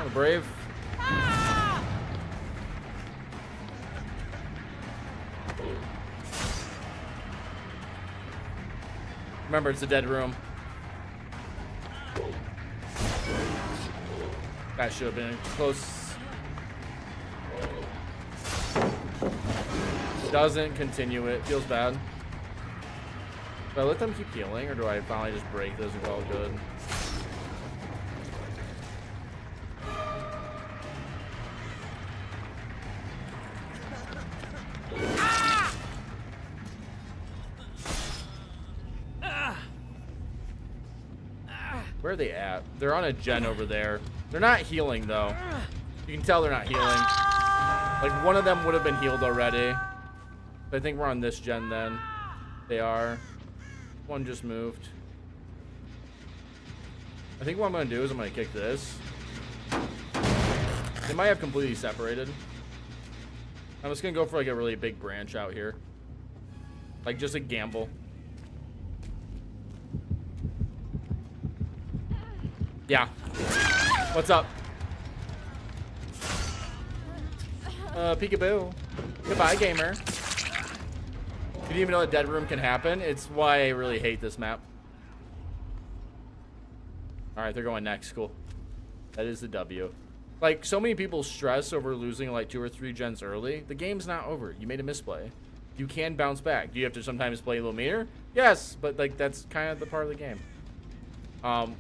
Oh, brave. Remember, it's a dead room. That should have been close. Doesn't continue it. Feels bad. Do I let them keep healing, or do I finally just break this and call it good? Where are they at? They're on a gen over there. They're not healing, though. You can tell they're not healing. Like, one of them would have been healed already. I think we're on this gen, then. They are. One just moved. I think what I'm going to do is I'm going to kick this. They might have completely separated. I'm just going to go for, like, a really big branch out here. Like, just a gamble. Yeah. What's up? Peekaboo. Goodbye, gamer. You didn't even know a dead room can happen. It's why I really hate this map. Alright, they're going next. Cool. That is the W. Like, so many people stress over losing like 2 or 3 gens early. The game's not over. You made a misplay. You can bounce back. Do you have to sometimes play a little meter? Yes, but like that's kind of the part of the game.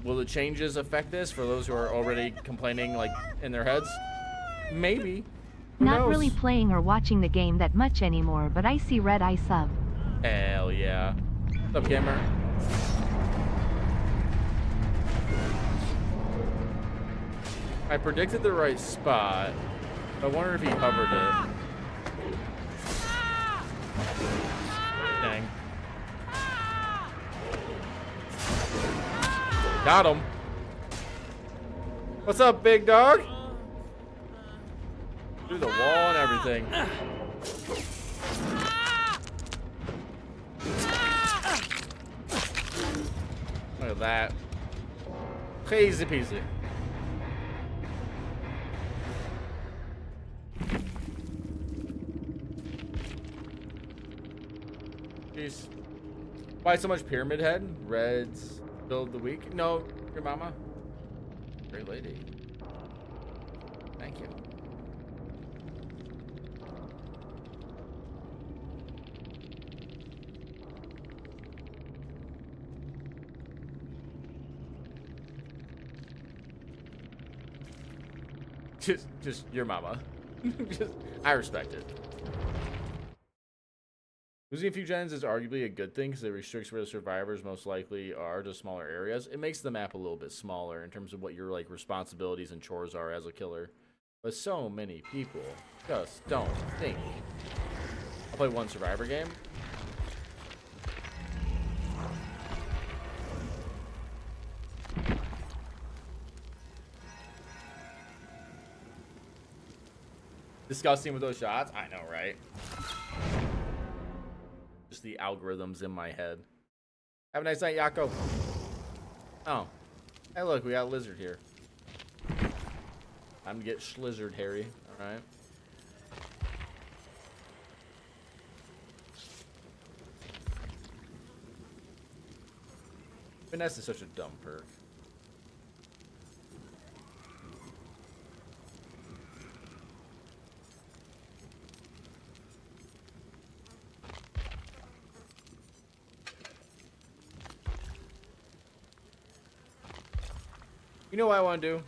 Will the changes affect this for those who are already complaining like in their heads? Maybe. Who Not knows? really playing or watching the game that much anymore, but I see red eye sub. Hell yeah. What's up, gamer? I predicted the right spot. I wonder if he hovered it. Dang. Got him. What's up, big dog? Through the wall and everything. Look at that. Crazy peasy. Jeez. Why so much pyramid head? Reds build the week? No, your mama. Great lady. Thank you. Just your mama. I respect it. Losing a few gens is arguably a good thing because it restricts where the survivors most likely are to smaller areas. It makes the map a little bit smaller in terms of what your like responsibilities and chores are as a killer. But so many people just don't think. I'll play one survivor game. Disgusting with those shots? I know, right? Just the algorithms in my head. Have a nice night, Yako. Oh. Hey, look, we got a lizard here. Time to get schlizzard, Harry. Alright. Finesse is such a dumb perk. You know what I want to do?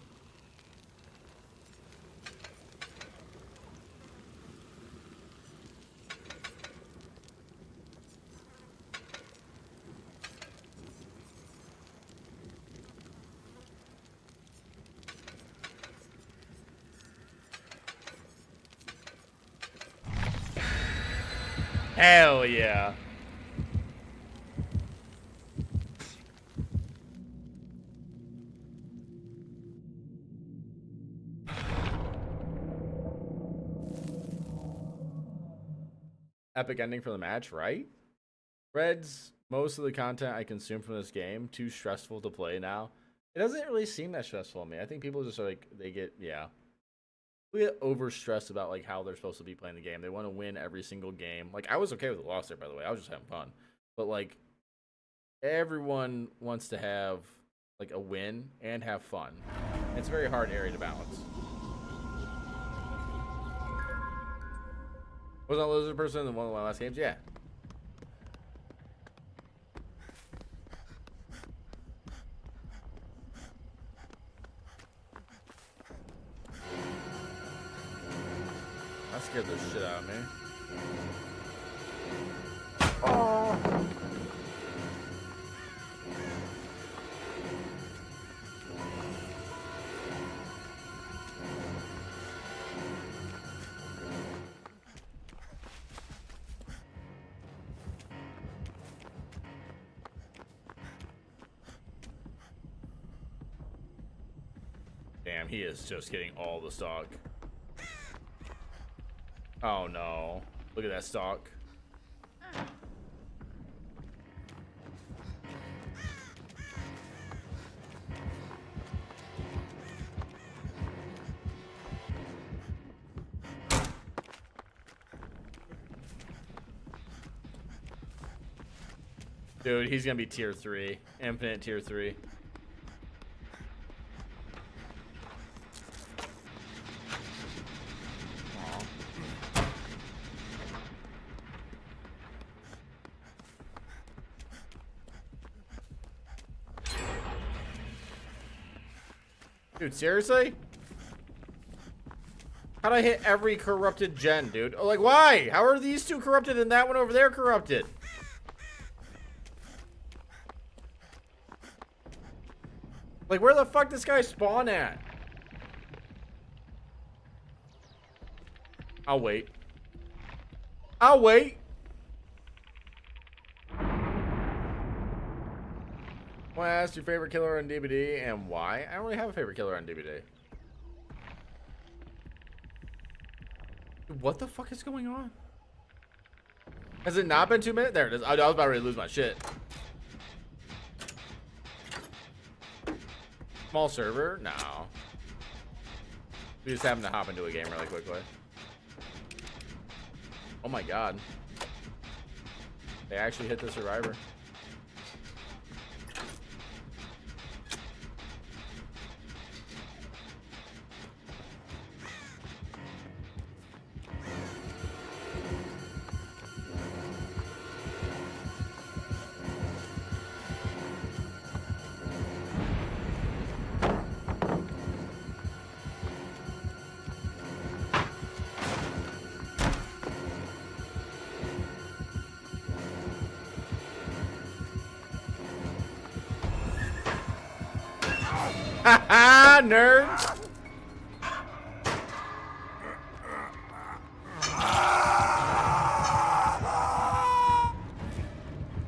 Hell yeah. Epic ending for the match, right? Reds, most of the content I consume from this game, too stressful to play now. It doesn't really seem that stressful to me. I think people just are like, they get overstressed about like how they're supposed to be playing the game. They want to win every single game. Like, I was okay with the loss there, by the way. I was just having fun. But like, everyone wants to have like a win and have fun. It's a very hard area to balance. Wasn't a lizard person in one of my last games? Yeah. That scared the shit out of me. Oh. Damn, he is just getting all the stock. Oh no. Look at that stock. Dude, he's gonna be tier 3. Infinite tier 3. Dude, seriously? How'd I hit every corrupted gen, dude? Oh, like, why? How are these two corrupted and that one over there corrupted? Like, where the fuck this guy spawn at? I'll wait. I'll wait. I want to ask your favorite killer on DBD and why. I don't really have a favorite killer on DBD. What the fuck is going on? Has it not been 2 minutes? There it is. I was about ready to lose my shit. Small server? No. We just happened to hop into a game really quickly. Oh my god. They actually hit the survivor. Haha, nerds!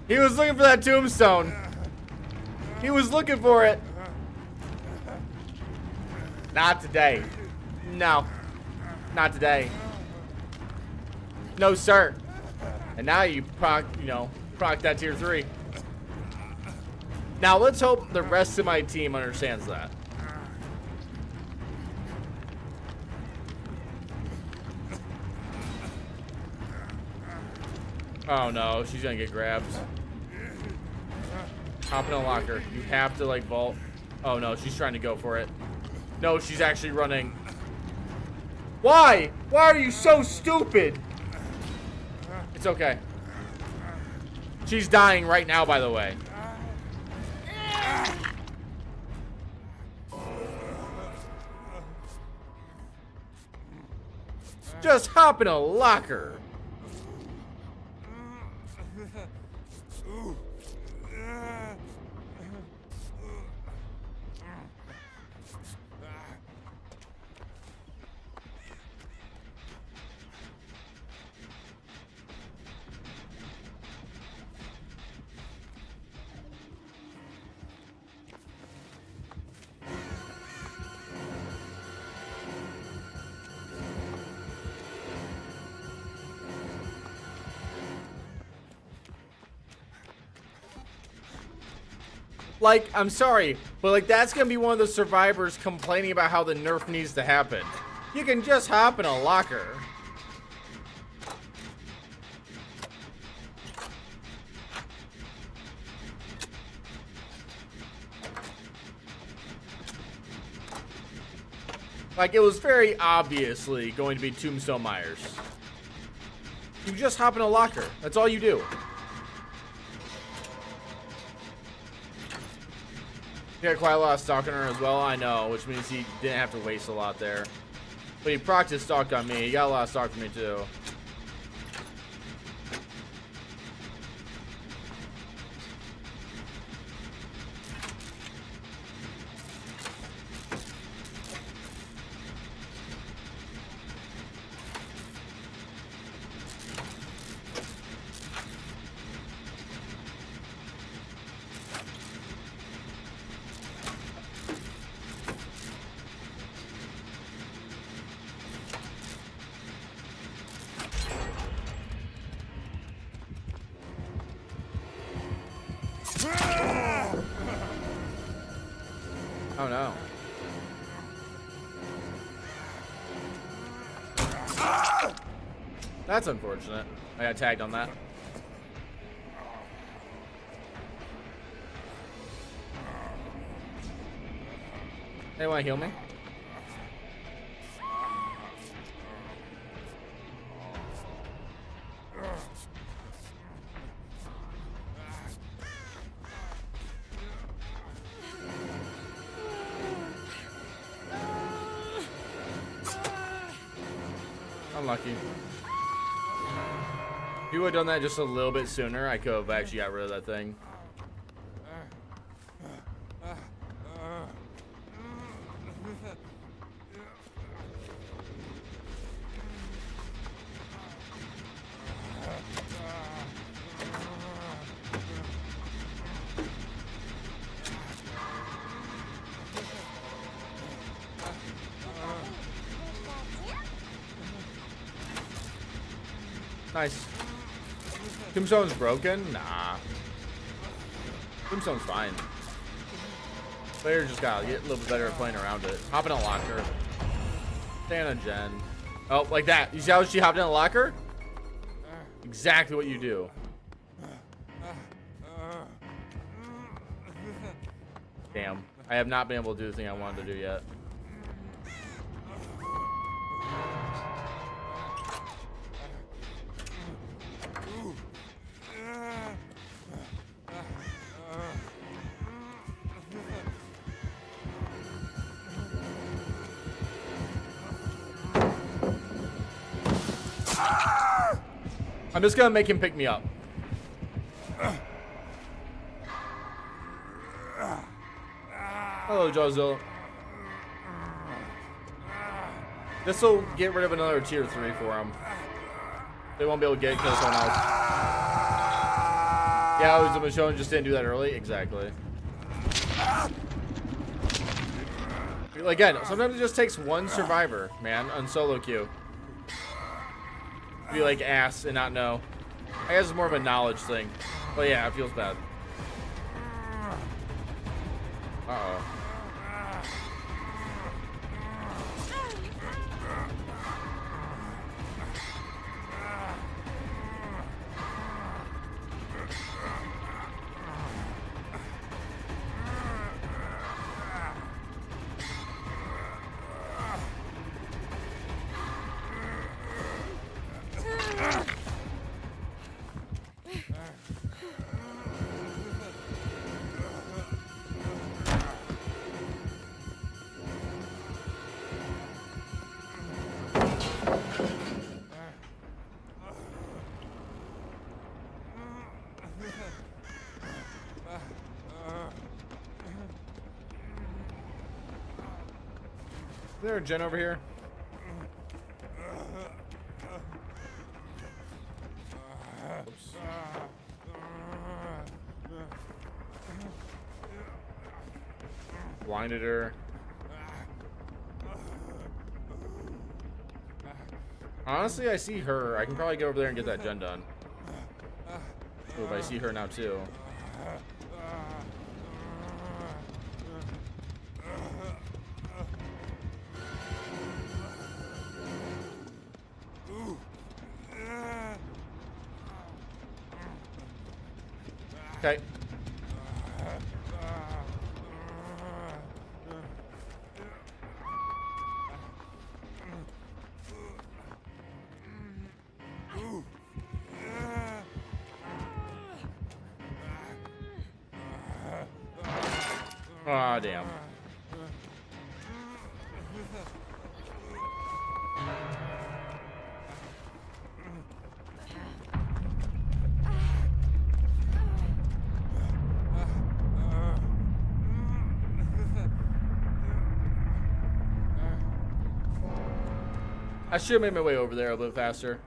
He was looking for that tombstone. He was looking for it. Not today. No. Not today. No, sir. And now you proc that tier 3. Now let's hope the rest of my team understands that. Oh no, she's gonna get grabbed. Hop in a locker. You have to like vault. Oh no, she's trying to go for it. No, she's actually running. Why? Why are you so stupid? It's okay. She's dying right now, by the way. Just hop in a locker. Like, I'm sorry, but like that's gonna be one of the survivors complaining about how the nerf needs to happen. You can just hop in a locker. Like, it was very obviously going to be Tombstone Myers. You just hop in a locker. That's all you do. He had quite a lot of stock on her as well, I know, which means he didn't have to waste a lot there. But he practiced stock on me. He got a lot of stock from me too. Oh no. That's unfortunate. I got tagged on that. Hey, wanna heal me? Unlucky. If you would have done that just a little bit sooner, I could have actually got rid of that thing. Nice. Tombstone's broken? Nah. Tombstone's fine. Player just gotta get a little bit better at playing around it. Hop in a locker. Stay on a gen. Oh, like that. You see how she hopped in a locker? Exactly what you do. Damn. I have not been able to do the thing I wanted to do yet. I'm just gonna make him pick me up. Hello, Jozo. This will get rid of another tier 3 for him. They won't be able to get it because someone else. Yeah, I was showing just didn't do that early. Exactly. Again, sometimes it just takes one survivor, man, on solo queue. Be like ass and not know. I guess it's more of a knowledge thing. But yeah, it feels bad. Uh-oh. there a gen over here? Oops. Blinded her. Honestly, I see her. I can probably go over there and get that gen done. Ooh, if I see her now too. Okay. Aw, damn. I should have made my way over there a little bit faster.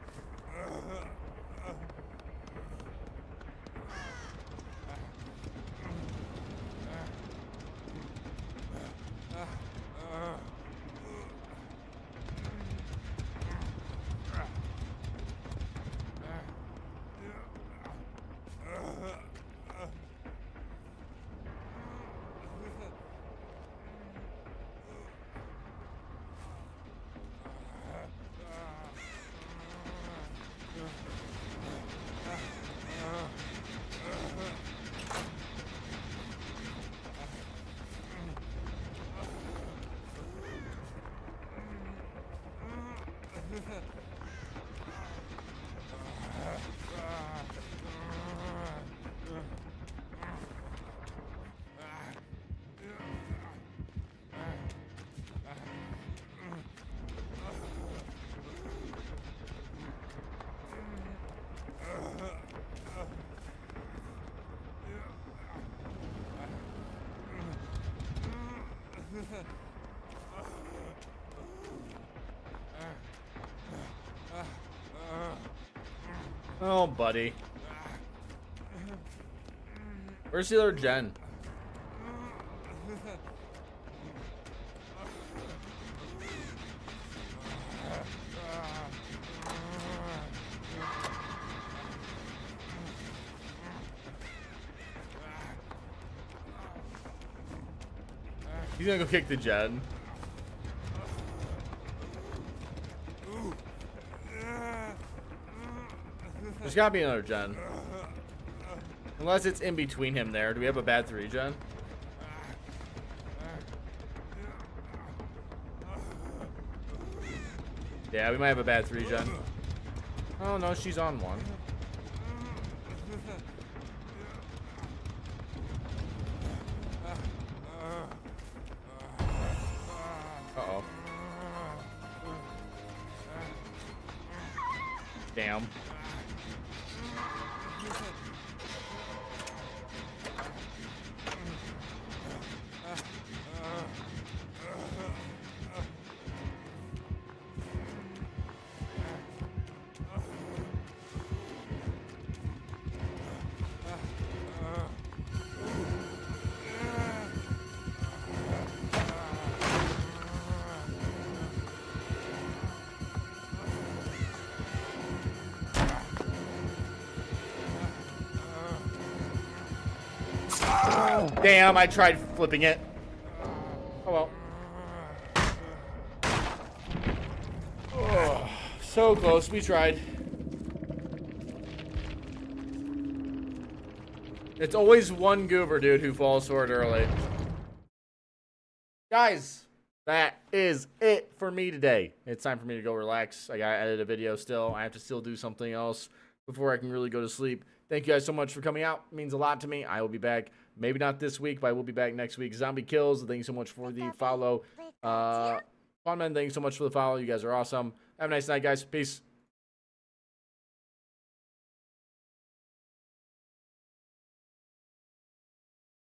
Oh, buddy. Where's the other gen? He's gonna go kick the gen. There's gotta be another gen. Unless it's in between him there. Do we have a bad 3 gen? Yeah, we might have a bad 3 gen. Oh no, she's on one. Uh-oh. Damn. Damn, I tried flipping it. Oh well. Oh, so close, we tried. It's always one goober dude who falls for it early. Guys, that is it for me today. It's time for me to go relax. I gotta edit a video still. I have to still do something else before I can really go to sleep. Thank you guys so much for coming out. It means a lot to me. I will be back. Maybe not this week, but I will be back next week. Zombie Kills, thank you so much for the follow. Funman, thank you so much for the follow. You guys are awesome. Have a nice night, guys. Peace.